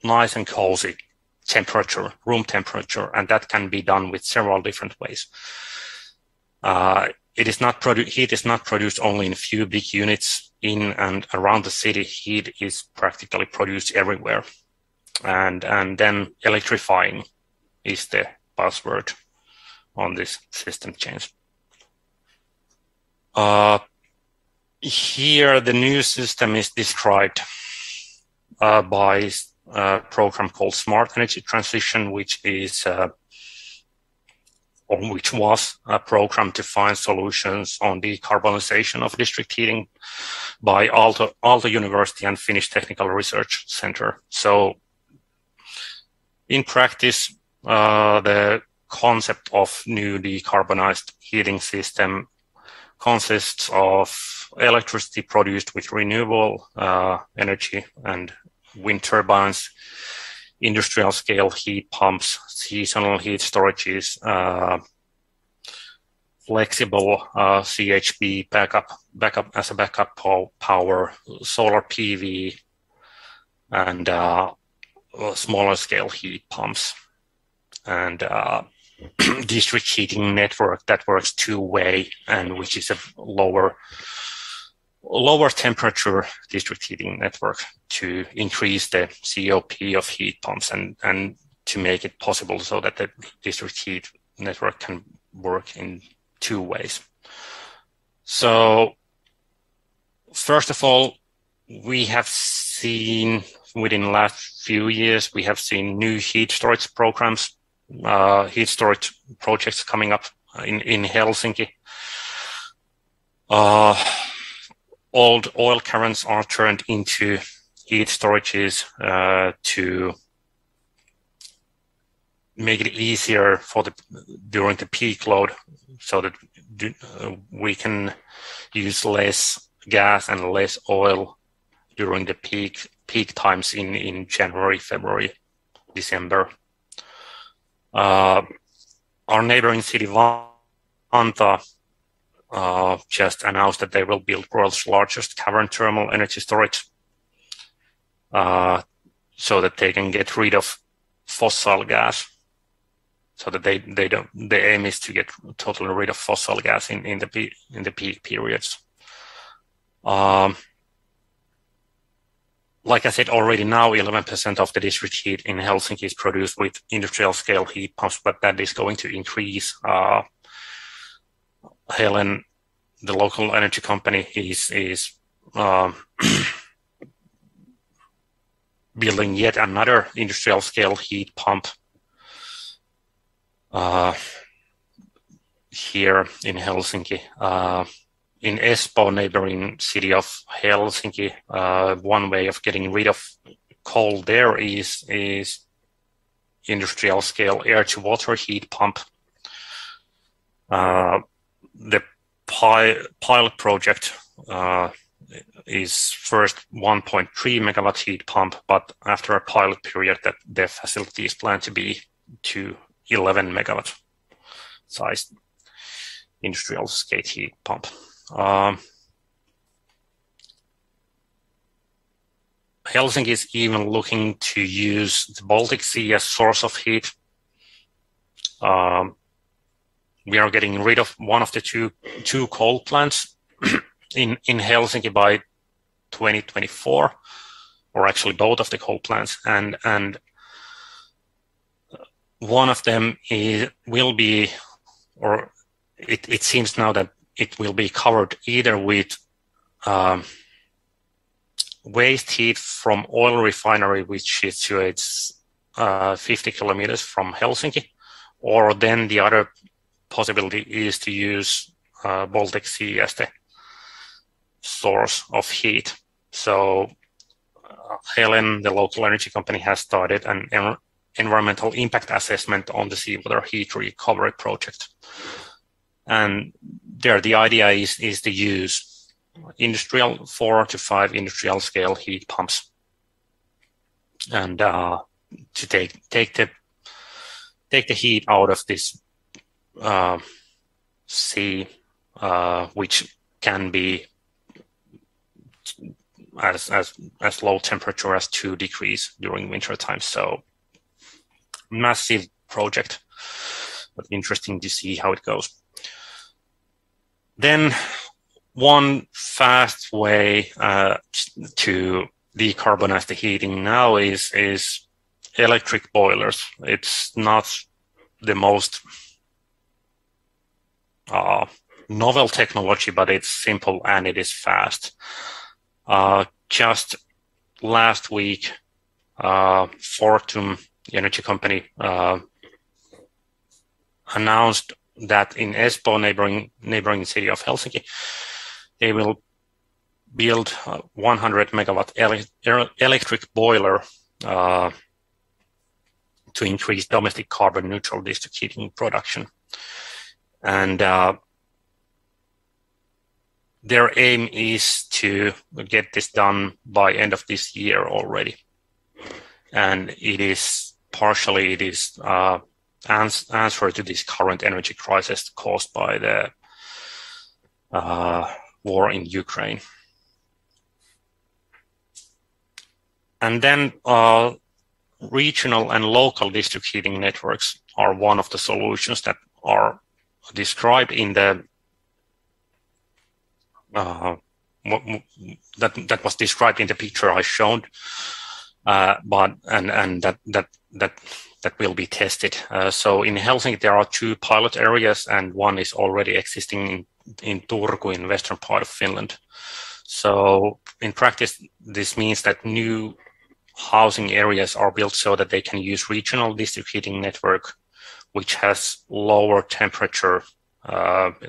nice and cozy temperature, room temperature, and that can be done with several different ways. Heat is not produced only in a few big units in and around the city. Heat is practically produced everywhere. And then electrifying is the buzzword on this system change. Here, the new system is described by a program called Smart Energy Transition, which was a program to find solutions on decarbonization of district heating by Aalto University and Finnish Technical Research Center. So in practice, the concept of new decarbonized heating system consists of electricity produced with renewable energy and wind turbines, industrial scale heat pumps, seasonal heat storages, flexible CHP backup as a backup power, solar PV, and smaller scale heat pumps, and district heating network that works two-way and which is a lower temperature district heating network to increase the COP of heat pumps and to make it possible so that the district heat network can work in two ways. So first of all, we have seen within the last few years, we have seen new heat storage programs, heat storage projects coming up in Helsinki. Old oil caverns are turned into heat storages to make it easier during the peak load, so that we can use less gas and less oil during the peak peak times in January, February, December. Our neighboring city, Vantaa, just announced that they will build world's largest cavern thermal energy storage, so that they can get rid of fossil gas. So that they don't. The aim is to get totally rid of fossil gas in the peak periods. Like I said already, now 11% of the district heat in Helsinki is produced with industrial scale heat pumps, but that is going to increase. Helen, the local energy company, is building yet another industrial scale heat pump here in Helsinki. In Espoo, neighboring city of Helsinki, one way of getting rid of coal there is industrial scale air to water heat pump. The pilot project is first 1.3 megawatt heat pump, but after a pilot period, that the facility is planned to be to 11 megawatt sized industrial scale heat pump. Helsinki is even looking to use the Baltic Sea as source of heat. We are getting rid of one of the two coal plants in Helsinki by 2024, or actually both of the coal plants, and one of them will be, or it seems now that it will be covered either with waste heat from oil refinery, which is situated 50 kilometers from Helsinki, or then the other possibility is to use Baltic Sea as the source of heat. So Helen, the local energy company, has started an environmental impact assessment on the seawater heat recovery project. And there, the idea is to use 4 to 5 industrial scale heat pumps, and to take the heat out of this sea, which can be as low temperature as 2 degrees during winter time. So massive project, but interesting to see how it goes. Then one fast way to decarbonize the heating now is electric boilers. It's not the most novel technology, but it's simple and it is fast. Just last week, Fortum, the energy company, announced that in Espoo, neighboring city of Helsinki, they will build a 100 megawatt electric boiler to increase domestic carbon neutral district heating production. And their aim is to get this done by end of this year already. And it is partially answer to this current energy crisis caused by the war in Ukraine. And then regional and local district heating networks are one of the solutions that are described in the that was described in the picture I showed, but that will be tested. So in Helsinki there are 2 pilot areas, and one is already existing in Turku, in western part of Finland. So in practice, this means that new housing areas are built so that they can use regional district heating network, which has lower temperature.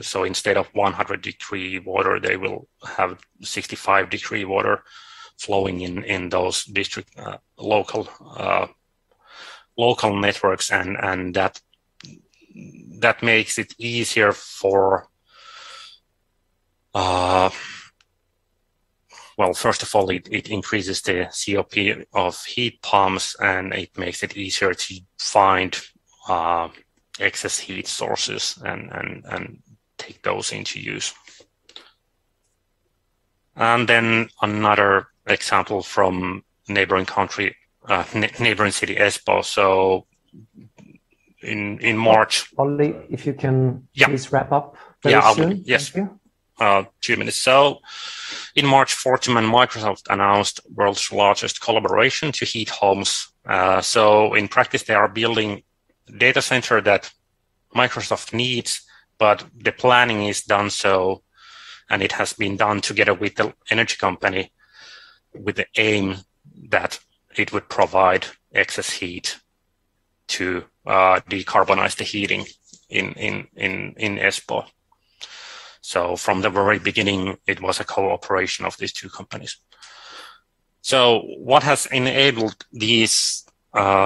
So instead of 100-degree water, they will have 65-degree water flowing in those district local networks, and that makes it easier for well, first of all, it increases the COP of heat pumps, and it makes it easier to find excess heat sources and take those into use. And then another example from neighboring country, neighboring city Espoo. So in March. Olli, if you can please wrap up very soon. Yes. 2 minutes. So in March, Fortum and Microsoft announced world's largest collaboration to heat homes. So in practice, they are building a data center that Microsoft needs, but the planning is done so, and it has been done together with the energy company with the aim that it would provide excess heat to decarbonize the heating in Espoo. So from the very beginning, it was a cooperation of these two companies. So what has enabled these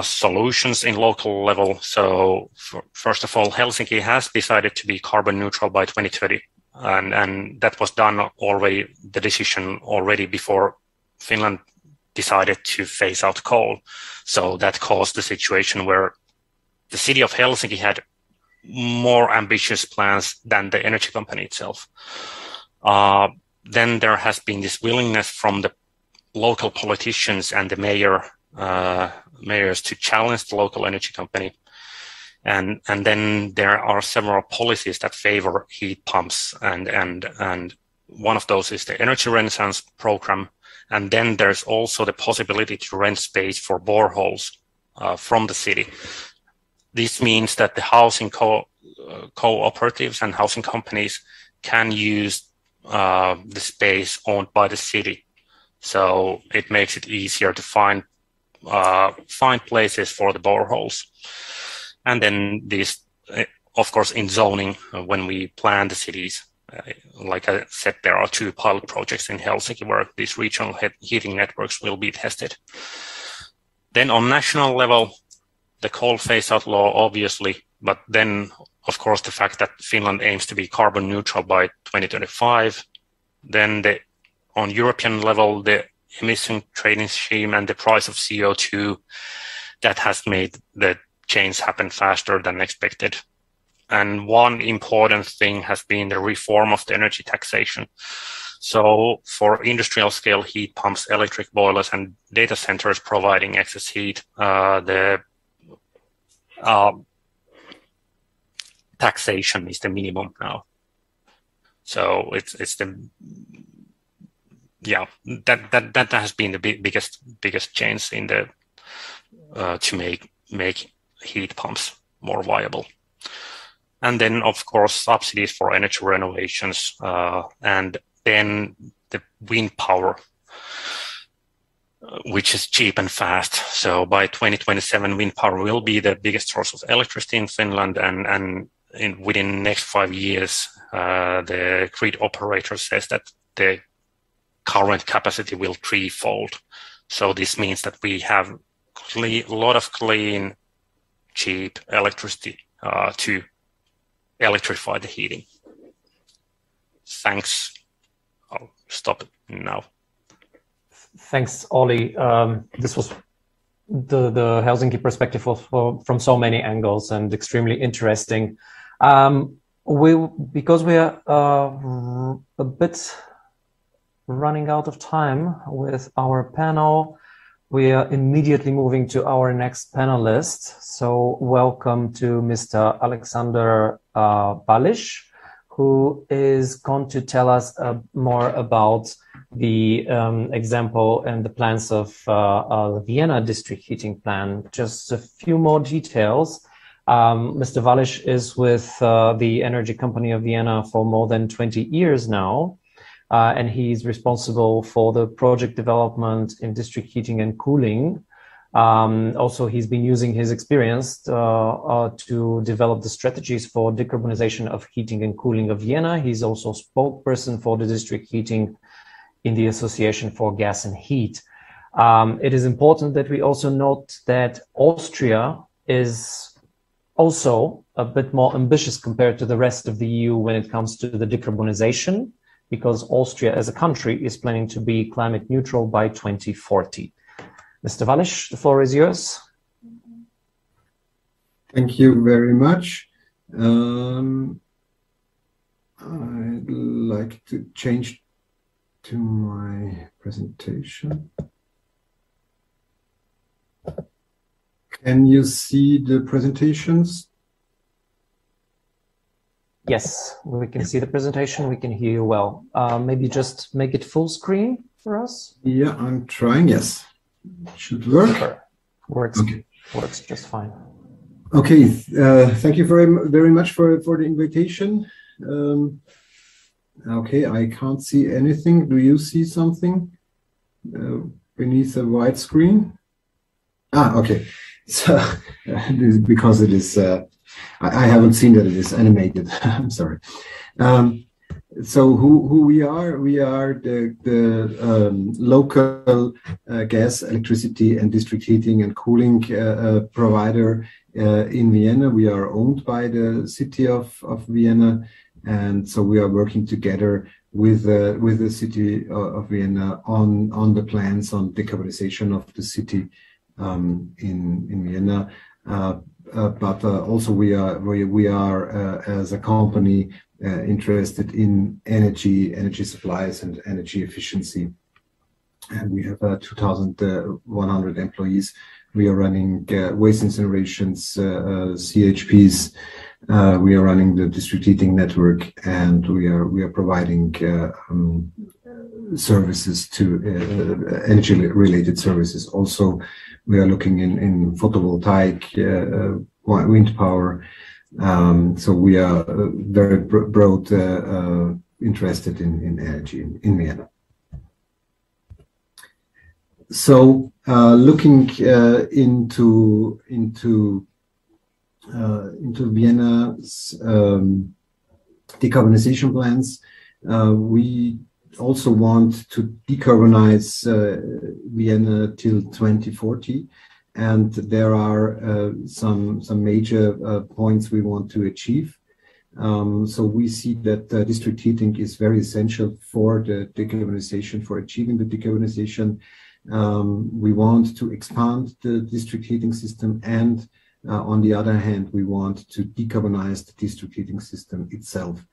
solutions in local level? So first of all, Helsinki has decided to be carbon neutral by 2030. And that was done already, the decision already before Finland decided to phase out coal. So that caused the situation where the city of Helsinki had more ambitious plans than the energy company itself. Then there has been this willingness from the local politicians and the mayors to challenge the local energy company. And then there are several policies that favor heat pumps, and one of those is the Energy Renaissance program. And then there's also the possibility to rent space for boreholes from the city. This means that the housing cooperatives and housing companies can use the space owned by the city. So it makes it easier to find places for the boreholes. And then these, of course, in zoning, when we plan the cities, like I said, there are 2 pilot projects in Helsinki where these regional heating networks will be tested. Then on national level, the coal phase-out law, obviously, but then, of course, the fact that Finland aims to be carbon neutral by 2035. Then on European level, the emission trading scheme and the price of CO2, that has made the change happen faster than expected. And one important thing has been the reform of the energy taxation. So for industrial scale heat pumps, electric boilers, and data centers providing excess heat, the taxation is the minimum now. So it's that has been the biggest change in the to make heat pumps more viable. And then, of course, subsidies for energy renovations, and then the wind power, which is cheap and fast. So by 2027, wind power will be the biggest source of electricity in Finland, and within the next 5 years, the grid operator says that the current capacity will threefold. So this means that we have a lot of clean, cheap electricity to electrify the heating. Thanks. I'll stop it now. Thanks, Olli. This was the Helsinki perspective from so many angles and extremely interesting. Because we are a bit running out of time with our panel, we are immediately moving to our next panelist. So welcome to Mr. Alexander Balish, who is going to tell us more about the example and the plans of the Vienna district heating plan. Just a few more details. Mr. Balish is with the energy company of Vienna for more than 20 years now. And he's responsible for the project development in district heating and cooling. Also, he's been using his experience to develop the strategies for decarbonization of heating and cooling of Vienna. He's also spokesperson for the district heating in the Association for Gas and Heat. It is important that we also note that Austria is also a bit more ambitious compared to the rest of the EU when it comes to the decarbonization, because Austria as a country is planning to be climate neutral by 2040. Mr. Wallisch, the floor is yours. Thank you very much. I'd like to change to my presentation. Can you see the presentations? Yes, we can see the presentation. We can hear you well. Maybe just make it full screen for us. Yeah, I'm trying. Yes, should work. Sure. Works just fine. Okay, thank you very much for the invitation. Okay, I can't see anything. Do you see something beneath the white screen? Ah, okay. So because it is, I haven't seen that it is animated. I'm sorry. So who we are? We are the local gas, electricity, and district heating and cooling provider in Vienna. We are owned by the city of Vienna, and so we are working together with the city of Vienna on the plans on decarbonization of the city in Vienna. But also we are as a company interested in energy supplies and energy efficiency, and we have 2,100 employees. We are running waste incinerations, CHPs. We are running the district heating network, and we are providing services to energy-related services. Also, we are looking in photovoltaic, wind power. So we are very broad interested in energy in Vienna. So looking into Vienna's decarbonization plans, we also want to decarbonize Vienna till 2040, and there are some major points we want to achieve. So we see that district heating is very essential for the decarbonization, for achieving the decarbonization. We want to expand the district heating system, and on the other hand, we want to decarbonize the district heating system itself.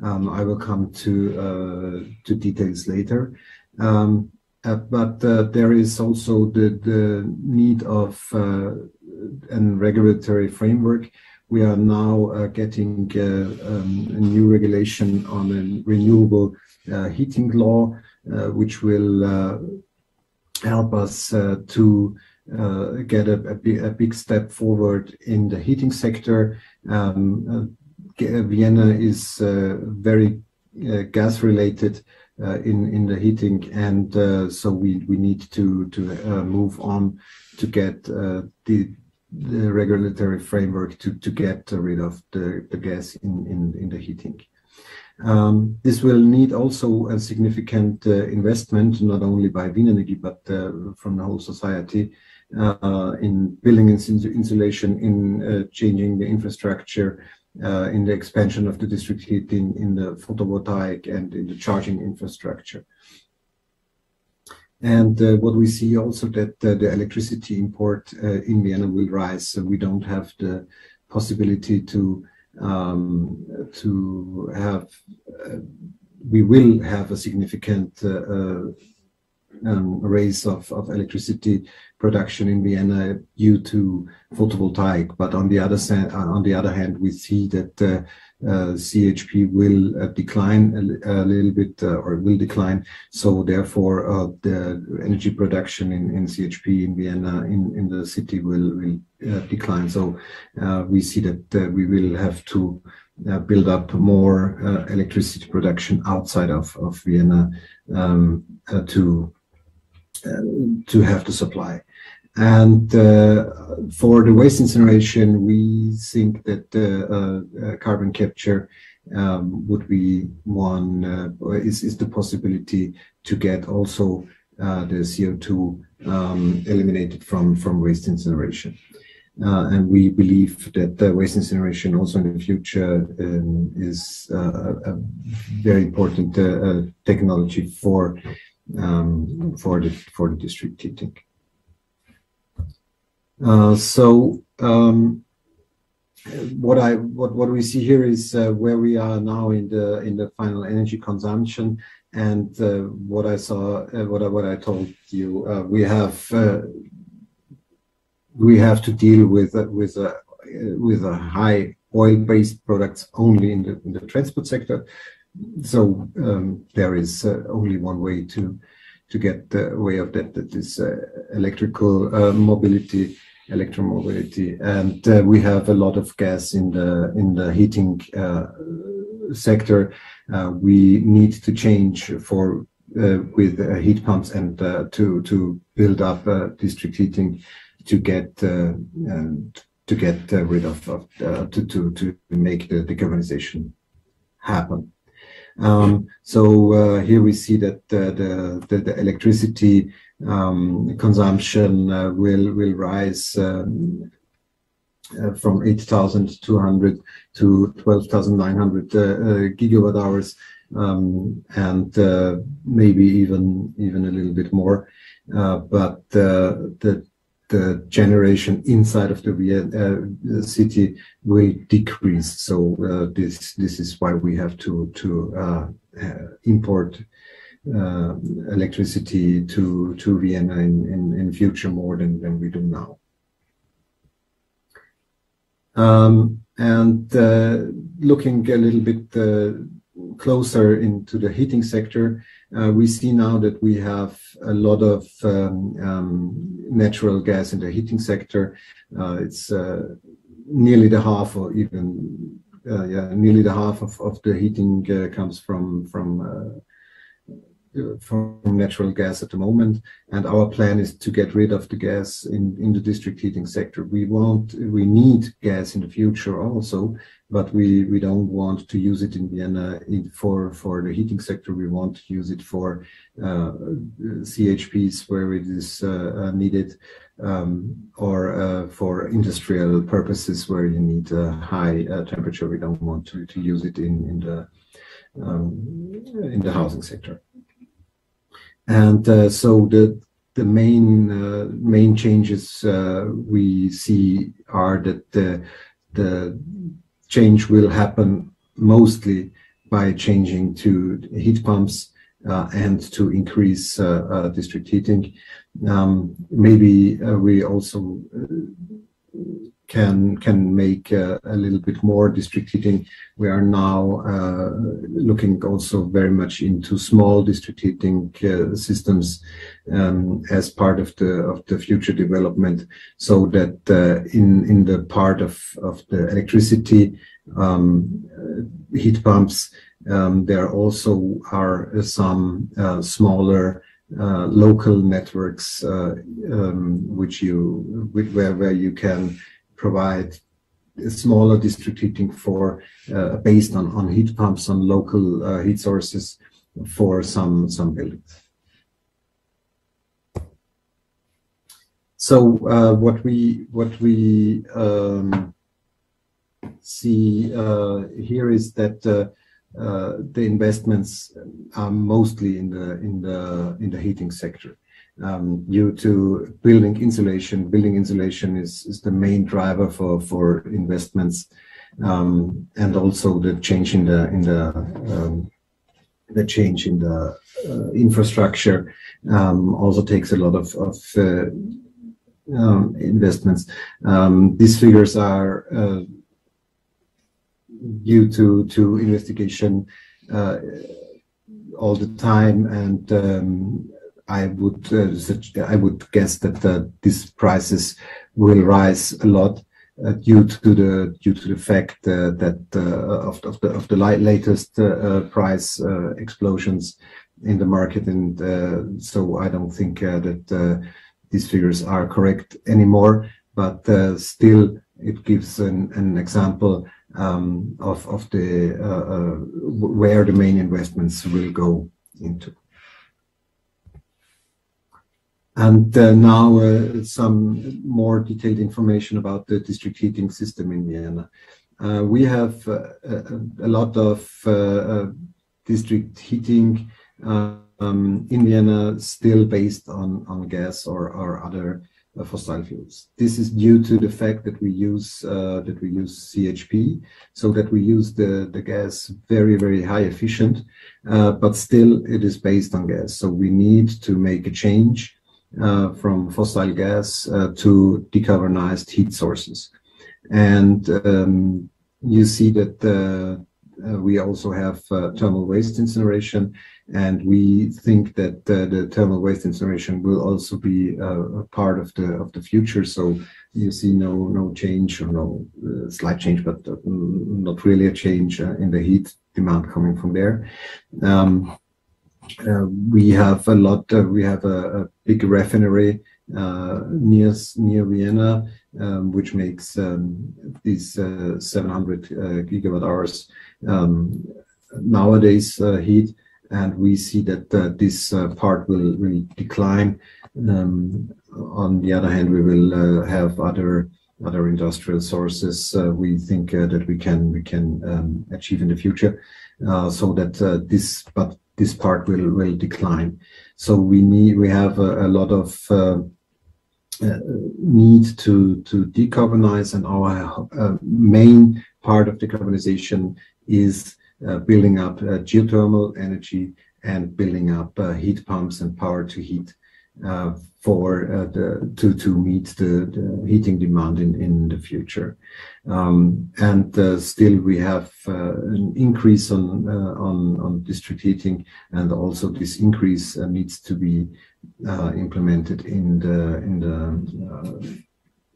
I will come to details later. But there is also the need of a regulatory framework. We are now getting a new regulation on a renewable heating law, which will help us to get a big step forward in the heating sector. Vienna is very gas related in the heating, and so we need to move on to get the regulatory framework to get rid of the gas in the heating. This will need also a significant investment, not only by Wien Energy, but from the whole society, in building insulation, in changing the infrastructure, in the expansion of the district heating, in the photovoltaic, and in the charging infrastructure. And what we see also that the electricity import in Vienna will rise. So we don't have the possibility to have. We will have a significant raise of electricity production in Vienna due to photovoltaic. But on the other hand, we see that CHP will decline a little bit, or will decline. So therefore, the energy production in CHP in Vienna, in the city, will decline. So we see that we will have to build up more electricity production outside of Vienna to have the supply. And for the waste incineration, we think that carbon capture would be one, is the possibility to get also the CO2 eliminated from waste incineration. and we believe that waste incineration also in the future is a very important technology for the district heating. What we see here is where we are now in the final energy consumption, and what I told you, we have to deal with a high oil-based products only in the transport sector. So there is only one way to get the way of that is electrical mobility, electromobility, and we have a lot of gas in the heating sector. We need to change with heat pumps and to build up district heating to get rid of to make the decarbonization happen. Here we see that the electricity consumption will rise from 8,200 to 12,900 gigawatt hours, and maybe even a little bit more. But the generation inside of the city will decrease. So this is why we have to import electricity to Vienna in future more than we do now. And looking a little bit closer into the heating sector, we see now that we have a lot of natural gas in the heating sector. It's nearly the half, or even nearly the half of the heating comes from natural gas at the moment, and our plan is to get rid of the gas in the district heating sector. We need gas in the future also, but we don't want to use it in Vienna for the heating sector. We want to use it for CHPs where it is needed, or for industrial purposes where you need a high temperature. We don't want to use it in the housing sector. And so the main changes we see are that the change will happen mostly by changing to heat pumps and to increase district heating. Maybe we also can make a little bit more district heating. We are now looking also very much into small district heating systems as part of the future development, so that in the part of the electricity heat pumps, there also are some smaller local networks where you can provide smaller district heating for based on heat pumps, on local heat sources for some buildings. So what we see here is that the investments are mostly in the heating sector. Due to building insulation. Building insulation is the main driver for investments, and also the change in the infrastructure also takes a lot of investments. These figures are due to investigation all the time, and I would guess that these prices will rise a lot due to the fact that of the latest price explosions in the market, and so I don't think that these figures are correct anymore. But still, it gives an example of the where the main investments will go into. And now some more detailed information about the district heating system in Vienna. We have a lot of district heating in Vienna still based on gas or other fossil fuels. This is due to the fact that we use CHP, so that we use the gas very, very high efficient, but still it is based on gas. So we need to make a change from fossil gas to decarbonized heat sources. And you see that we also have thermal waste incineration, and we think that the thermal waste incineration will also be a part of the future. So you see no change, or no slight change, but not really a change in the heat demand coming from there. We have a big refinery near Vienna, which makes these 700 gigawatt hours nowadays heat, and we see that this part will decline. On the other hand, we will have other industrial sources we think that we can achieve in the future, so that this part will decline. So we have a lot of need to decarbonize, and our main part of decarbonization is building up geothermal energy and building up heat pumps and power to heat to meet the heating demand in the future. Still we have an increase on district heating, and also this increase needs to be implemented in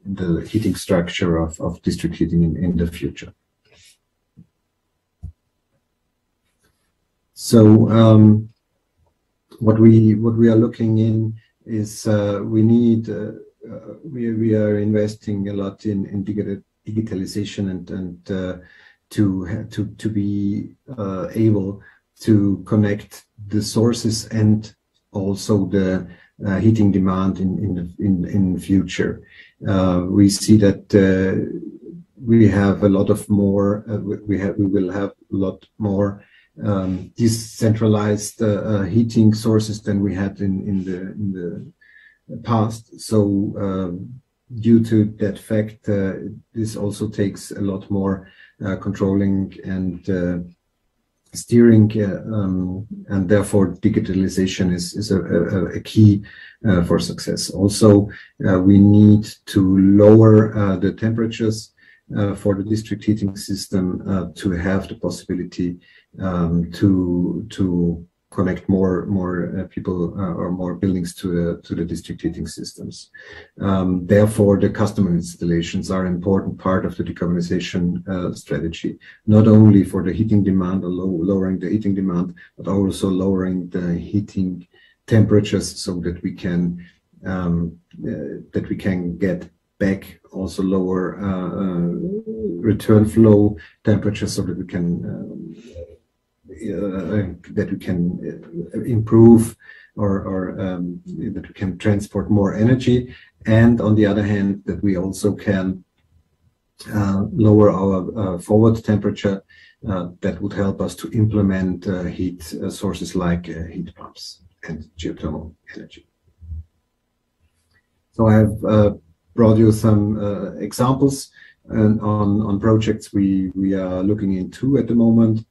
the heating structure of district heating in the future. So what we are looking in is we are investing a lot in digitalization and to be able to connect the sources and also the heating demand in future. We see that we have a lot of more. We will have a lot more decentralized heating sources than we had in the past. So due to that fact, this also takes a lot more controlling and steering, and therefore digitalization is a key for success. Also, we need to lower the temperatures for the district heating system to have the possibility to connect more people or more buildings to the district heating systems. Therefore, the customer installations are an important part of the decarbonization strategy, not only for the heating demand or lowering the heating demand, but also lowering the heating temperatures, so that we can get back also lower return flow temperatures, so that we can improve or that we can transport more energy, and on the other hand that we also can lower our forward temperature. That would help us to implement heat sources like heat pumps and geothermal energy. So I have brought you some examples on projects we are looking into at the moment.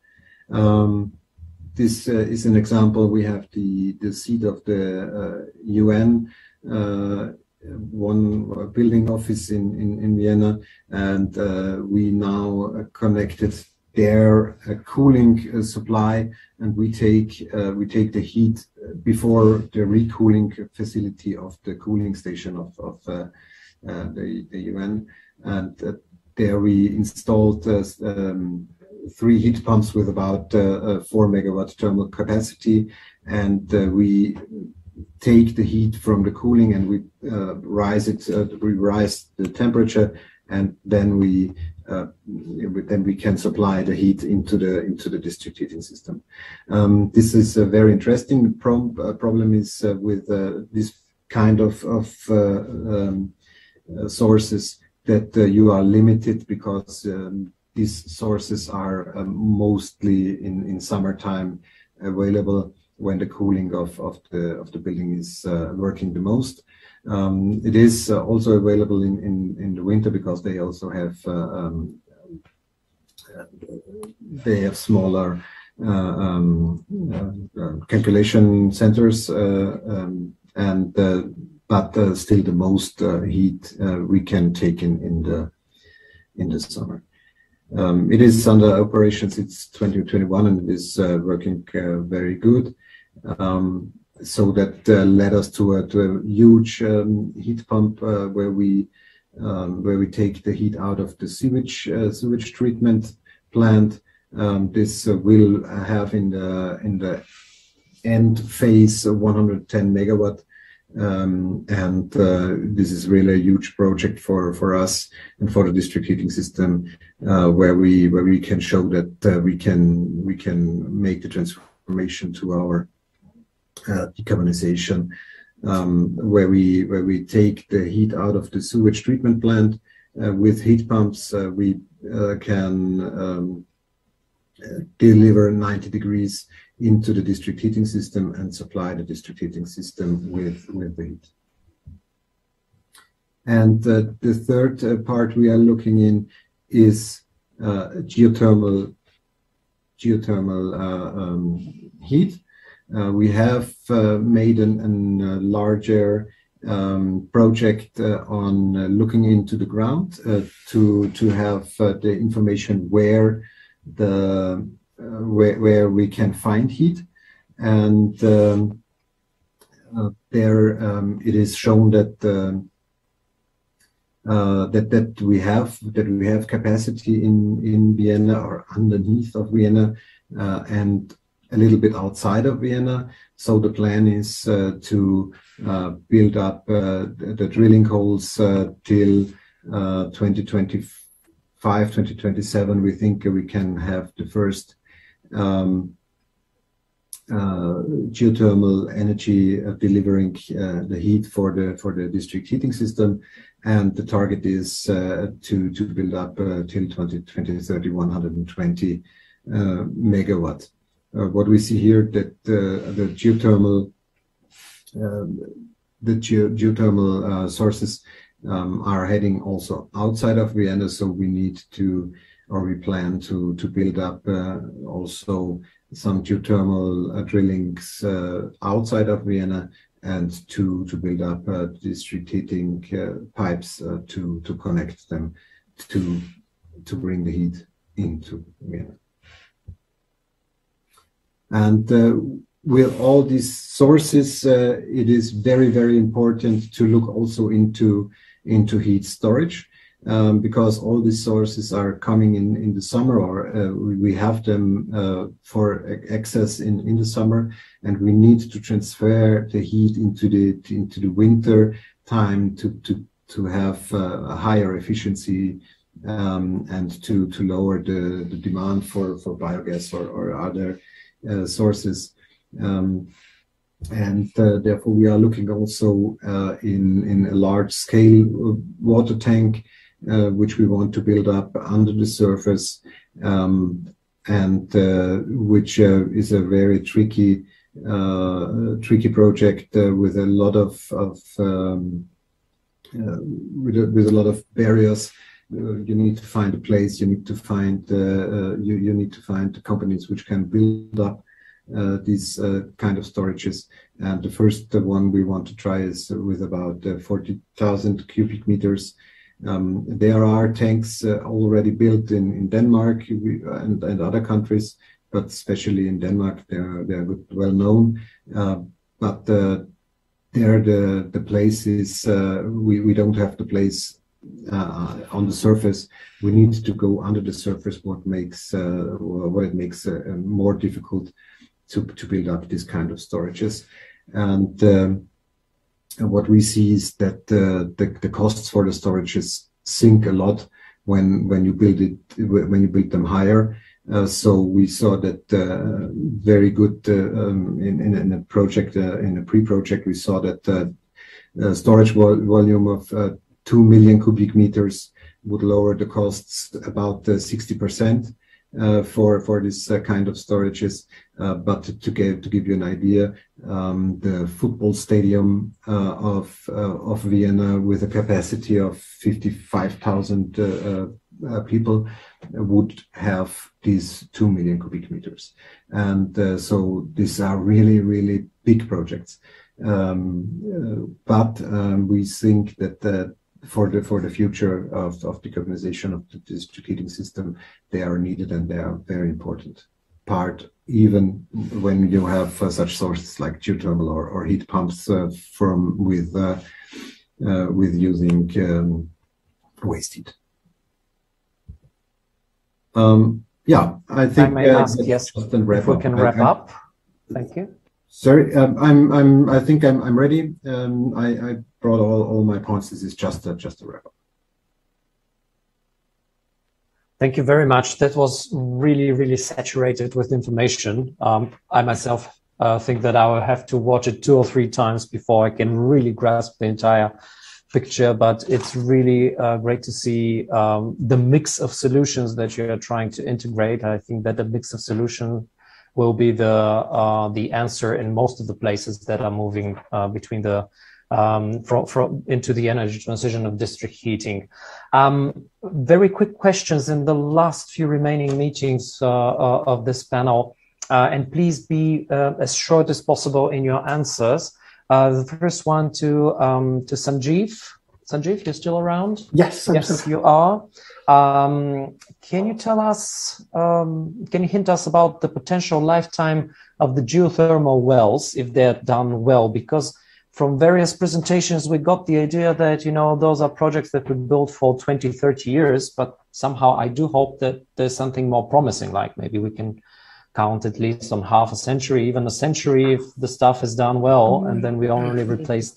This is an example. We have the seat of the UN, one building office in Vienna, and we now connected their cooling supply, and we take the heat before the recooling facility of the cooling station of the UN, and there we installed 3 heat pumps with about 4 megawatt thermal capacity, and we take the heat from the cooling and we rise the temperature, and then we can supply the heat into the district heating system. This is a very interesting problem is with this kind of sources that you are limited, because these sources are mostly in summertime available, when the cooling of the building is working the most. It is also available in the winter, because they also have smaller calculation centers, but still the most heat we can take in the summer. It is under operation since 2021, and it is working very good. So that led us to a huge heat pump where we take the heat out of the sewage treatment plant. This will have in the end phase 110 megawatt, and this is really a huge project for us and for the district heating system, where we can show that we can make the transformation to our decarbonization, where we take the heat out of the sewage treatment plant with heat pumps. We can deliver 90 degrees into the district heating system and supply the district heating system with the heat. And the third part we are looking in is geothermal heat. We have made a larger project on looking into the ground to have the information where we can find heat, and there it is shown that that we have capacity in Vienna, or underneath of Vienna, and a little bit outside of Vienna. So the plan is to build up the drilling holes till 2025, 2027. We think we can have the first geothermal energy delivering the heat for the district heating system, and the target is to build up till 2030 120 megawatt. What we see here, that the geothermal sources are heading also outside of Vienna, so we need to, or we plan to build up also some geothermal drillings outside of Vienna, and to build up district heating pipes to connect them to bring the heat into Vienna. And with all these sources, it is very, very important to look also into heat storage, because all these sources are coming in the summer, or we have them for access in the summer, and we need to transfer the heat into the winter time to have a higher efficiency, and to lower the demand for biogas or other sources, and therefore we are looking also in a large scale water tank, which we want to build up under the surface, and which is a very tricky project with a lot of barriers. You need to find a place. You need to find you need to find the companies which can build up these kind of storages. And the first one we want to try is with about 40,000 cubic meters. There are tanks already built in Denmark and other countries, but especially in Denmark, they are well known. But there the place is we don't have the place on the surface. We need to go under the surface, what makes more difficult to build up this kind of storages. And what we see is that the costs for the storages sink a lot when you build them higher. So we saw that very good in a project, in a pre-project, we saw that storage volume of 2 million cubic meters would lower the costs about 60% for this kind of storages. But to give you an idea, the football stadium of Vienna with a capacity of 55,000 people would have these 2 million cubic meters. And so these are really, really big projects. But we think that for the future of decarbonization of the district heating system, they are needed and they are very important part, even when you have such sources like geothermal or heat pumps with using waste heat. Yeah, I think I may ask, yes, if we can wrap up. Thank you. Sorry, I think I'm ready. I brought all my points. This is just a wrap up. Thank you very much. That was really, really saturated with information. I myself think that I will have to watch it 2 or 3 times before I can really grasp the entire picture, but it's really great to see the mix of solutions that you're trying to integrate. I think that the mix of solution will be the answer in most of the places that are moving between the into the energy transition of district heating. Very quick questions in the last few remaining meetings of this panel, and please be as short as possible in your answers. The first one to Sanjeev. Sanjeev, you're still around? Yes, yes, you are. Can you tell us, can you hint us about the potential lifetime of the geothermal wells if they're done well? Because from various presentations, we got the idea that, you know, those are projects that we build for 20, 30 years, but somehow I do hope that there's something more promising, like maybe we can count at least on half a century, even a century, if the stuff is done well, and then we only replace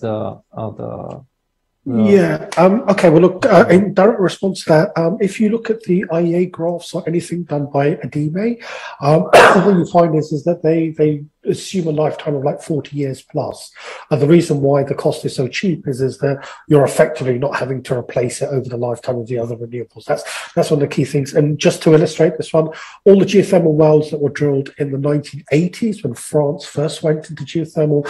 yeah. Okay. Well, look, in direct response to that, if you look at the IEA graphs or anything done by ADIME, what you find is that they assume a lifetime of like 40 years plus. And the reason why the cost is so cheap is that you're effectively not having to replace it over the lifetime of the other renewables. That's one of the key things. And just to illustrate this one, all the geothermal wells that were drilled in the 1980s when France first went into geothermal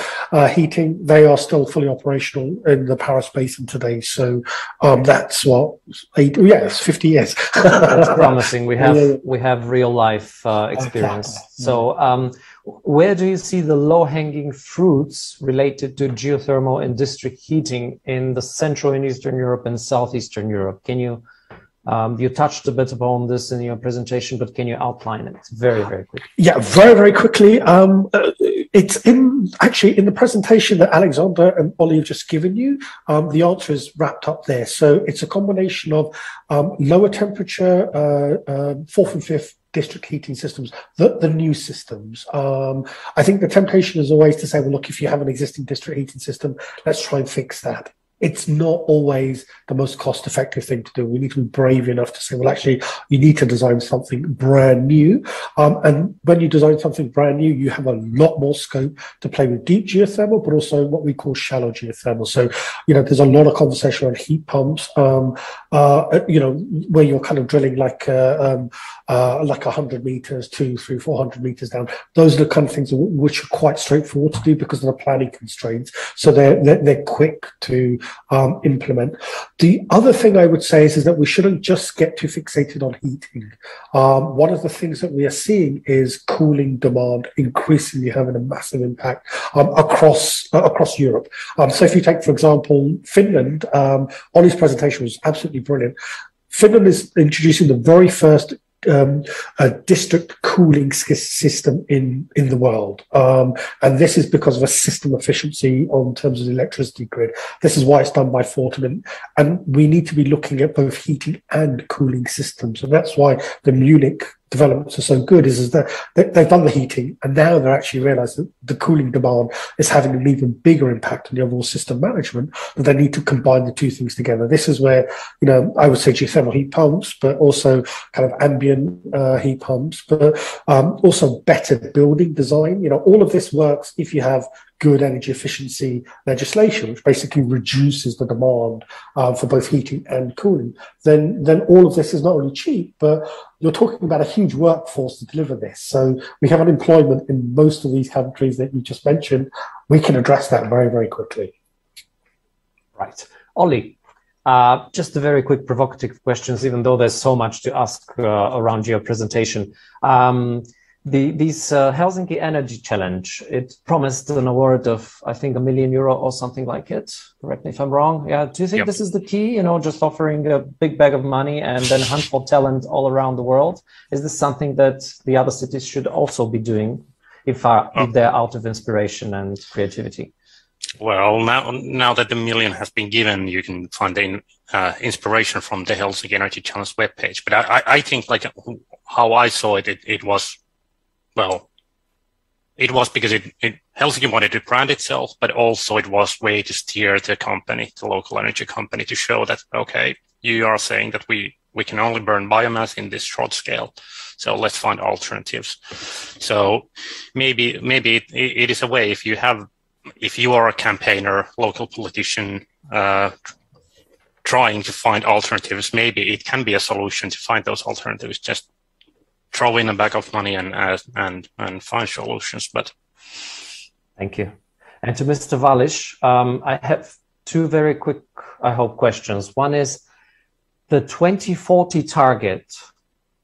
heating, they are still fully operational in the Paris Basin today. So that's what, it's 50 years. That's promising. We have real life experience. Okay. So where do you see the low-hanging fruits related to geothermal and district heating in the Central and Eastern Europe and Southeastern Europe? Can you, you touched a bit upon this in your presentation, but can you outline it very, very quickly? Yeah, very, very quickly. It's actually in the presentation that Alexander and Ollie have just given you. The answer is wrapped up there. So it's a combination of lower temperature, 4th and 5th district heating systems, the new systems. I think the temptation is always to say, well, look, if you have an existing district heating system, let's try and fix that. It's not always the most cost-effective thing to do. We need to be brave enough to say, well, actually, you need to design something brand new. And when you design something brand new, you have a lot more scope to play with deep geothermal, but also what we call shallow geothermal. So, you know, there's a lot of conversation around heat pumps, you know, where you're kind of drilling like 100 meters, 200, 300, 400 meters down. Those are the kind of things which are quite straightforward to do because of the planning constraints. So they're quick to implement. The other thing I would say is that we shouldn't just get too fixated on heating. One of the things that we are seeing is cooling demand increasingly having a massive impact across Europe. So if you take, for example, Finland, Ollie's presentation was absolutely brilliant. Finland is introducing the very first district cooling system in the world. And this is because of a system efficiency on terms of the electricity grid. This is why it's done by Fortum. And we need to be looking at both heating and cooling systems. And that's why the Munich developments are so good is that they've done the heating and now they're actually realized that the cooling demand is having an even bigger impact on the overall system management, that they need to combine the two things together. This is where, you know, I would say geothermal heat pumps, but also kind of ambient heat pumps, but also better building design. You know, all of this works if you have good energy efficiency legislation, which basically reduces the demand for both heating and cooling, then all of this is not only cheap, but you're talking about a huge workforce to deliver this. So we have unemployment in most of these countries that you just mentioned. We can address that very, very quickly. Right. Ollie, just a very quick provocative questions, even though there's so much to ask around your presentation. This Helsinki Energy Challenge, it promised an award of, I think, €1 million or something like it. Correct me if I'm wrong. Yeah. Do you think this is the key, you know, just offering a big bag of money and then hunt for talent all around the world? Is this something that the other cities should also be doing if they're out of inspiration and creativity? Well, now that the $1 million has been given, you can find the inspiration from the Helsinki Energy Challenge webpage. But I think, like, how I saw it, it was, well, it was because Helsinki wanted to brand itself, but also it was way to steer the company, the local energy company, to show that, okay, you are saying that we can only burn biomass in this short scale, so let's find alternatives. So maybe it is a way, if you are a campaigner, local politician, trying to find alternatives, maybe it can be a solution to find those alternatives. Just throw in a bag of money and find solutions. But thank you. And to Mr. Valish, I have two very quick, I hope, questions. One is the 2040 target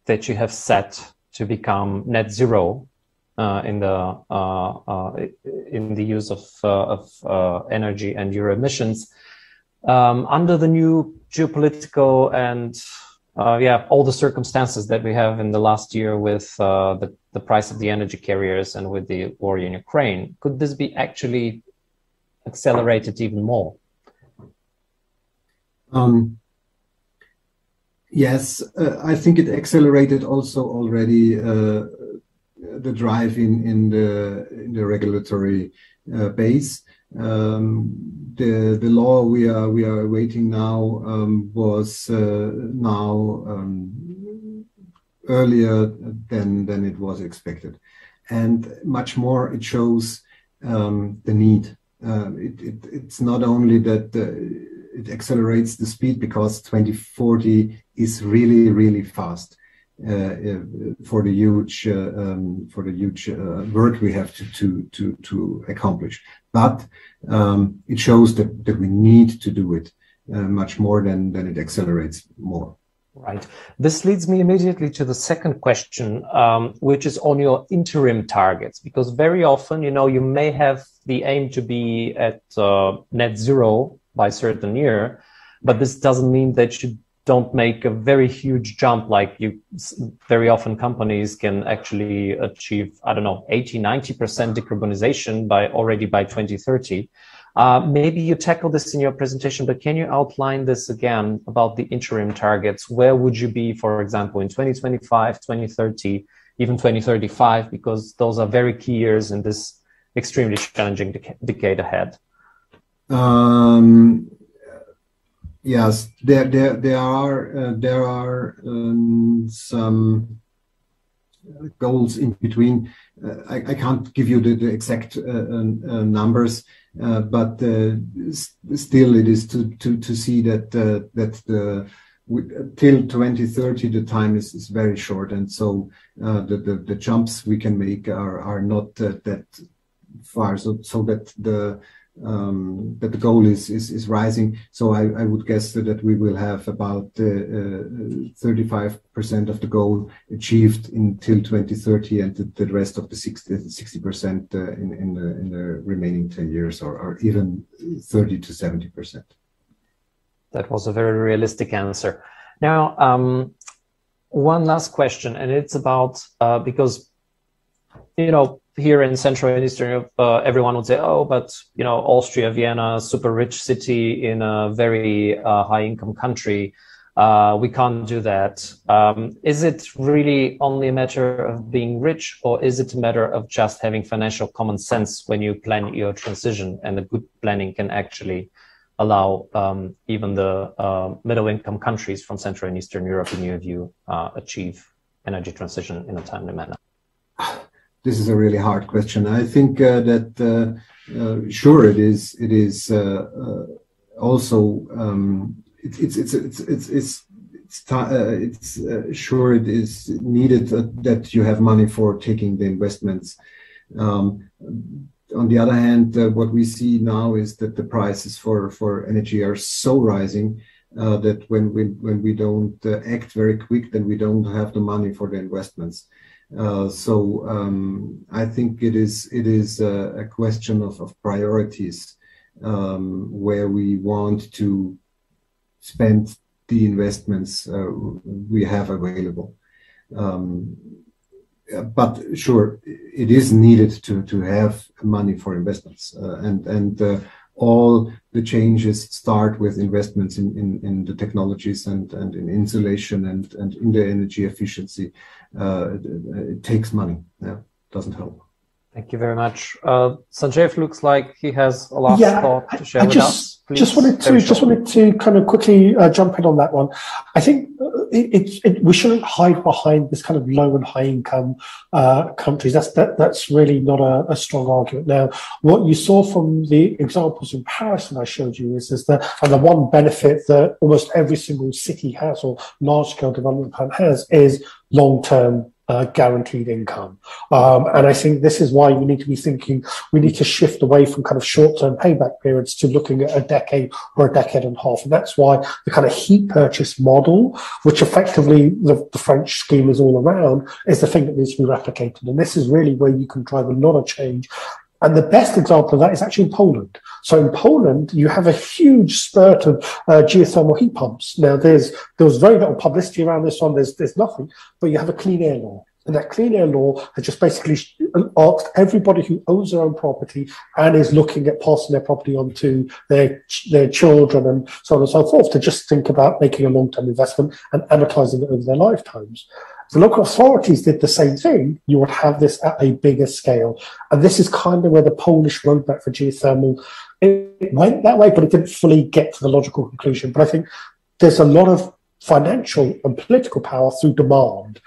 that you have set to become net zero in the use of energy and your emissions under the new geopolitical and all the circumstances that we have in the last year with the price of the energy carriers and with the war in Ukraine. Could this be actually accelerated even more? Yes, I think it accelerated also already the drive in the regulatory base. The law we are awaiting now was earlier than it was expected, and much more it shows the need. It's not only that it accelerates the speed, because 2040 is really fast for the huge work we have to accomplish. But it shows that we need to do it much more than it accelerates more. Right. This leads me immediately to the second question, which is on your interim targets, because very often, you may have the aim to be at net zero by a certain year, but this doesn't mean that you don't make a very huge jump. Like very often companies can actually achieve, 80-90% decarbonization already by 2030. Maybe you tackle this in your presentation, but can you outline this again about the interim targets? Where would you be, for example, in 2025, 2030, even 2035, because those are very key years in this extremely challenging decade ahead? Yes, there are some goals in between. I can't give you the exact numbers, but still it is to see that till 2030 the time is very short, and so the jumps we can make are not that far. So that the goal is rising. So I would guess that we will have about 35% of the goal achieved until 2030, and the rest of the 60% in the remaining 10 years, or even 30 to 70%. That was a very realistic answer. Now, one last question, and it's about because here in Central and Eastern Europe, everyone would say, oh, but, Austria, Vienna, super rich city in a very high income country. We can't do that. Is it really only a matter of being rich, or is it a matter of just having financial common sense when you plan your transition? And the good planning can actually allow even the middle income countries from Central and Eastern Europe, in your view, achieve energy transition in a timely manner? This is a really hard question. I think that sure, it is. It is also. Sure, it is needed that you have money for taking the investments. On the other hand, what we see now is that the prices for energy are so rising that when we don't act very quick, then we don't have the money for the investments. I think it is a question of priorities, where we want to spend the investments we have available. But sure, it is needed to have money for investments, and all the changes start with investments in the technologies and in insulation and in the energy efficiency. It takes money. Yeah, doesn't help. Thank you very much. Sanjeev looks like he has a last thought to share with us. Please, just wanted to kind of quickly jump in on that one. I think we shouldn't hide behind this kind of low and high income countries. That's really not a strong argument. Now, what you saw from the examples in Paris that I showed you is that, and the one benefit that almost every single city has or large scale development plan has is long-term guaranteed income. And I think this is why we need to be thinking, we need to shift away from kind of short-term payback periods to looking at a decade or a decade and a half. And that's why the kind of heat purchase model, which effectively the French scheme is all around, is the thing that needs to be replicated. And this is really where you can drive a lot of change. And the best example of that is actually in Poland. So in Poland, you have a huge spurt of geothermal heat pumps. Now, there was very little publicity around this one. There's nothing, but you have a clean air law. And that clean air law has just basically asked everybody who owns their own property and is looking at passing their property on to their children and so on and so forth to just think about making a long-term investment and amortizing it over their lifetimes. If the local authorities did the same thing, you would have this at a bigger scale. And this is kind of where the Polish roadmap for geothermal, it went that way, but it didn't fully get to the logical conclusion. But I think there's a lot of financial and political power through demand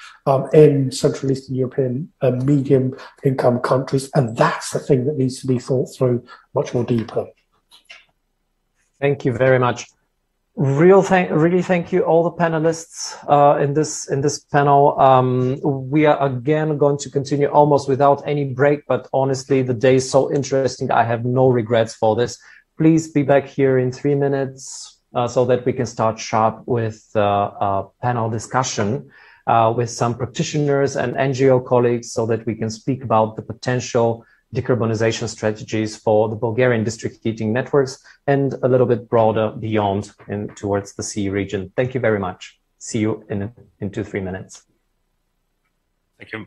in Central Eastern European medium income countries. And that's the thing that needs to be thought through much more deeply. Thank you very much. Really thank you all the panelists in this panel. We are again going to continue almost without any break, but honestly, the day is so interesting. I have no regrets for this. Please be back here in 3 minutes so that we can start sharp with a panel discussion with some practitioners and NGO colleagues so that we can speak about the potential decarbonization strategies for the Bulgarian district heating networks and a little bit broader beyond towards the CE region. Thank you very much. See you in 2-3 minutes. Thank you.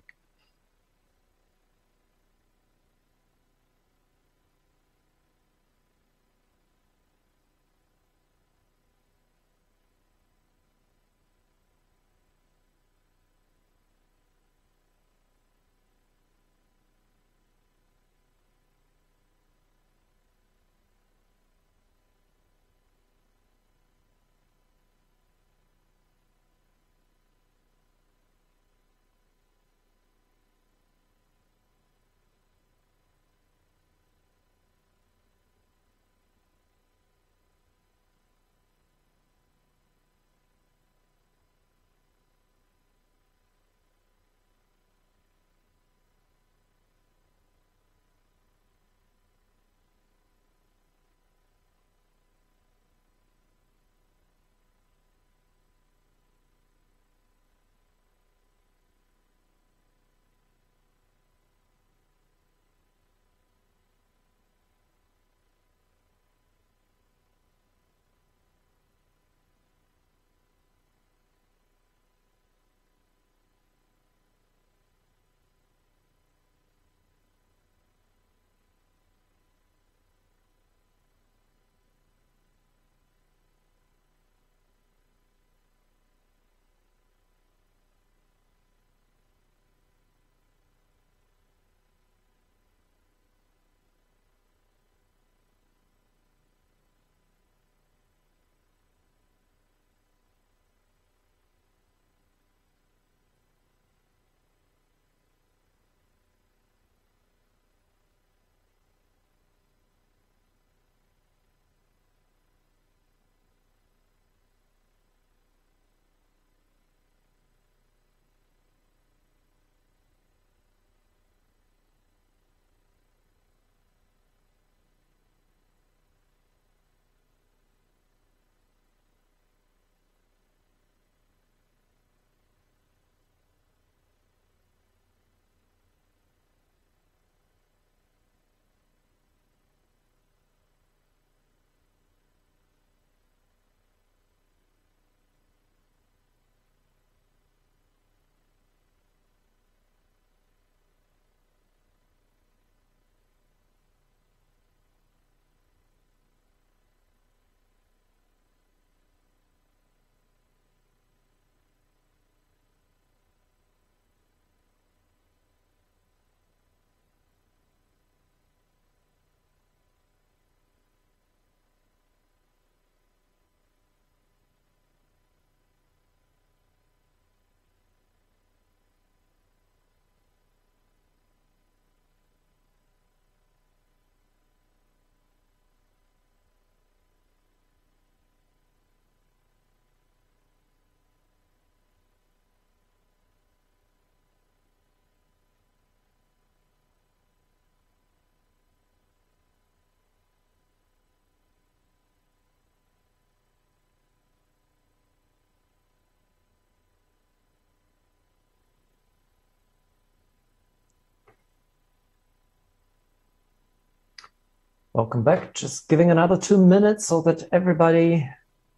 Welcome back. Just giving another 2 minutes so that everybody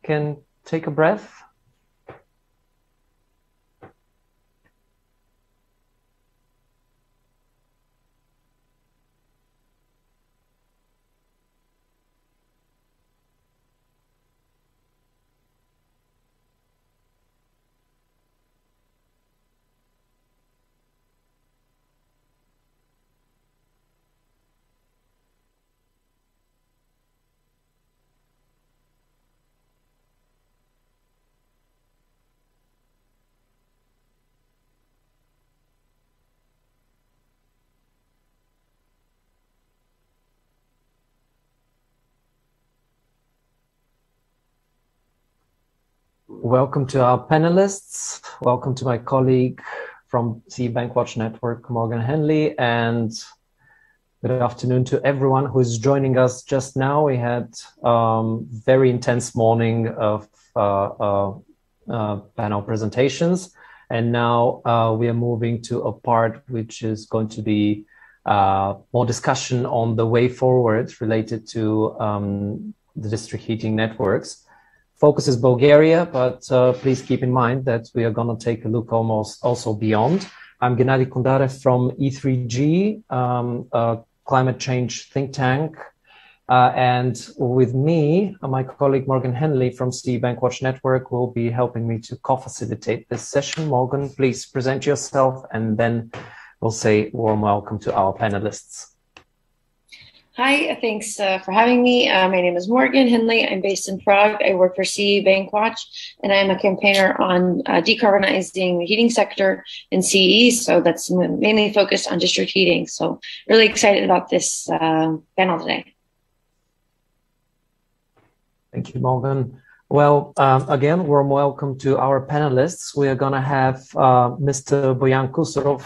can take a breath. Welcome to our panelists. Welcome to my colleague from CE Bankwatch Network, Morgan Henley, and good afternoon to everyone who is joining us just now. We had very intense morning of panel presentations, and now we are moving to a part which is going to be more discussion on the way forward related to the district heating networks. Focus is Bulgaria, but please keep in mind that we are going to take a look also beyond. I'm Gennady Kundarev from E3G, a climate change think tank. And with me, my colleague Morgan Henley from CE Bankwatch Network will be helping me to co-facilitate this session. Morgan, please present yourself, and then we'll say warm welcome to our panelists. Hi, thanks for having me. My name is Morgan Henley. I'm based in Prague. I work for CE Bankwatch, and I'm a campaigner on decarbonizing the heating sector in CE. So that's mainly focused on district heating. So really excited about this panel today. Thank you, Morgan. Well, again, warm welcome to our panelists. We are going to have Mr. Boyan Kusurov,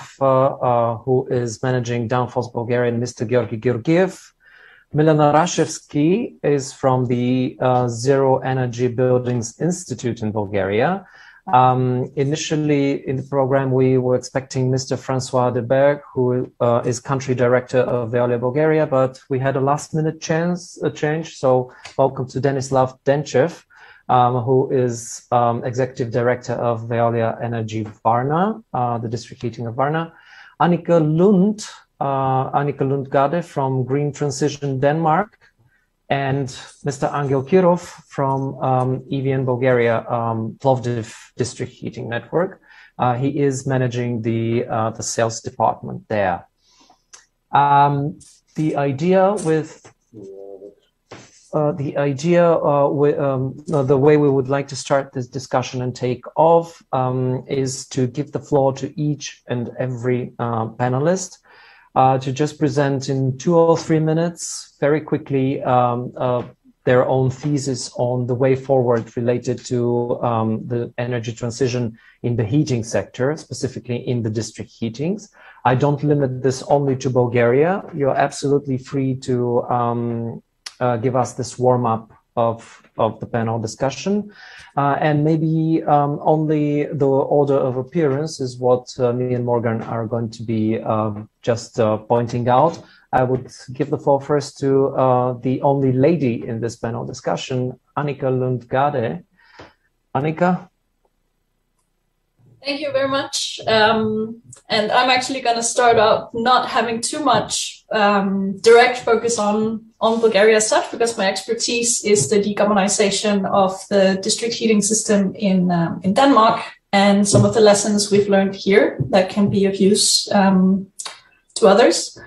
who is managing Downforce Bulgaria, and Mr. Georgi Georgiev. Milena Rashevsky is from the Zero Energy Buildings Institute in Bulgaria. Initially in the program, we were expecting Mr. Francois de Berg, who is country director of Veolia Bulgaria, but we had a last-minute change. So welcome to Denislav Denchev, who is executive director of Veolia Energy Varna, the district heating of Varna. Annika Lundgade from Green Transition Denmark, and Mr. Angel Kirov from EVN Bulgaria, Plovdiv District Heating Network. He is managing the sales department there. The way we would like to start this discussion and take off is to give the floor to each and every panelist to just present in 2 or 3 minutes very quickly their own thesis on the way forward related to the energy transition in the heating sector, specifically in the district heatings. I don't limit this only to Bulgaria. You're absolutely free to give us this warm-up of the panel discussion. And maybe only the order of appearance is what me and Morgan are going to be just pointing out. I would give the floor first to the only lady in this panel discussion, Annika Lundgade. Annika? Thank you very much. And I'm actually going to start out not having too much direct focus on Bulgaria as such, because my expertise is the decarbonization of the district heating system in Denmark, and some of the lessons we've learned here that can be of use to others.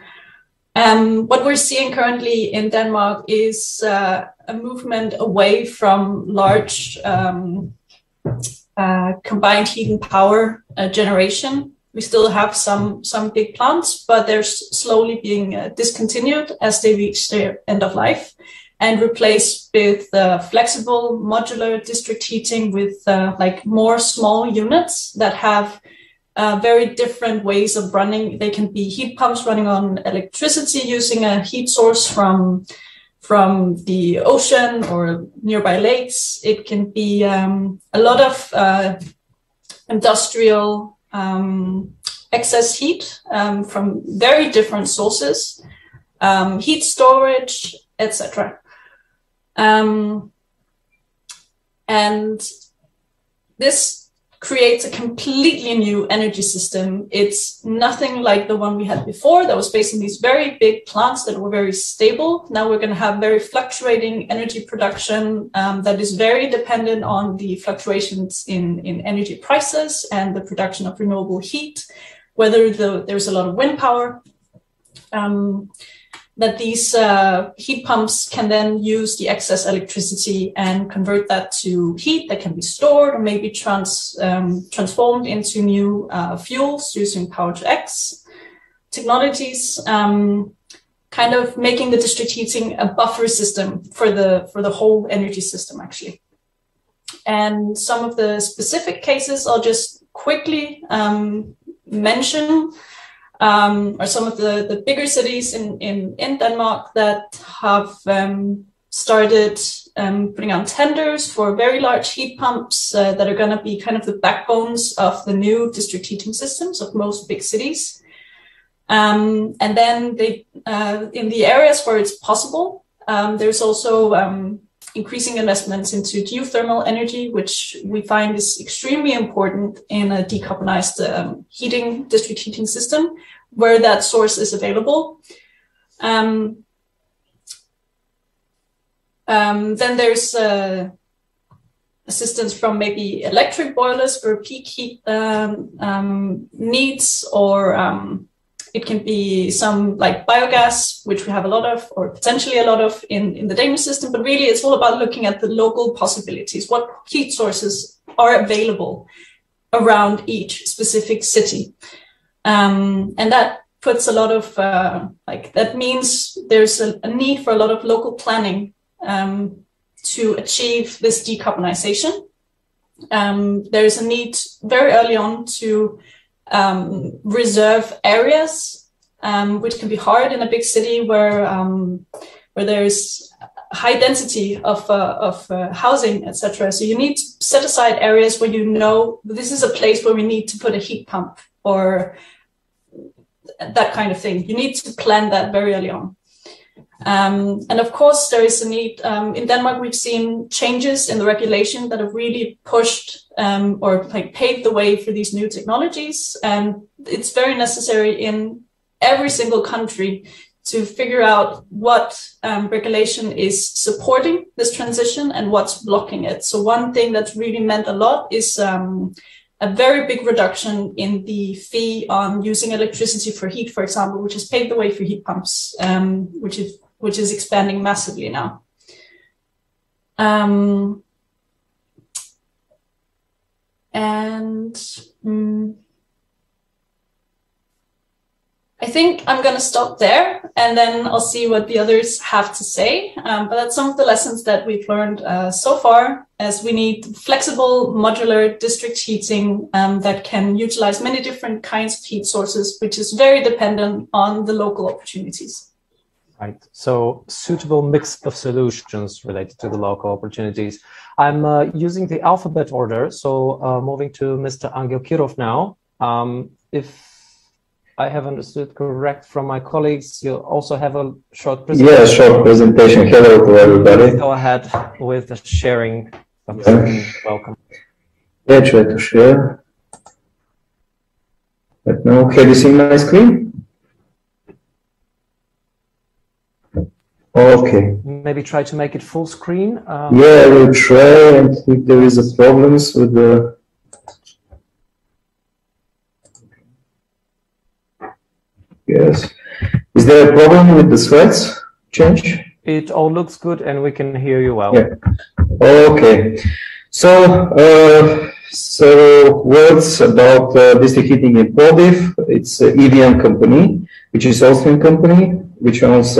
What we're seeing currently in Denmark is a movement away from large combined heat and power generation. We still have some big plants, but they're slowly being discontinued as they reach their end of life, and replaced with flexible modular district heating with like more small units that have very different ways of running. They can be heat pumps running on electricity using a heat source from the ocean or nearby lakes. It can be a lot of industrial excess heat from very different sources, heat storage, etc. And this creates a completely new energy system. It's nothing like the one we had before that was based on these very big plants that were very stable. Now we're going to have very fluctuating energy production that is very dependent on the fluctuations in energy prices and the production of renewable heat, whether there's a lot of wind power. That these heat pumps can then use the excess electricity and convert that to heat that can be stored or maybe transformed into new fuels using Power-to-X technologies, kind of making the district heating a buffer system for the whole energy system, actually. And some of the specific cases I'll just quickly mention are some of the bigger cities in Denmark that have started putting on tenders for very large heat pumps that are going to be kind of the backbones of the new district heating systems of most big cities. And then they, in the areas where it's possible, there's also increasing investments into geothermal energy, which we find is extremely important in a decarbonized district heating system, where that source is available. Then there's assistance from maybe electric boilers for peak heat needs, or it can be some like biogas, which we have a lot of, or potentially a lot of in the Danish system. But really, it's all about looking at the local possibilities. What heat sources are available around each specific city? And that puts a lot of, that means there's a need for a lot of local planning to achieve this decarbonization. There's a need very early on to reserve areas, which can be hard in a big city where there's high density of housing, etc. So you need to set aside areas where you know this is a place where we need to put a heat pump or that kind of thing. You need to plan that very early on. And of course, there is a need. In Denmark, we've seen changes in the regulation that have really pushed or paved the way for these new technologies. And it's very necessary in every single country to figure out what regulation is supporting this transition and what's blocking it. So one thing that's really meant a lot is a very big reduction in the fee on using electricity for heat, for example, which has paved the way for heat pumps, which is expanding massively now. I think I'm going to stop there, and then I'll see what the others have to say. But that's some of the lessons that we've learned so far, as we need flexible, modular district heating that can utilize many different kinds of heat sources, which is very dependent on the local opportunities. Right. So suitable mix of solutions related to the local opportunities. I'm using the alphabet order. So moving to Mr. Angel Kirov now. If I have understood correct from my colleagues, you also have a short presentation. Yeah, short presentation. Hello to everybody. Go ahead with the sharing of the screen. Welcome. Yeah, try to share. But now, have you seen my screen? Okay. Maybe try to make it full screen. Yeah, I will try, and if there is a problems with the... Yes. Is there a problem with the slides change? It all looks good and we can hear you well. Yeah. Okay. So, words about district heating in Plovdiv. It's an EVN company, which is Austrian company, which owns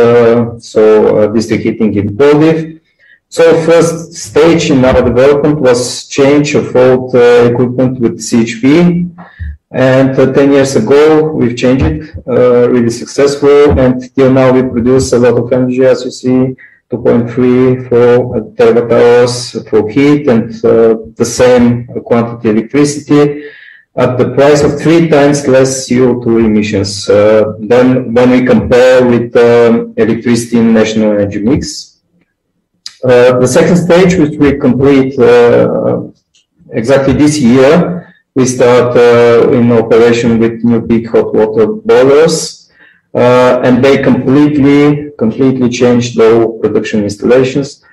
district heating in Plovdiv. So first stage in our development was change of old equipment with CHP. And 10 years ago, we've changed it, really successful. And till now, we produce a lot of energy, as you see, 2.3 for terawatt hours for heat and the same quantity electricity. at the price of 3 times less CO2 emissions than when we compare with electricity in national energy mix. The second stage, which we complete exactly this year, we start in operation with new big hot water boilers, and they completely change the production installations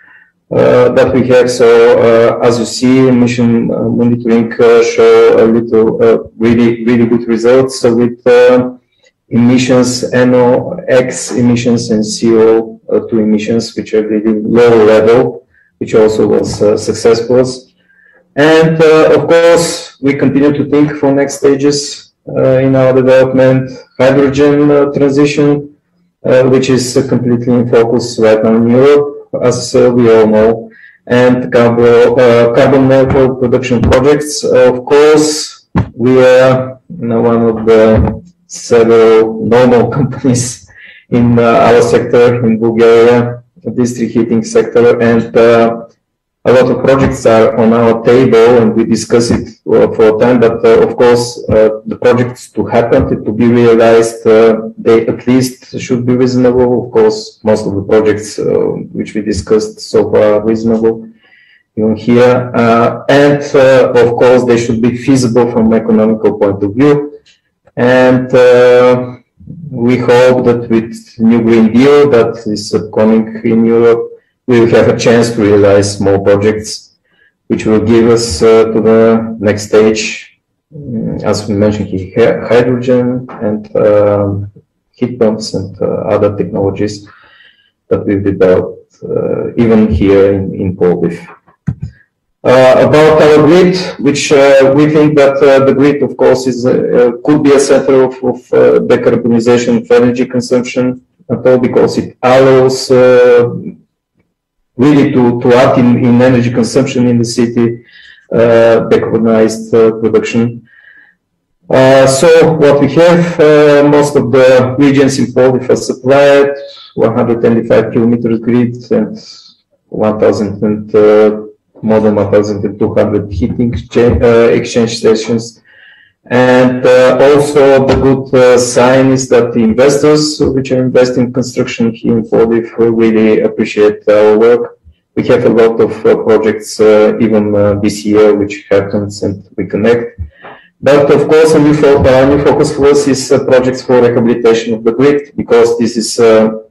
that we have. So as you see, emission monitoring show a little really good results with emissions, NOx emissions and CO2 emissions, which are really low level, which also was successful. And of course, we continue to think for next stages in our development, hydrogen transition, which is completely in focus right now in Europe, as we all know, and carbon neutral production projects. Of course, we are one of the several normal companies in our sector in Bulgaria, district heating sector, and a lot of projects are on our table, and we discuss it for a time. But of course, the projects to happen, to be realized, they at least should be reasonable. Of course, most of the projects which we discussed so far are reasonable, even here. And of course, they should be feasible from an economical point of view. And we hope that with new Green Deal that is coming in Europe, we will have a chance to realize more projects, which will give us to the next stage, as we mentioned here, hydrogen and heat pumps and other technologies that we've developed even here in Plovdiv. About our grid, which we think that the grid, of course, is could be a center of decarbonization of energy consumption, because it allows really to act in energy consumption in the city, decarbonized production. So what we have, most of the regions in Plovdiv are supplied 125 kilometers grid and 1,000 and more than 1,200 heating exchange stations. And also the good sign is that the investors which are investing in construction here in Plovdiv really appreciate our work. We have a lot of projects even this year which happens, and we connect. But of course, a new focus for us is projects for rehabilitation of the grid, because this is a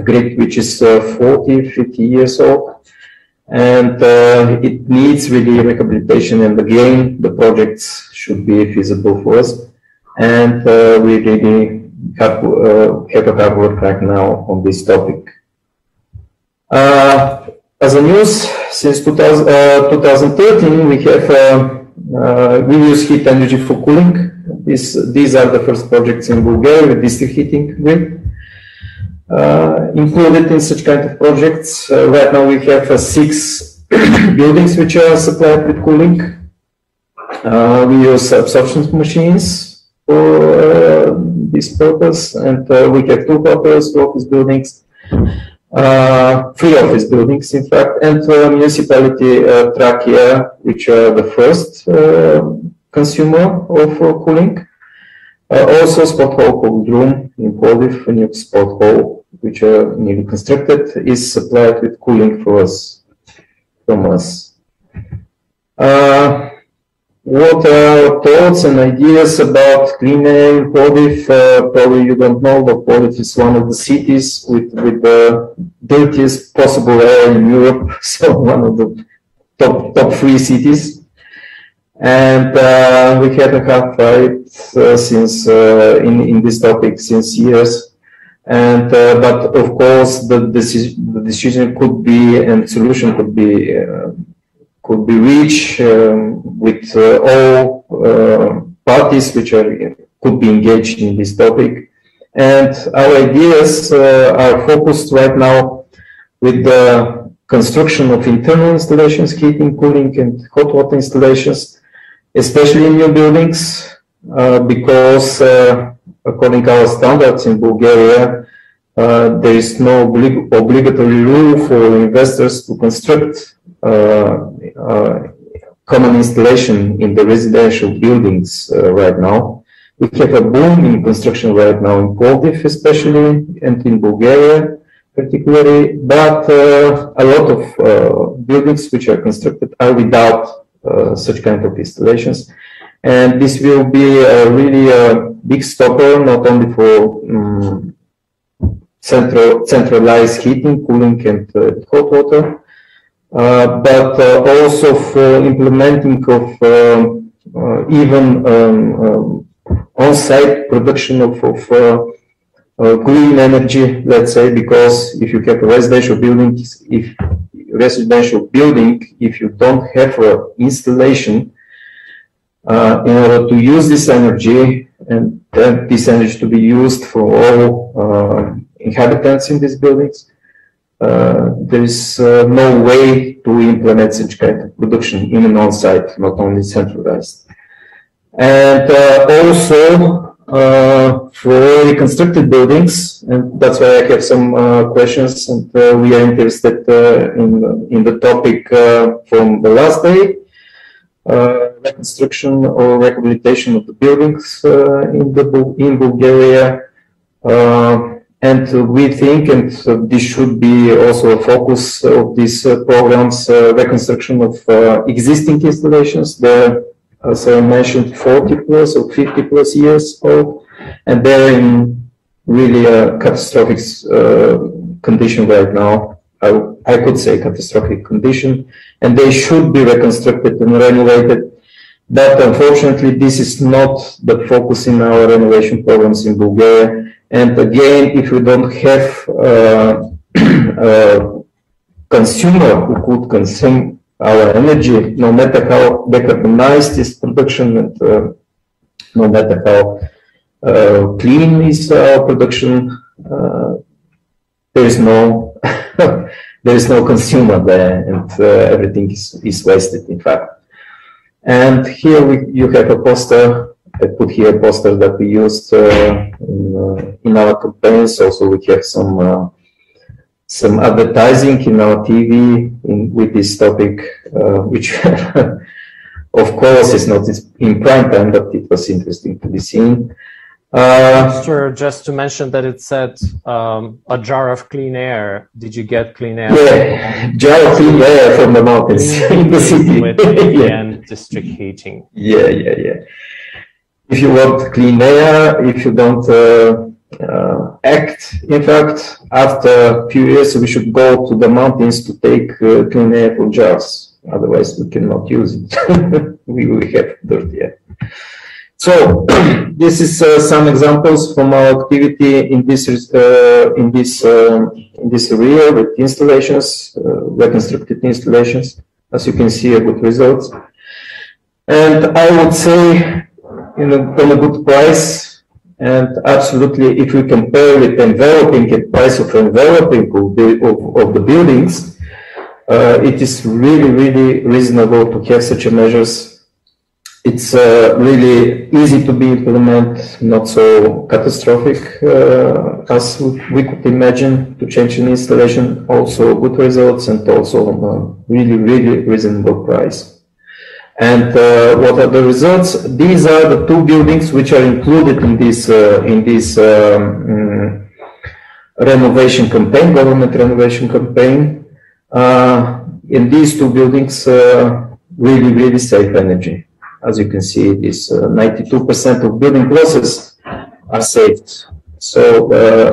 grid which is 40, 50 years old. And it needs really rehabilitation, and again, the projects should be feasible for us. And we really have a hard work right now on this topic. As a news, since 2013, we have we use heat energy for cooling. These are the first projects in Bulgaria with district heating grid. Included in such kind of projects. Right now we have 6 buildings which are supplied with cooling. We use absorption machines for this purpose, and we have 2 hotels for office buildings, 3 office buildings in fact, and municipality Trachea, which are the first consumer of cooling. Also, sport hall called Room in Plovdiv, a new sport hall, which are newly constructed, is supplied with cooling from us. What are our thoughts and ideas about clean air in Plovdiv? Probably you don't know, but Plovdiv is one of the cities with the dirtiest possible air in Europe, so one of the top 3 cities. And we had a hard fight since in this topic since years. And but of course the decision could be, and solution could be reached with all parties which could be engaged in this topic. And our ideas are focused right now with the construction of internal installations, heating, cooling, and hot water installations, especially in new buildings, because according to our standards in Bulgaria, there is no obligatory rule for investors to construct common installation in the residential buildings right now. We have a boom in construction right now in Plovdiv especially, and in Bulgaria particularly, but a lot of buildings which are constructed are without such kind of installations. And this will be really a big stopper, not only for centralized heating, cooling, and hot water, but also for implementing of even on-site production of clean energy, let's say, because if you have a residential building, if you don't have an installation in order to use this energy, and then this energy to be used for all inhabitants in these buildings, there is no way to implement such kind of production in an on-site, not only centralized. And also for reconstructed buildings, and that's why I have some questions, and we are interested in the topic from the last day, reconstruction or rehabilitation of the buildings in Bulgaria. And we think, and this should be also a focus of these programs, reconstruction of existing installations. They're, as I mentioned, 40 plus or 50 plus years old, and they're in really a catastrophic condition right now. I could say catastrophic condition, and they should be reconstructed and renovated. But unfortunately, this is not the focus in our renovation programs in Bulgaria. And again, if we don't have a consumer who could consume our energy, no matter how decarbonized is production, and no matter how clean is our production, there is no there is no consumer there, and everything is wasted, in fact. And here you have a poster. I put here a poster that we used in our campaigns. Also, we have some advertising in our TV with this topic, which of course is not in prime time, but it was interesting to be seen. Just to mention that it said a jar of clean air. Did you get clean air? Yeah, jar of clean air from the mountains in the city. With and district heating. Yeah. If you want clean air, if you don't act, in fact, after a few years, we should go to the mountains to take clean air from jars. Otherwise, we cannot use it. we have dirt here. So this is some examples from our activity in this area with installations, reconstructed installations. As you can see, a good results. And I would say, on a good price, and absolutely, if we compare with enveloping, the price of enveloping of the buildings, it is really, really reasonable to have such measures. It's really easy to be implemented, not so catastrophic as we could imagine to change an installation. Also good results, and also really, really reasonable price. And what are the results? These are the two buildings which are included in this renovation campaign, government renovation campaign. In these two buildings, really, really save energy. As you can see, this 92% of building losses are saved. So,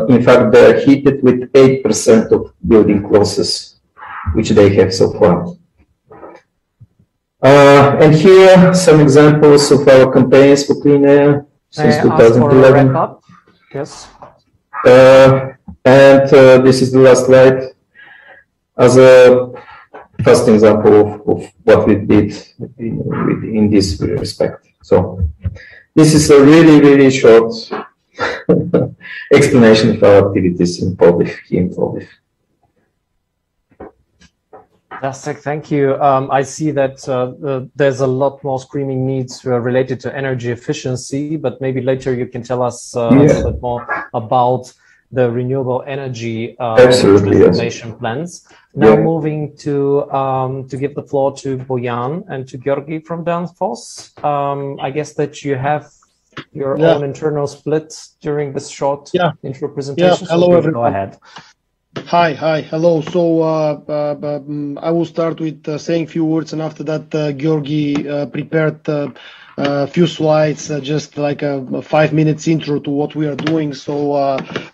in fact, they are heated with 8% of building losses, which they have so far. And here some examples of our campaigns for clean air since 2011. Yes. And this is the last slide as a first example of what we did in this respect. So this is a really, really short explanation of our activities in Plovdiv, here in Plovdiv. Fantastic, thank you. I see that there's a lot more screaming needs related to energy efficiency, but maybe later you can tell us a little bit more about the renewable energy transformation plans. Now moving to give the floor to Bojan and to Georgi from Danfoss. I guess that you have your own internal split during this short intro presentation. Hello, so everyone. Go ahead. Hi, hello. So I will start with saying a few words, and after that, Georgi prepared a few slides, just like a 5 minutes intro to what we are doing. So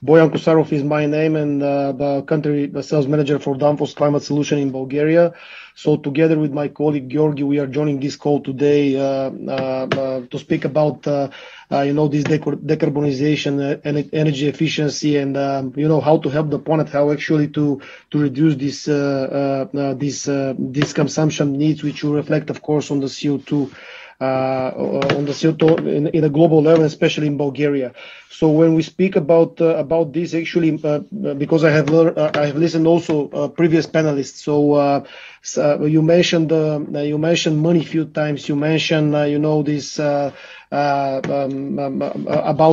Bojan Kusarov is my name, and the country sales manager for Danfoss Climate Solution in Bulgaria. So together with my colleague Georgi, we are joining this call today to speak about this decarbonization and energy efficiency, and how to help the planet, how actually to reduce this consumption needs, which will reflect, of course, on the CO2. In a global level, especially in Bulgaria. So when we speak about this, actually, because I have listened also previous panelists. So you mentioned money a few times. You mentioned this about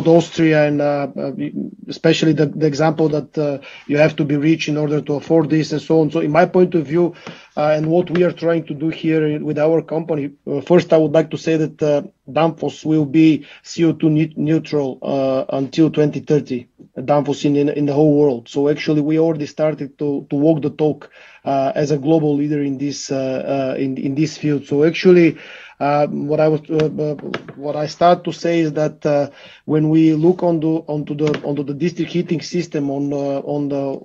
Austria, and especially the example that you have to be rich in order to afford this and so on. So in my point of view, and what we are trying to do here with our company, first I would like to say that Danfoss will be CO2 neutral until 2030. Danfoss in the whole world. So actually, we already started to walk the talk as a global leader in this field. So actually, what I start to say is that when we look onto the district heating system on the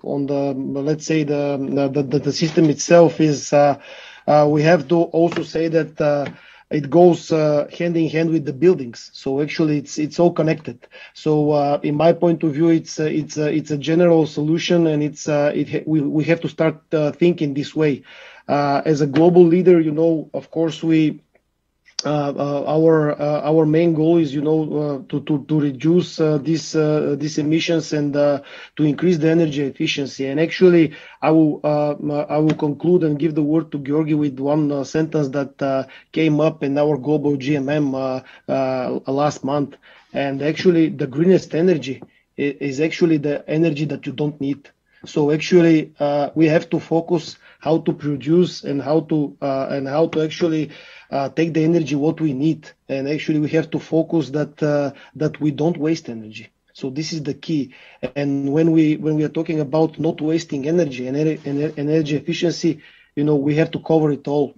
let's say the system itself is we have to also say that it goes hand in hand with the buildings. So actually, it's all connected. So in my point of view, it's a general solution, and we have to start thinking this way. As a global leader, of course, our main goal is to reduce these emissions and to increase the energy efficiency. And actually, I will conclude and give the word to Georgi with one sentence that came up in our global GMM last month. And actually, the greenest energy is actually the energy that you don't need. So actually, we have to focus how to produce and how to actually take the energy what we need, and actually we have to focus that we don't waste energy. So this is the key. And when we are talking about not wasting energy and energy efficiency, we have to cover it all.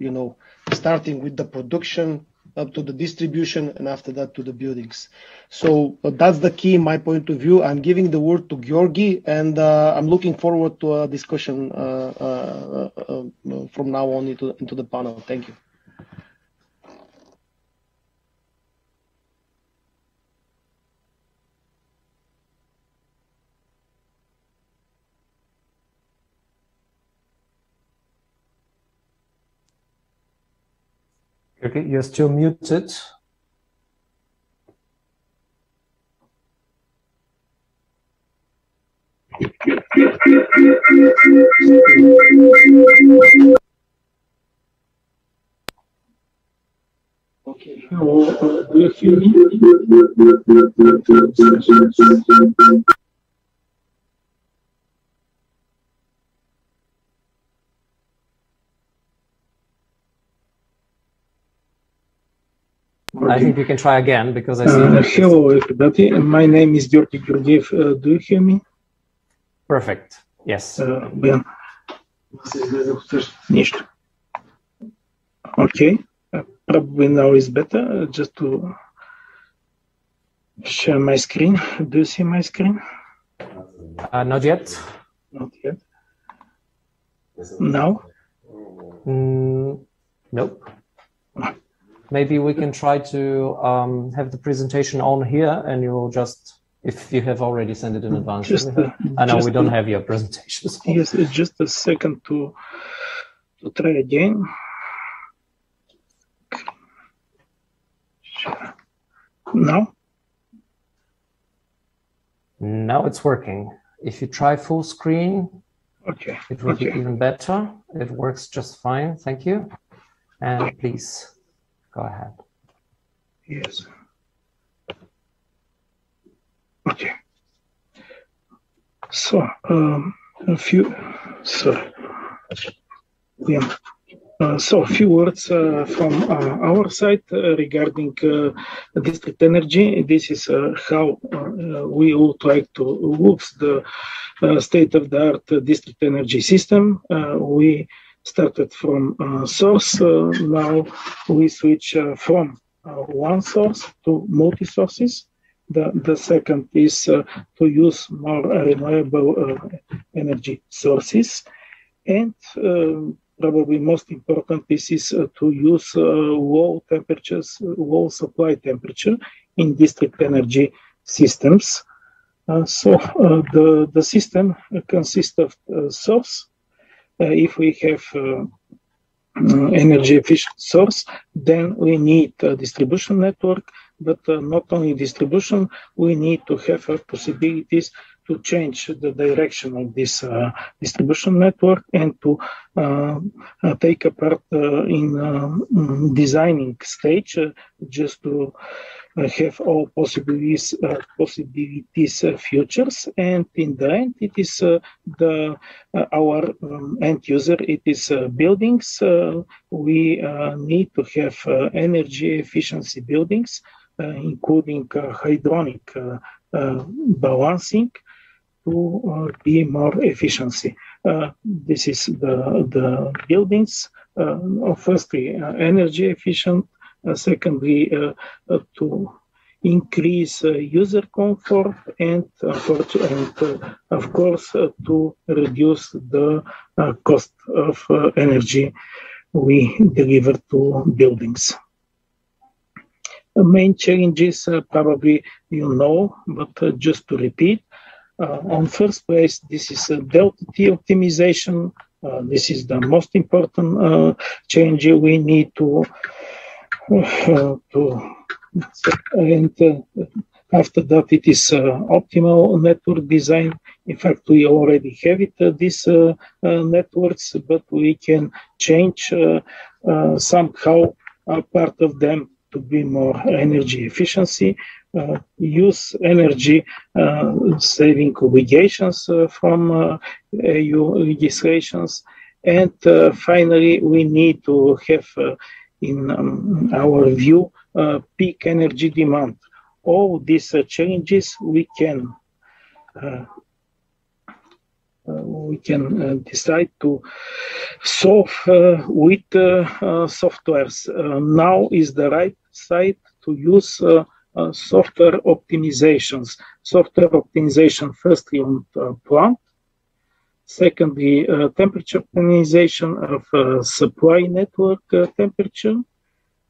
Starting with the production up to the distribution, and after that to the buildings. So that's the key in my point of view. I'm giving the word to Georgi, and I'm looking forward to a discussion from now on into the panel. Thank you. Okay, you're still muted. Okay, do you hear me? I think you can try again, because I see that. Hello, everybody. My name is Georgi Georgiev. Do you hear me? Perfect. Yes. Okay. Probably now is better. Just to share my screen. Do you see my screen? Not yet. Not yet. Now? Nope. Maybe we can try to have the presentation on here, and you'll just, if you have already sent it in advance. I know we don't have your presentation. So. Yes, just a second to try again. Now? Now it's working. If you try full screen, okay, it will be even better. It works just fine. Thank you. And please. Go ahead. Yes. Okay. So, Yeah. So a few words from our side regarding district energy. This is how we would like to use the state-of-the-art district energy system. We started from source. Now we switch from one source to multi-sources. The second is to use more reliable energy sources. And probably most important, this is to use low temperatures, low supply temperature in district energy systems. So the system consists of source. If we have energy efficient source, then we need a distribution network, but not only distribution, we need to have possibilities to change the direction of this distribution network and to take a part in designing stage just to have all possibilities futures. And in the end, it is our end user, it is buildings. We need to have energy efficiency buildings, including hydronic balancing to be more efficiency. This is the buildings. Firstly, energy efficient. Secondly, to increase user comfort, and of course to reduce the cost of energy we deliver to buildings. The main challenges probably you know, but just to repeat. On first place, this is delta T optimization. This is the most important change we need to and after that it is optimal network design. In fact, we already have it, these networks, but we can change somehow part of them to be more energy efficiency, use energy saving obligations from EU legislations, and finally we need to have in our view peak energy demand. All these challenges we can decide to solve with softwares. Now is the right side to use software optimizations. Software optimization firstly on plant, secondly temperature optimization of supply network temperature,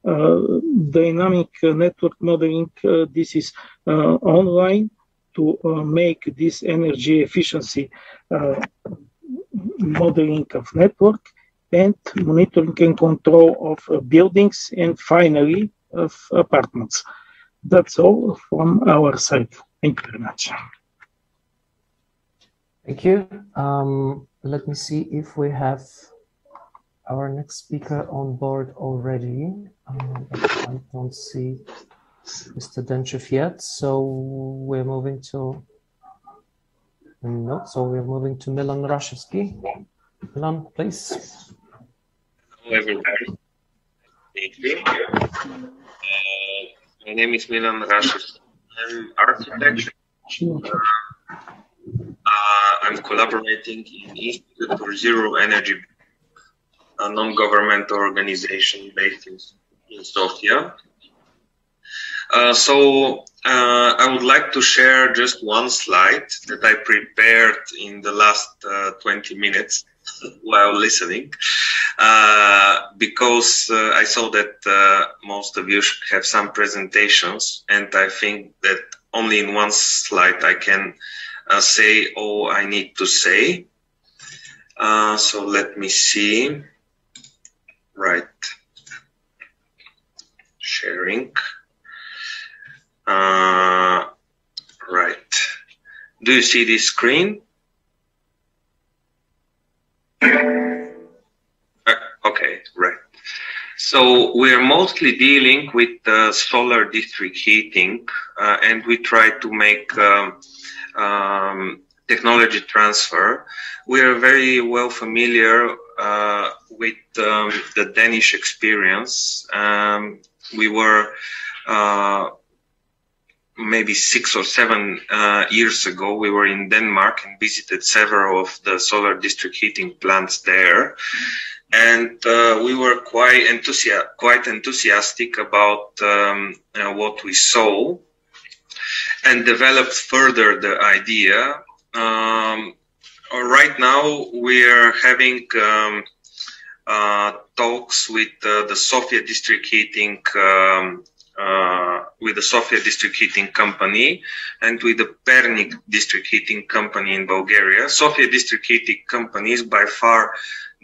dynamic network modeling. This is online to make this energy efficiency modeling of network, and monitoring and control of buildings, and finally of apartments. That's all from our side. Thank you very much. Thank you. Let me see if we have our next speaker on board already. I don't see Mr. Denchev yet, so we're moving to Milan Rashevsky. Milan, please. Hello, everybody. Thank you. My name is Milan Rashevsky. I'm architect. I'm collaborating in Institute for Zero Energy, a non-governmental organization based in Sofia. So I would like to share just one slide that I prepared in the last 20 minutes while listening, because I saw that most of you have some presentations, and I think that only in one slide I can say all I need to say. So let me see. Right. Sharing. Right. Do you see this screen? Okay, right. So we're mostly dealing with solar district heating, and we try to make technology transfer. We are very well familiar with the Danish experience. We were maybe 6 or 7 years ago, we were in Denmark and visited several of the solar district heating plants there. And we were quite enthusiastic about what we saw, and developed further the idea. Right now, we are having talks with the Sofia district heating company and with the Pernik district heating company in Bulgaria. Sofia district heating company is by far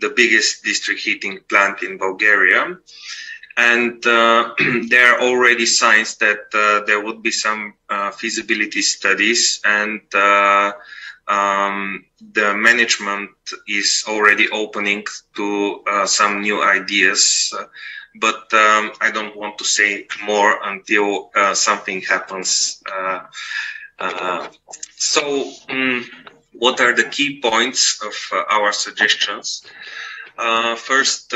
the biggest district heating plant in Bulgaria. And there are already signs that there would be some feasibility studies, and the management is already opening to some new ideas. But I don't want to say more until something happens. So what are the key points of our suggestions? First,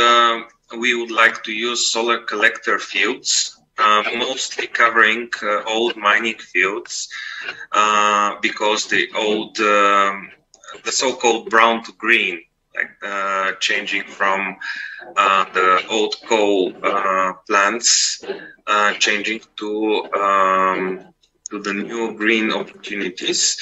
we would like to use solar collector fields, mostly covering old mining fields, because the old, the so-called brown to green, like changing from the old coal plants, changing to the new green opportunities.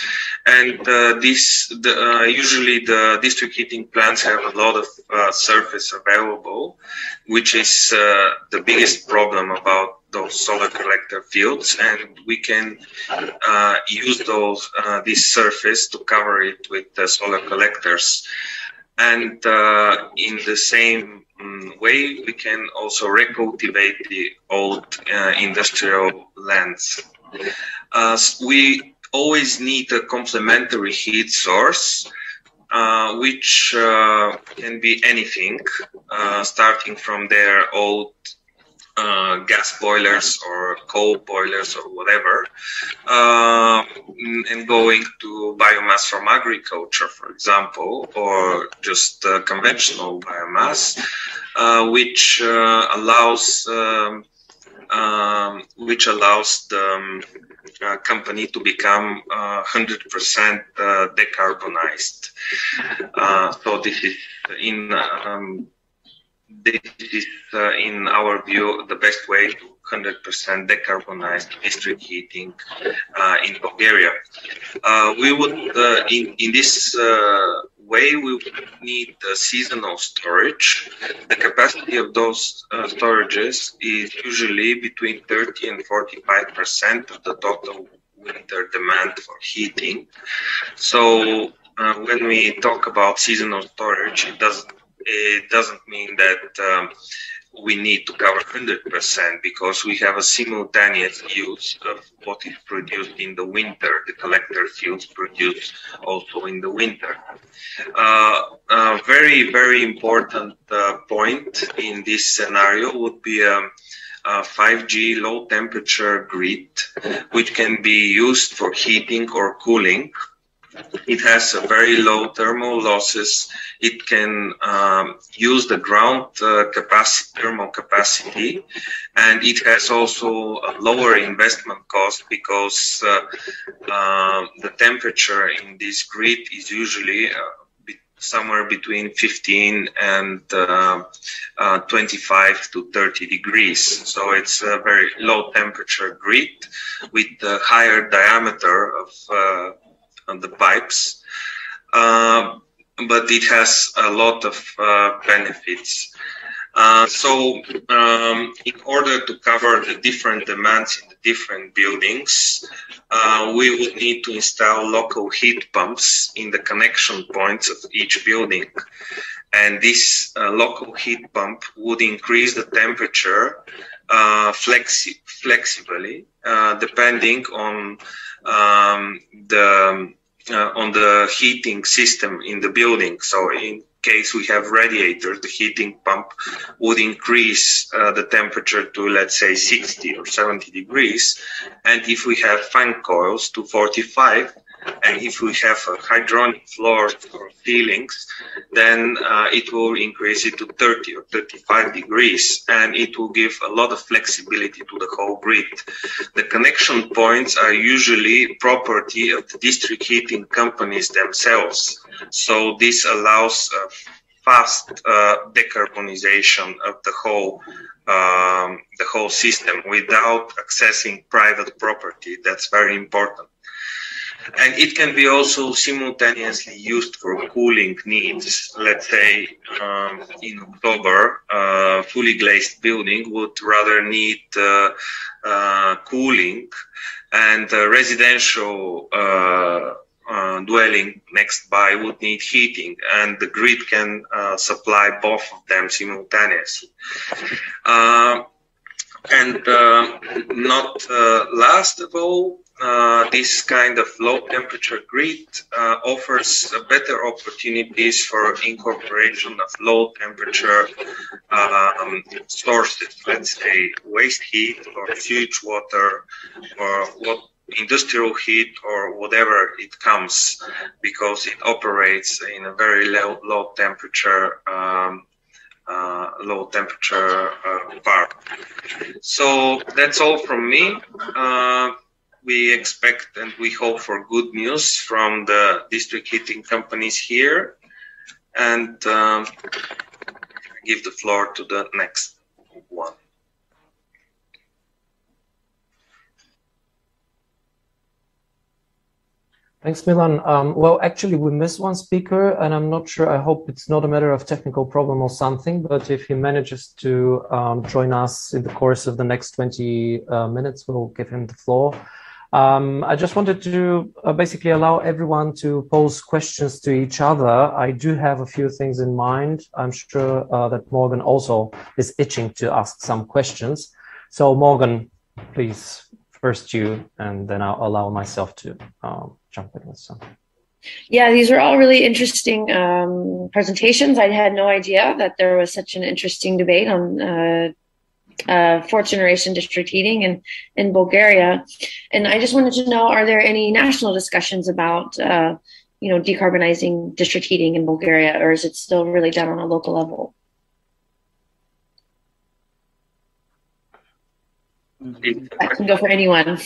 And usually the district heating plants have a lot of surface available, which is the biggest problem about those solar collector fields, and we can use this surface to cover it with the solar collectors. And in the same way, we can also recultivate the old industrial lands. We always need a complementary heat source, which can be anything, starting from their old gas boilers or coal boilers or whatever, and going to biomass from agriculture, for example, or just conventional biomass, which allows the company to become 100% decarbonized. So this is in our view the best way to 100% decarbonized district heating in Bulgaria. We would in this way we would need seasonal storage. The capacity of those storages is usually between 30 and 45% of the total winter demand for heating. So when we talk about seasonal storage, it doesn't mean that we need to cover 100%, because we have a simultaneous use of what is produced in the winter. The collector fields produce also in the winter. A very, very important point in this scenario would be a 5G low temperature grid, which can be used for heating or cooling. It has a very low thermal losses. It can use the ground thermal capacity, and it has also a lower investment cost, because the temperature in this grid is usually somewhere between 15 and 25 to 30 degrees. So it's a very low temperature grid with a higher diameter of the pipes, but it has a lot of benefits. So in order to cover the different demands in the different buildings, we would need to install local heat pumps in the connection points of each building. And this local heat pump would increase the temperature flexibly, depending on the heating system in the building. So in case we have radiators, the heating pump would increase the temperature to, let's say, 60 or 70 degrees. And if we have fan coils, to 45, And if we have hydronic floors or ceilings, then it will increase it to 30 or 35 degrees, and it will give a lot of flexibility to the whole grid. The connection points are usually property of the district heating companies themselves. So this allows fast decarbonization of the whole system without accessing private property. That's very important. And it can be also simultaneously used for cooling needs. Let's say in October, a fully glazed building would rather need cooling, and a residential dwelling next by would need heating, and the grid can supply both of them simultaneously. And not last of all, this kind of low temperature grid offers better opportunities for incorporation of low temperature sources, let's say waste heat or sewage water or industrial heat or whatever it comes, because it operates in a very low temperature part. So that's all from me. We expect and we hope for good news from the district heating companies here, and give the floor to the next one. Thanks, Milan. Well, actually, we missed one speaker, and I'm not sure. I hope it's not a matter of technical problem or something, but if he manages to join us in the course of the next 20 minutes, we'll give him the floor. I just wanted to basically allow everyone to pose questions to each other. I do have a few things in mind. I'm sure that Morgan also is itching to ask some questions. So Morgan, please, first you, and then I'll allow myself to jump in with some. Yeah, these are all really interesting presentations. I had no idea that there was such an interesting debate on fourth generation district heating in Bulgaria. And I just wanted to know, are there any national discussions about decarbonizing district heating in Bulgaria, or is it still really done on a local level? I can go for anyone.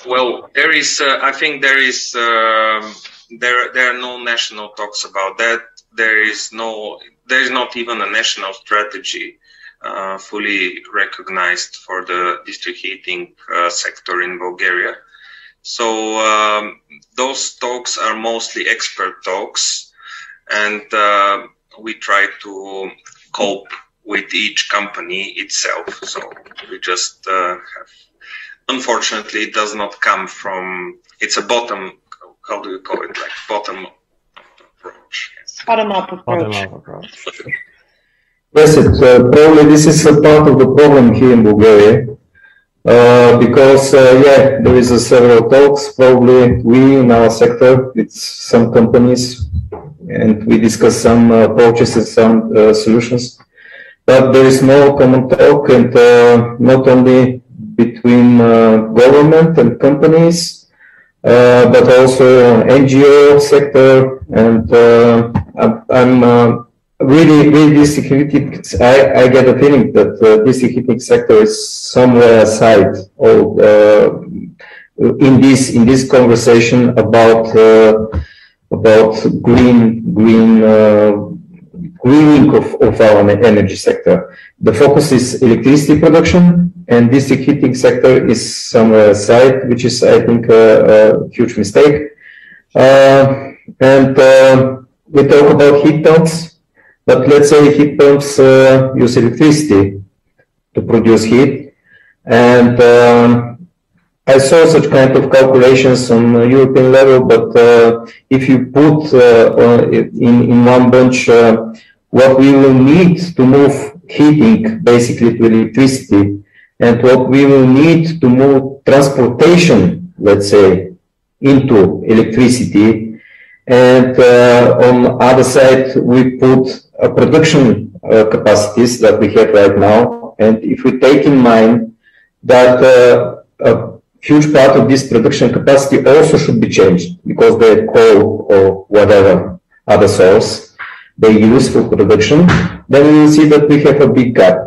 Well, there is. I think there is. There are no national talks about that. There is not even a national strategy fully recognized for the district heating sector in Bulgaria. So those talks are mostly expert talks, and we try to cope with each company itself. So we just have, unfortunately, it does not come from, it's a bottom, how do you call it, like bottom approach. Yes. Bottom-up approach. Yes, probably this is a part of the problem here in Bulgaria, because yeah, there is several talks. Probably we in our sector, it's some companies, and we discuss some approaches and some solutions. But there is no common talk, and not only between government and companies, but also NGO sector. And I'm really district heating. I get a feeling that the district heating sector is somewhere aside in this conversation about greening of our energy sector. The focus is electricity production, and district heating sector is somewhere aside, which is, I think, a huge mistake. And we talk about heat pumps, but let's say heat pumps use electricity to produce heat. And I saw such kind of calculations on a European level, but if you put in one bunch what we will need to move heating basically to electricity, and what we will need to move transportation, let's say, into electricity, and on other side we put production capacities that we have right now, and if we take in mind that a huge part of this production capacity also should be changed because the coal or whatever other source they use for production, then we will see that we have a big gap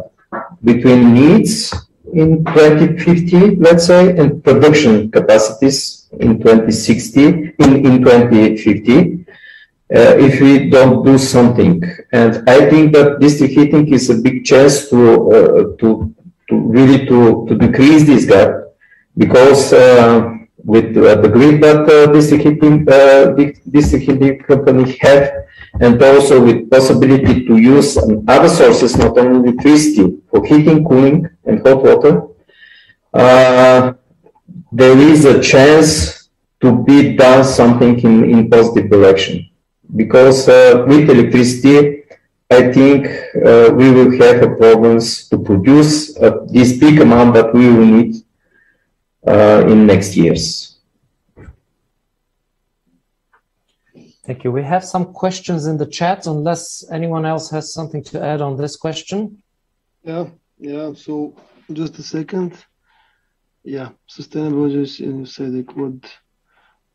between needs in 2050, let's say, and production capacities in 2060, in 2050, if we don't do something. And I think that district heating is a big chance to really decrease this gap, because with the grid that district heating company have, and also with possibility to use other sources, not only electricity, for heating, cooling, and hot water, there is a chance to be done something in positive direction. Because with electricity, I think we will have problems to produce this big amount that we will need in next years. Thank you. We have some questions in the chat, unless anyone else has something to add on this question. Yeah. So just a second. Yeah, sustainable energy, and you said it would.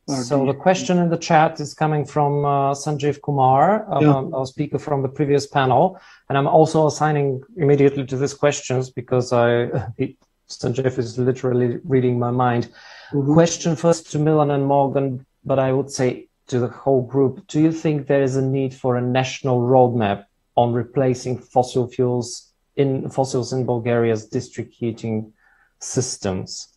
So the question in the chat is coming from Sanjeev Kumar, our speaker from the previous panel, and I'm also assigning immediately to these questions because Sanjeev is literally reading my mind. Question first to Milan and Morgan, but I would say to the whole group. Do you think there is a need for a national roadmap on replacing fossils in Bulgaria's district heating systems?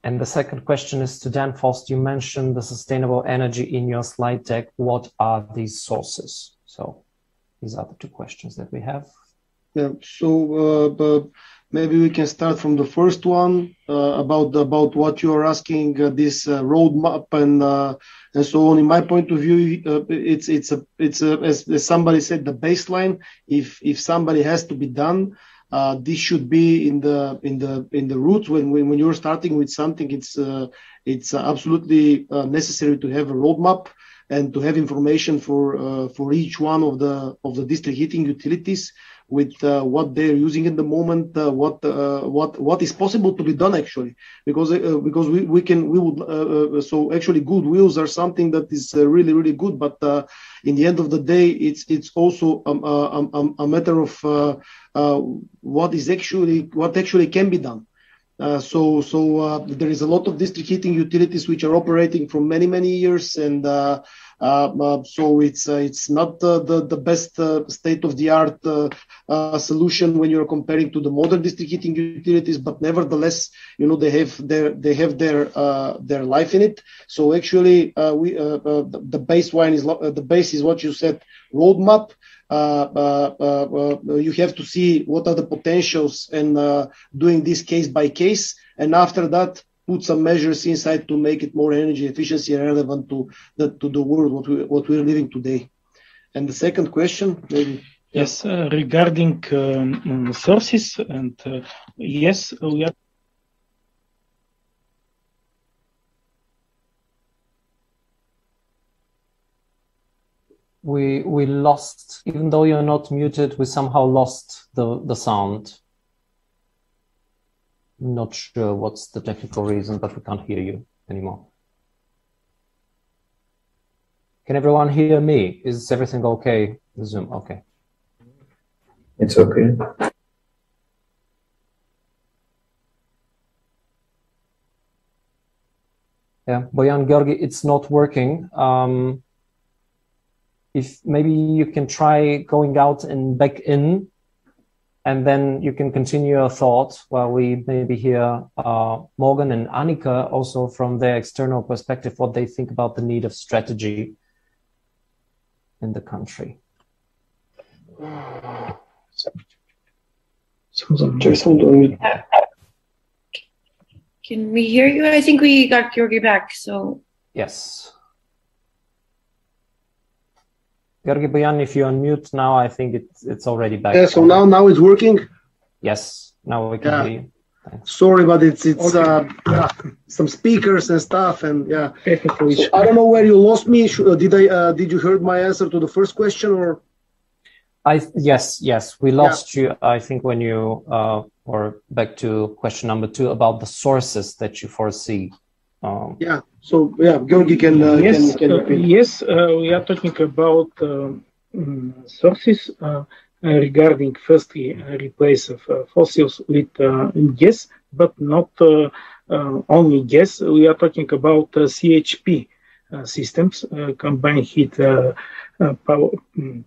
And the second question is to Dan Fost. You mentioned the sustainable energy in your slide deck. What are these sources? So these are the two questions that we have. Yeah, so maybe we can start from the first one about what you are asking, this roadmap and so on. In my point of view, it's as somebody said, the baseline. If somebody has to be done, this should be in the roots. When you're starting with something, it's absolutely necessary to have a roadmap and to have information for each one of the district heating utilities with what they're using at the moment, what is possible to be done actually, because we would so actually goodwills are something that is really, really good, but in the end of the day, it's also a matter of what actually can be done. So there is a lot of district heating utilities which are operating for many years, and so it's not the best state of the art solution when you're comparing to the modern district heating utilities, but nevertheless, they have their life in it. So actually, the base is what you said, roadmap. You have to see what are the potentials and doing this case by case, and after that put some measures inside to make it more energy efficiency and relevant to the world what we're living today. And the second question, maybe. Yes, regarding sources, and yes, we are. We lost, even though you're not muted, we somehow lost the sound. Not sure what's the technical reason, but we can't hear you anymore. Can everyone hear me? Is everything okay? Zoom, okay. It's okay. Yeah, Boyan Georgi, it's not working. If maybe you can try going out and back in, and then you can continue your thought while we maybe hear Morgan and Annika also from their external perspective, what they think about the need of strategy in the country. Can we hear you? I think we got Georgi back, so. Yes. Georgi Boyan, if you unmute now, I think it's already back. Yeah, so now it's working? Yes, now we can hear you. Thanks. Sorry, but it's some speakers and stuff, and yeah. So I don't know where you lost me. Did you heard my answer to the first question, or? Yes, we lost you. I think when you or back to question number 2 about the sources that you foresee. Yeah. So yeah, Georgi can repeat. Yes, we are talking about sources regarding firstly replace of fossils with gas, but not only gas. We are talking about CHP systems, combined heat power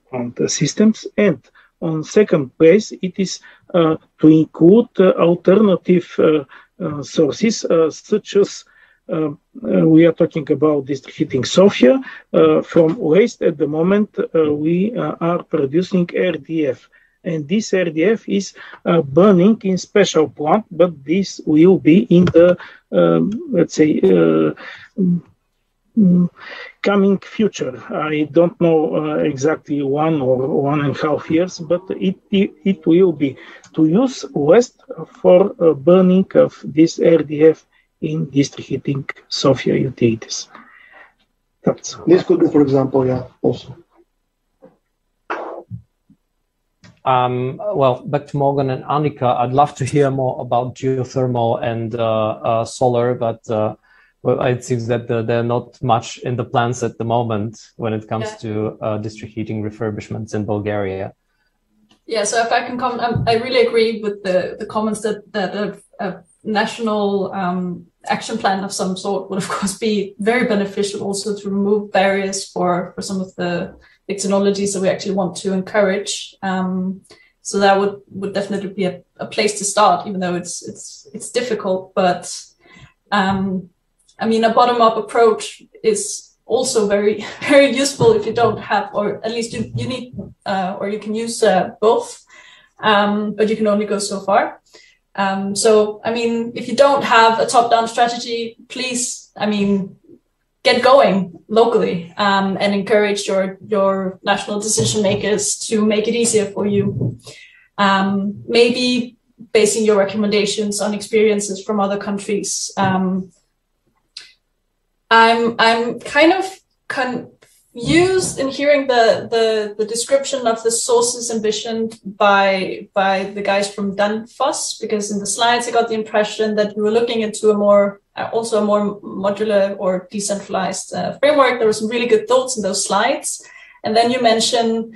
plant systems, and on second place it is to include alternative sources such as we are talking about district heating Sofia. From waste at the moment, we are producing RDF. And this RDF is burning in special plant, but this will be in the, let's say, coming future. I don't know exactly 1 or 1.5 years, but it will be to use waste for burning of this RDF in district heating Sofia utilities. This could be, for example, yeah, also. Well, back to Morgan and Annika, I'd love to hear more about geothermal and solar, but well, it seems that there are not much in the plans at the moment when it comes to district heating refurbishments in Bulgaria. Yeah, so if I can comment, I really agree with the comments that a national action plan of some sort would, of course, be very beneficial also to remove barriers for some of the technologies that we actually want to encourage. So that would definitely be a place to start, even though it's difficult. But I mean, a bottom-up approach is also very, very useful if you don't have, or at least you need, or you can use both, but you can only go so far. So, I mean, if you don't have a top-down strategy, please, I mean, get going locally and encourage your national decision makers to make it easier for you. Maybe basing your recommendations on experiences from other countries. I'm kind of confused in hearing the description of the sources envisioned by the guys from Danfoss, because in the slides I got the impression that you were looking into a more modular or decentralized framework. There were some really good thoughts in those slides, and then you mentioned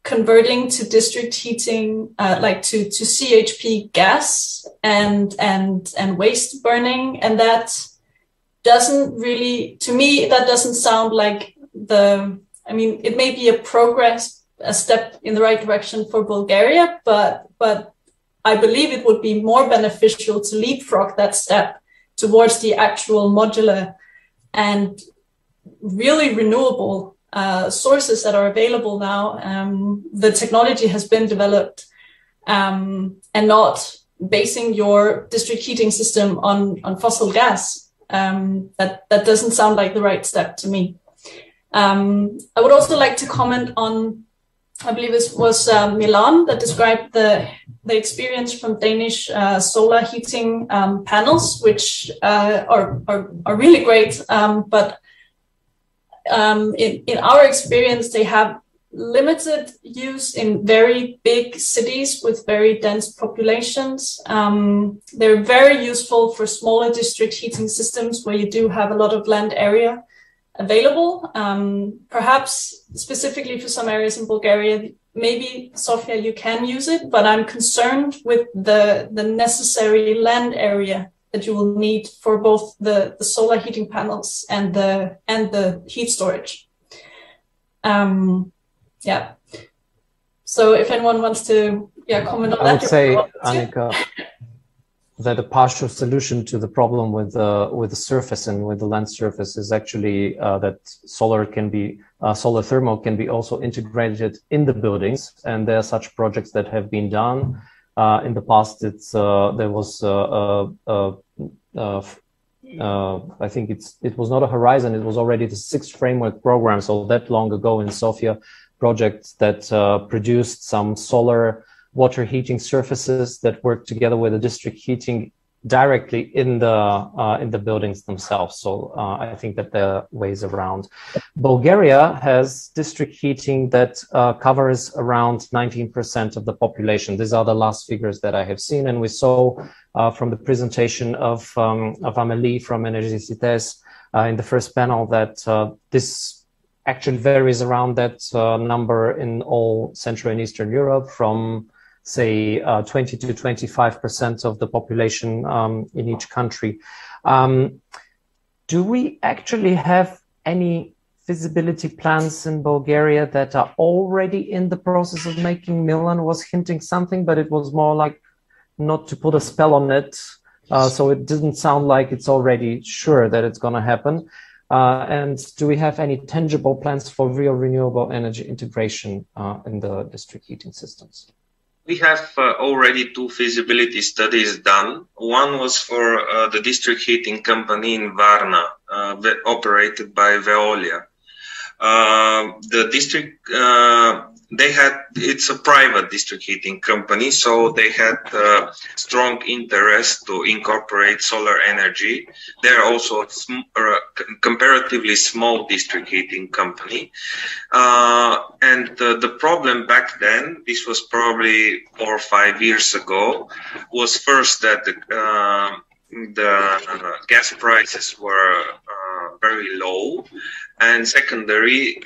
converting to district heating, like to CHP gas and waste burning, and that doesn't really, to me, that doesn't sound like I mean, it may be a step in the right direction for Bulgaria, but I believe it would be more beneficial to leapfrog that step towards the actual modular and really renewable sources that are available now. The technology has been developed, and not basing your district heating system on fossil gas. That doesn't sound like the right step to me. I would also like to comment on, I believe it was Milan that described the experience from Danish solar heating panels, which are really great. But in our experience, they have limited use in very big cities with very dense populations. They're very useful for smaller district heating systems where you do have a lot of land area available. Perhaps specifically for some areas in Bulgaria, maybe Sofia, you can use it, but I'm concerned with the necessary land area that you will need for both the solar heating panels and the heat storage. Yeah. So if anyone wants to comment on that. I would say, Annika, that a partial solution to the problem with the surface and with the land surface is actually that solar thermal can be also integrated in the buildings, and there are such projects that have been done. In the past, there was I think it was not a Horizon, it was already the 6th framework program, so that long ago in Sofia, projects that produced some solar water heating surfaces that work together with the district heating directly in the buildings themselves. So I think that there are ways around. Bulgaria has district heating that covers around 19% of the population. These are the last figures that I have seen, and we saw from the presentation of Amélie from Energicités in the first panel that this actually varies around that number in all Central and Eastern Europe, from say 20 to 25% of the population in each country. Do we actually have any feasibility plans in Bulgaria that are already in the process of making? Milan was hinting something, but it was more like not to put a spell on it. So it didn't sound like it's already sure that it's going to happen. And do we have any tangible plans for real renewable energy integration in the district heating systems? We have already 2 feasibility studies done. One was for the district heating company in Varna, operated by Veolia. The district, it's a private district heating company, so they had strong interest to incorporate solar energy. They're also a comparatively small district heating company. And the problem back then, this was probably 4 or 5 years ago, was first that the gas prices were very low, and secondary,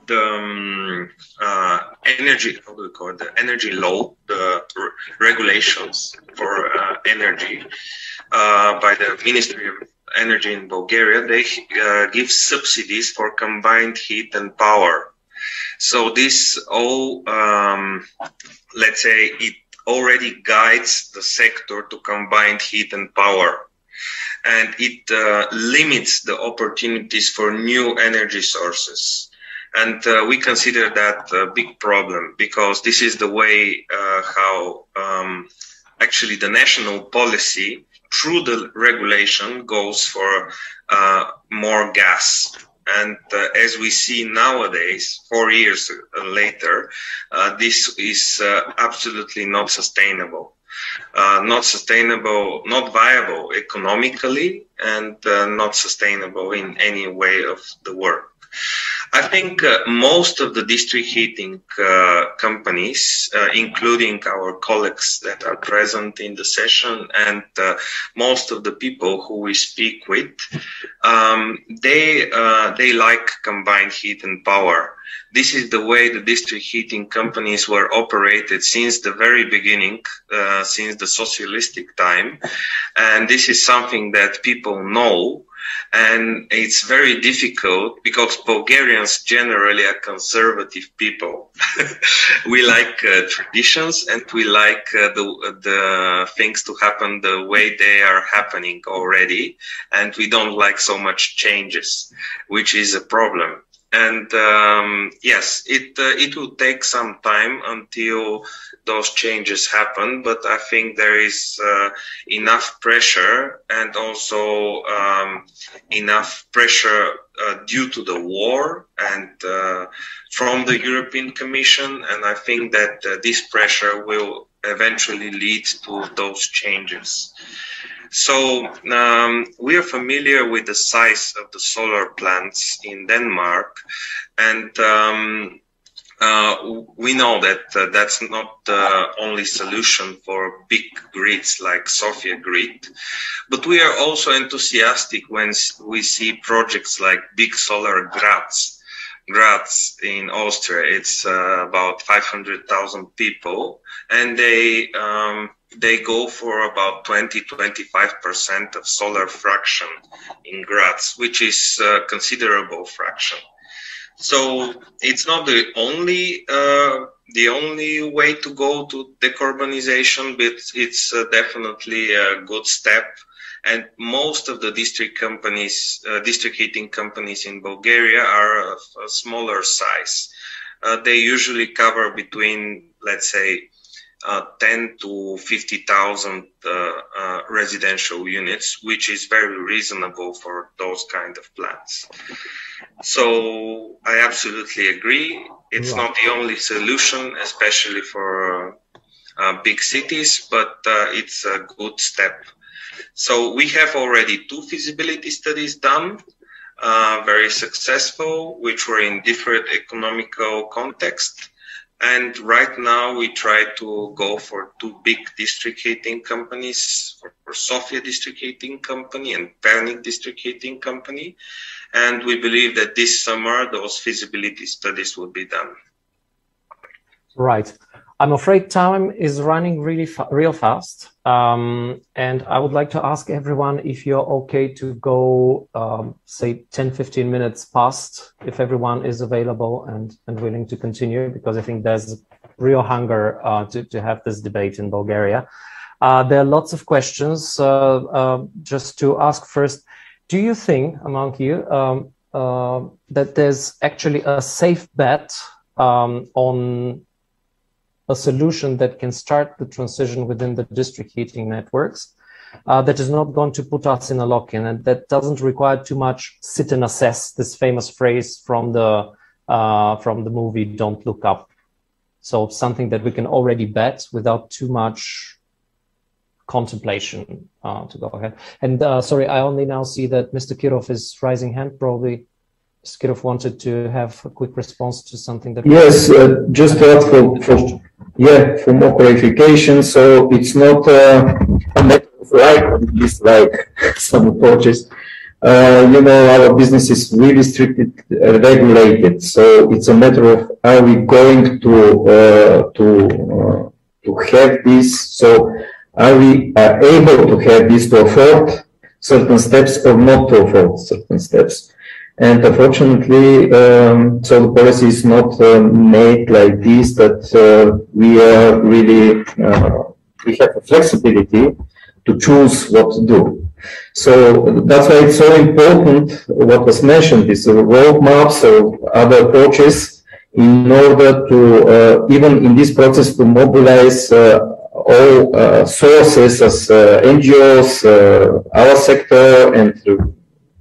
the energy, how do we call it, the energy law, the regulations for energy by the Ministry of Energy in Bulgaria, they give subsidies for combined heat and power. So this all, let's say, it already guides the sector to combined heat and power. And it limits the opportunities for new energy sources. And we consider that a big problem, because this is the way how actually the national policy through the regulation goes for more gas. And as we see nowadays, 4 years later, this is absolutely not sustainable. Not sustainable, not viable economically, and not sustainable in any way of the work. I think most of the district heating companies, including our colleagues that are present in the session and most of the people who we speak with, they like combined heat and power. This is the way the district heating companies were operated since the very beginning, since the socialistic time. And this is something that people know. And it's very difficult because Bulgarians generally are conservative people. We like traditions, and we like the things to happen the way they are happening already. And we don't like so much changes, which is a problem. And yes, it will take some time until those changes happen, but I think there is enough pressure, and also enough pressure due to the war and from the European Commission, and I think that this pressure will eventually lead to those changes. So we are familiar with the size of the solar plants in Denmark, and we know that that's not the only solution for big grids like Sofia grid, but we are also enthusiastic when we see projects like big solar Graz in Austria. It's about 500,000 people, and they go for about 20-25% of solar fraction in Graz, which is a considerable fraction. So it's not the only way to go to decarbonization, but it's definitely a good step. And most of the district heating companies in Bulgaria are of a smaller size. They usually cover between, let's say, 10 to 50,000 residential units, which is very reasonable for those kind of plants. So I absolutely agree. It's not the only solution, especially for big cities, but it's a good step. So we have already 2 feasibility studies done, very successful, which were in different economical contexts. And right now we try to go for 2 big district heating companies, for Sofia district heating company and Pernik district heating company. And we believe that this summer those feasibility studies will be done. Right. I'm afraid time is running real fast. And I would like to ask everyone if you're okay to go, say, 10, 15 minutes past, if everyone is available and willing to continue, because I think there's real hunger to have this debate in Bulgaria. There are lots of questions. Just to ask first, do you think, among you, that there's actually a safe bet on a solution that can start the transition within the district heating networks that is not going to put us in a lock-in, and that doesn't require too much sit and assess, this famous phrase from the movie Don't Look Up. So something that we can already bet without too much contemplation to go ahead. And sorry, I only now see that Mr. Kirov is raising hand. Probably Mr. Kirov wanted to have a quick response to something that... Yes, just to ask for more clarification. So it's not a matter of like or dislike some approaches. You know, our business is really strictly regulated. So it's a matter of, are we going to have this? So are we able to have this to afford certain steps or not to afford certain steps? And unfortunately, so the policy is not made like this, that we are really, we have a flexibility to choose what to do. So that's why it's so important what was mentioned, these roadmaps or other approaches, in order to, even in this process, to mobilize all sources as NGOs, our sector, and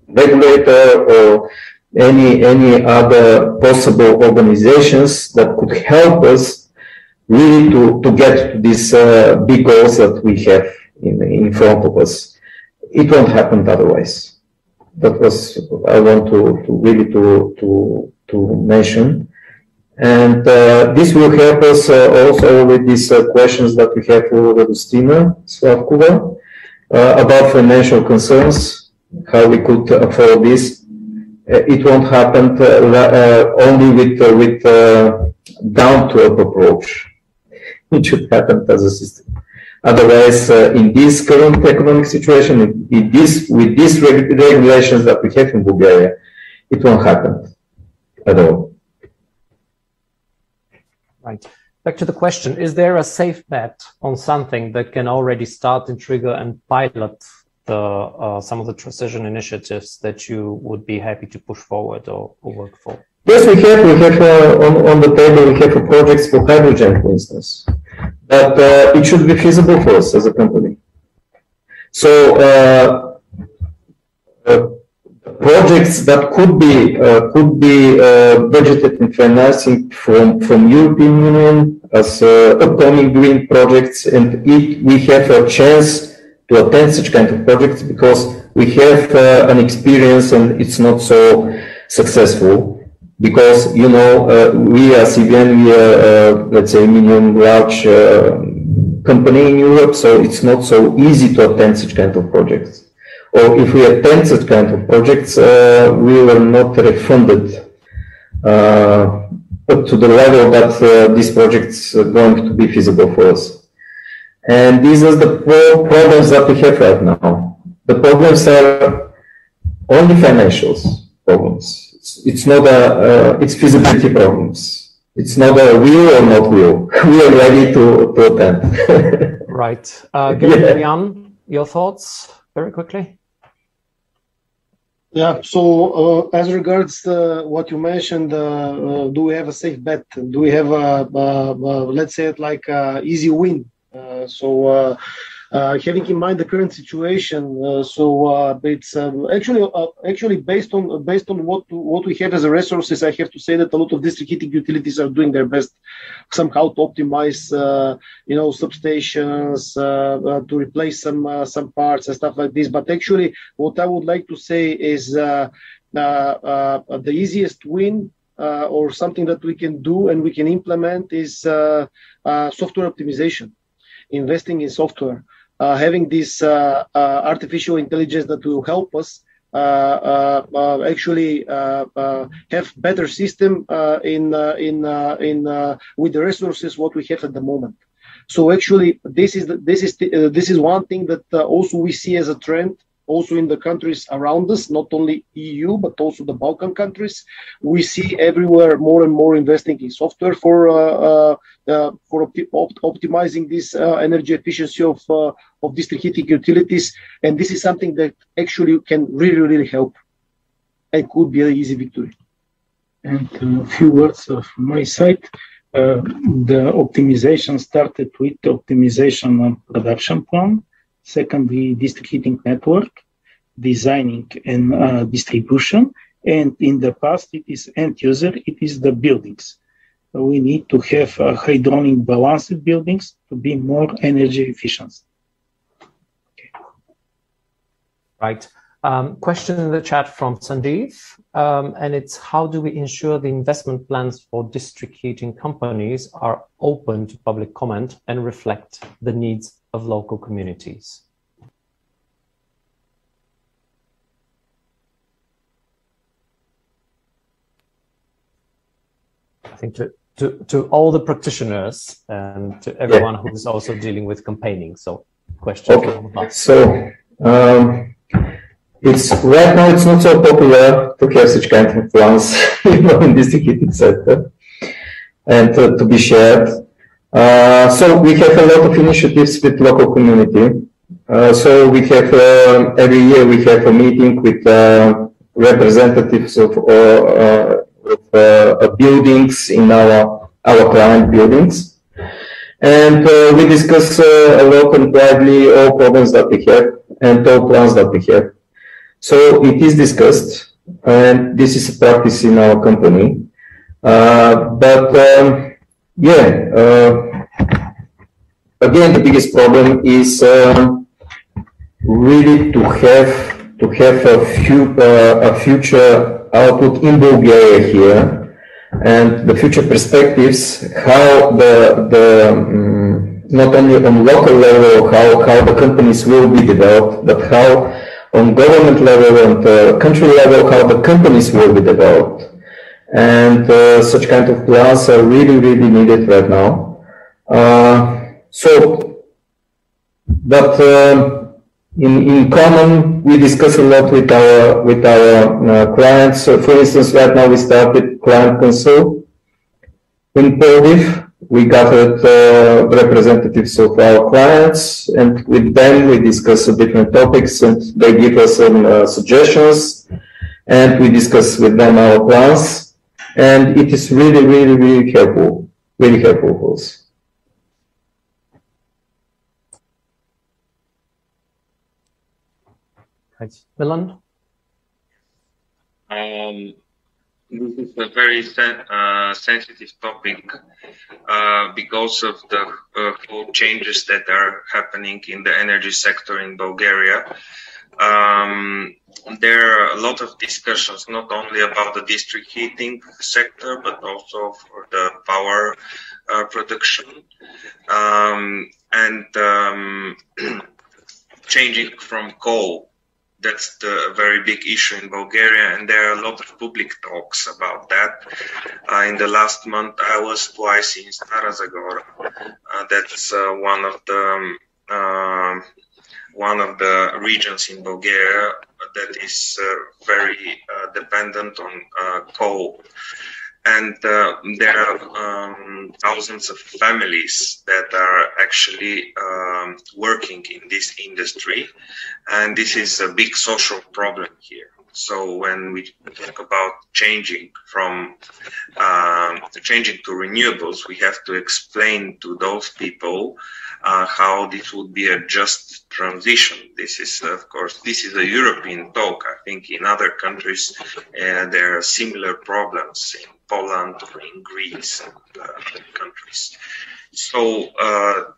regulator or any other possible organizations that could help us really to get to these big goals that we have in front of us. It won't happen otherwise. That was I want to really to mention. And this will help us also with these questions that we have for Radostina Slavkova about financial concerns. How we could afford this. It won't happen only with down-to-up approach. It should happen as a system. Otherwise, in this current economic situation, with these regulations that we have in Bulgaria, it won't happen at all. Right. Back to the question, is there a safe bet on something that can already start and trigger and pilot some of the transition initiatives that you would be happy to push forward or work for? Yes, we have on the table, we have projects for hydrogen, for instance, but it should be feasible for us as a company. So projects that could be budgeted and financing from European Union as upcoming green projects, and we have a chance to attend such kind of projects because we have an experience and it's not so successful because, you know, we as CVN, we are, let's say, medium large company in Europe, so it's not so easy to attend such kind of projects. Or if we attend such kind of projects, we were not refunded up to the level that these projects are going to be feasible for us. And these are the problems that we have right now. The problems are only financials problems. It's not it's feasibility problems. It's not a will or not will. We are ready to attend. Right. Jan, your thoughts very quickly? Yeah, so as regards what you mentioned, do we have a safe bet? Do we have a let's say it like easy win? having in mind the current situation, it's actually based on what we have as a resources. I have to say that a lot of district heating utilities are doing their best somehow to optimize, substations, to replace some parts and stuff like this. But actually, what I would like to say is the easiest win or something that we can do and we can implement is software optimization. Investing in software, having this artificial intelligence that will help us actually have better system with the resources what we have at the moment. So actually, this is one thing that also we see as a trend. Also in the countries around us, not only EU, but also the Balkan countries, we see everywhere more and more investing in software for optimizing this energy efficiency of district heating utilities. And this is something that actually can really, really help and could be an easy victory. And a few words from my side. The optimization started with the optimization and production plan. Secondly, district heating network, designing and distribution. And in the past, it is end user, it is the buildings. We need to have hydronic balanced buildings to be more energy efficient. Okay. Right. Question in the chat from Sanjeev, and it's how do we ensure the investment plans for district heating companies are open to public comment and reflect the needs of local communities? I think to all the practitioners and to everyone who is also dealing with campaigning. So, question. Okay. So, it's right now it's not so popular to have such kind of plans, in district heating sector, and to be shared. So we have a lot of initiatives with local community. So we have every year we have a meeting with representatives of buildings in our client buildings, and we discuss a lot and widely all problems that we have and all plans that we have. So it is discussed, and this is a practice in our company. Again, the biggest problem is really to have a future outlook in Bulgaria here, and the future perspectives, how not only on local level, how the companies will be developed, but how on government level and country level, how the companies will be developed. And such kind of plans are really, really needed right now. In common, we discuss a lot with our clients. So for instance, right now we started client consult in Plovdiv. We gathered representatives of our clients, and with them we discuss different topics, and they give us some suggestions, and we discuss with them our plans, and it is really, really, really helpful for us. Right. Milan? This is a very sensitive topic because of the whole changes that are happening in the energy sector in Bulgaria. There are a lot of discussions not only about the district heating sector, but also for the power production and changing from coal. That's the very big issue in Bulgaria, and there are a lot of public talks about that. In the last month, I was twice in Stara Zagora. That's one of the regions in Bulgaria that is very dependent on coal. And there are thousands of families that are actually working in this industry. And this is a big social problem here. So when we talk about changing to renewables, we have to explain to those people how this would be a just transition. This is, of course, a European talk. I think in other countries there are similar problems in Poland or in Greece and other countries. So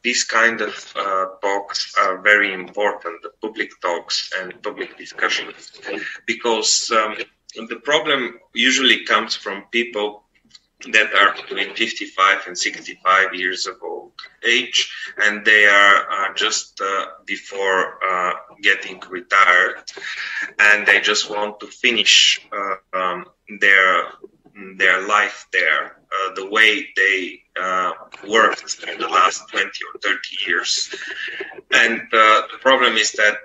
these kind of talks are very important, the public talks and public discussions, because the problem usually comes from people that are between 55 and 65 years of old age, and they are just before getting retired, and they just want to finish their life there the way they worked in the last 20 or 30 years. And the problem is that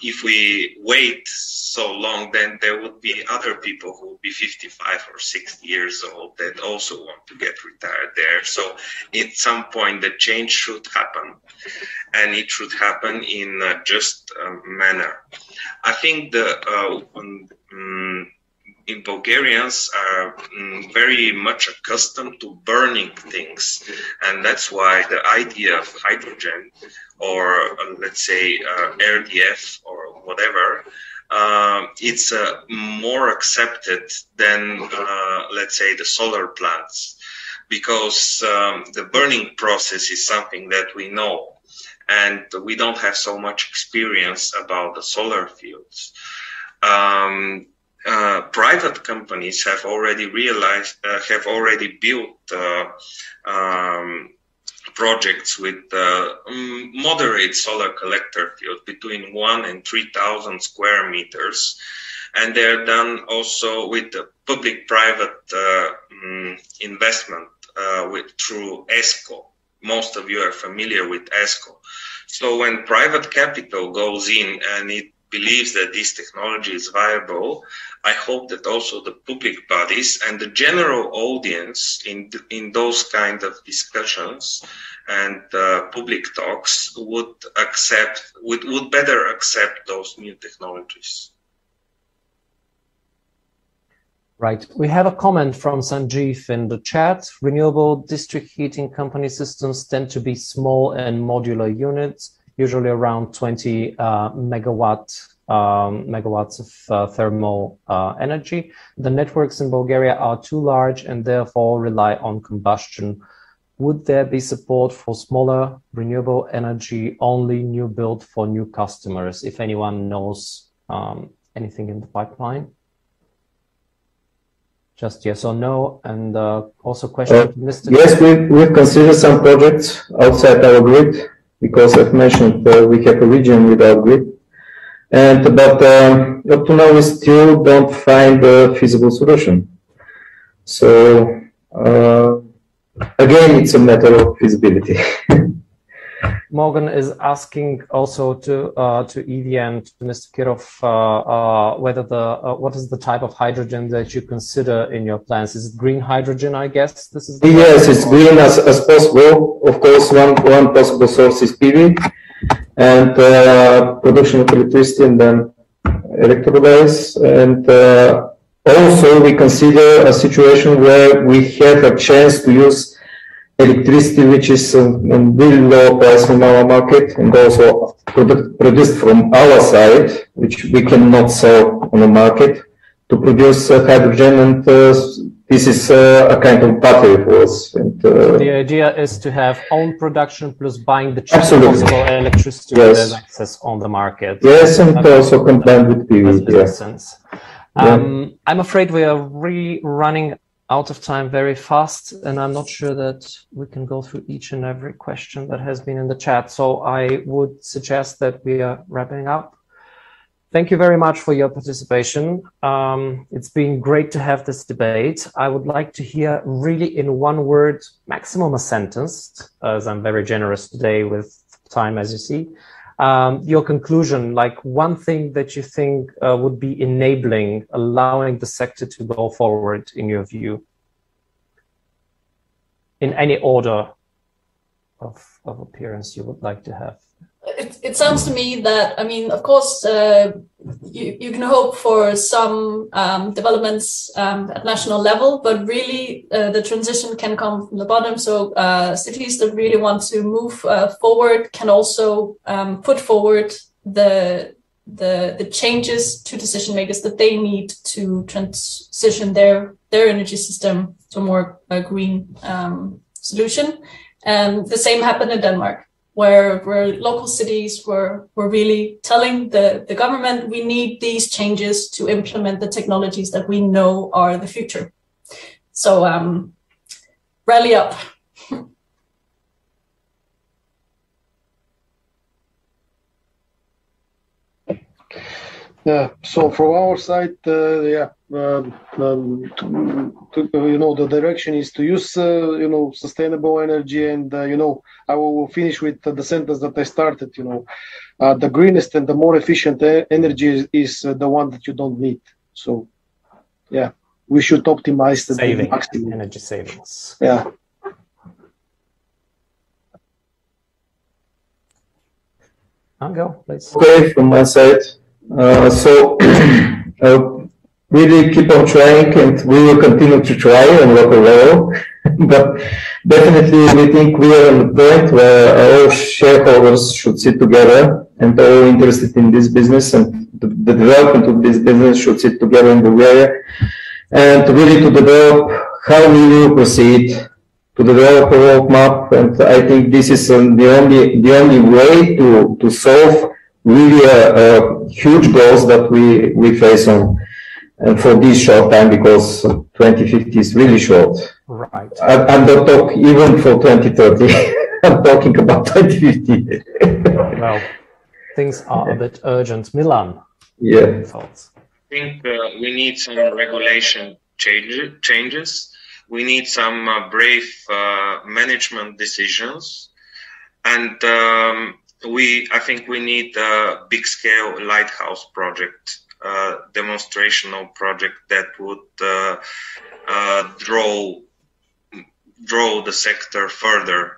if we wait so long, then there would be other people who would be 55 or 60 years old that also want to get retired there. So at some point the change should happen, and it should happen in a just manner. I think Bulgarians are very much accustomed to burning things, and that's why the idea of hydrogen or let's say RDF or whatever, it's more accepted than let's say the solar plants, because the burning process is something that we know, and we don't have so much experience about the solar fields. Private companies have already built projects with moderate solar collector field between 1 and 3,000 square meters, and they're done also with the public-private investment through ESCO. Most of you are familiar with ESCO. So when private capital goes in and it believes that this technology is viable, I hope that also the public bodies and the general audience in those kind of discussions and public talks would better accept those new technologies. Right. We have a comment from Sanjeev in the chat. Renewable district heating company systems tend to be small and modular units, usually around 20 megawatts of thermal energy. The networks in Bulgaria are too large and therefore rely on combustion. Would there be support for smaller renewable energy only new build for new customers? If anyone knows anything in the pipeline? Just yes or no. And also question to Mr. Yes, we've considered some projects outside our grid, because I've mentioned we have a region without grid. But up to now, we still don't find a feasible solution. So again, it's a matter of feasibility. Morgan is asking also to Evie and to Mr. Kirov whether what is the type of hydrogen that you consider in your plans? Is it green hydrogen? I guess this is. Yes, it's green as possible. Of course, one possible source is PV, and production of electricity and then electrolyze. And also, we consider a situation where we have a chance to use electricity which is on really low price from our market, and also produced from our side, which we cannot sell on the market, to produce hydrogen, and this is a kind of battery for us. And, the idea is to have own production plus buying the cheapest possible electricity that has access on the market. Yes, and also combined with PV. Makes sense. I'm afraid we are running out of time very fast, and I'm not sure that we can go through each and every question that has been in the chat. So I would suggest that we are wrapping up. Thank you very much for your participation. It's been great to have this debate. I would like to hear really in one word, maximum a sentence, as I'm very generous today with time, as you see. Your conclusion, like one thing that you think would be enabling, allowing the sector to go forward in your view, in any order of appearance you would like to have? It sounds to me that, I mean, of course, you can hope for some developments at national level, but really the transition can come from the bottom. So cities that really want to move forward can also put forward the changes to decision makers that they need to transition their energy system to a more green solution. And the same happened in Denmark, where local cities were really telling the government, we need these changes to implement the technologies that we know are the future. So rally up. Yeah. So from our side, the direction is to use sustainable energy, and I will finish with the sentence that I started. The greenest and the more efficient energy is the one that you don't need. So, yeah, we should optimize the maximum energy savings. Yeah. Go, please. Okay, from my side. Really keep on trying, and we will continue to try on local level. But definitely, we think we are at the point where all shareholders should sit together and all interested in this business and the development of this business should sit together in Bulgaria and really to develop how we will proceed, to develop a roadmap. And I think this is the only way to solve really huge goals that we face on for this short time, because 2050 is really short. Right. I'm not talking even for 2030. I'm talking about 2050. Well, things are a bit urgent. Milan. Yeah. Thoughts? I think we need some regulation changes. We need some brave management decisions, and I think we need a big-scale lighthouse project, demonstrational project that would draw the sector further.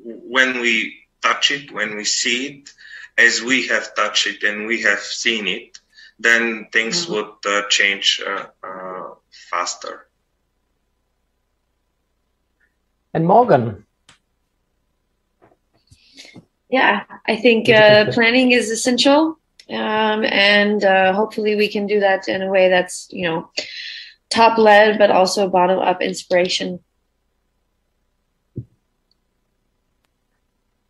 When we touch it, when we see it, as we have touched it and we have seen it, then things would change faster. And Morgan. Yeah, I think planning is essential, and hopefully we can do that in a way that's, top-led, but also bottom-up inspiration.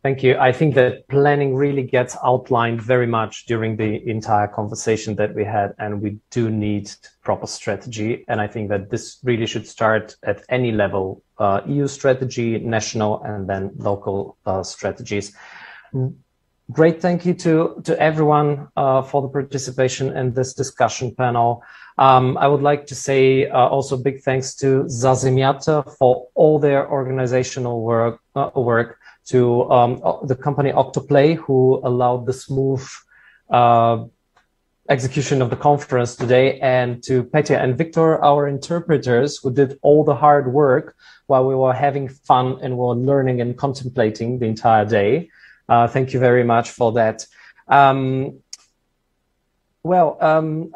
Thank you. I think that planning really gets outlined very much during the entire conversation that we had, and we do need proper strategy. And I think that this really should start at any level, EU strategy, national, and then local strategies. Great. Thank you to everyone for the participation in this discussion panel. I would like to say also big thanks to Zazimiata for all their organizational work, to the company Octoplay, who allowed the smooth execution of the conference today, and to Petya and Victor, our interpreters, who did all the hard work while we were having fun and were learning and contemplating the entire day. Thank you very much for that.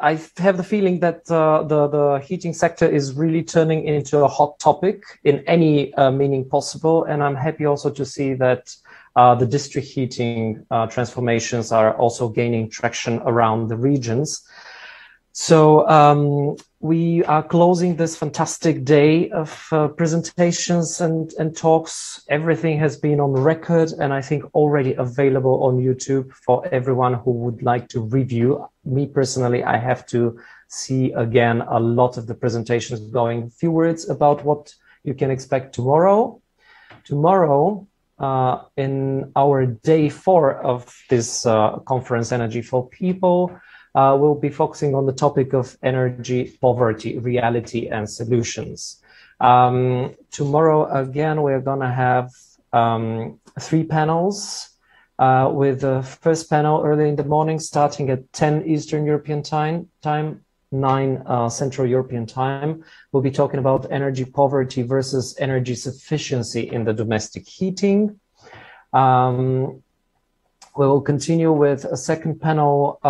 I have the feeling that the heating sector is really turning into a hot topic in any meaning possible. And I'm happy also to see that the district heating transformations are also gaining traction around the regions. So we are closing this fantastic day of presentations and talks. Everything has been on record and I think already available on YouTube for everyone who would like to review. Me personally, I have to see again a lot of the presentations going. A few words about what you can expect tomorrow. Tomorrow, in our day 4 of this conference, Energy for People, we'll be focusing on the topic of energy poverty, reality and solutions. Tomorrow, again, we're going to have 3 panels, with the first panel early in the morning, starting at 10 Eastern European time, 9 Central European time. We'll be talking about energy poverty versus energy sufficiency in the domestic heating. We will continue with a second panel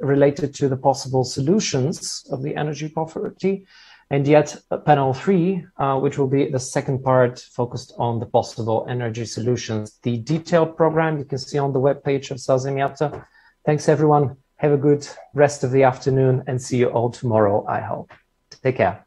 related to the possible solutions of the energy poverty, and yet panel 3, which will be the second part focused on the possible energy solutions. The detailed program you can see on the webpage of Sazemiata. Thanks everyone. Have a good rest of the afternoon and see you all tomorrow, I hope. Take care.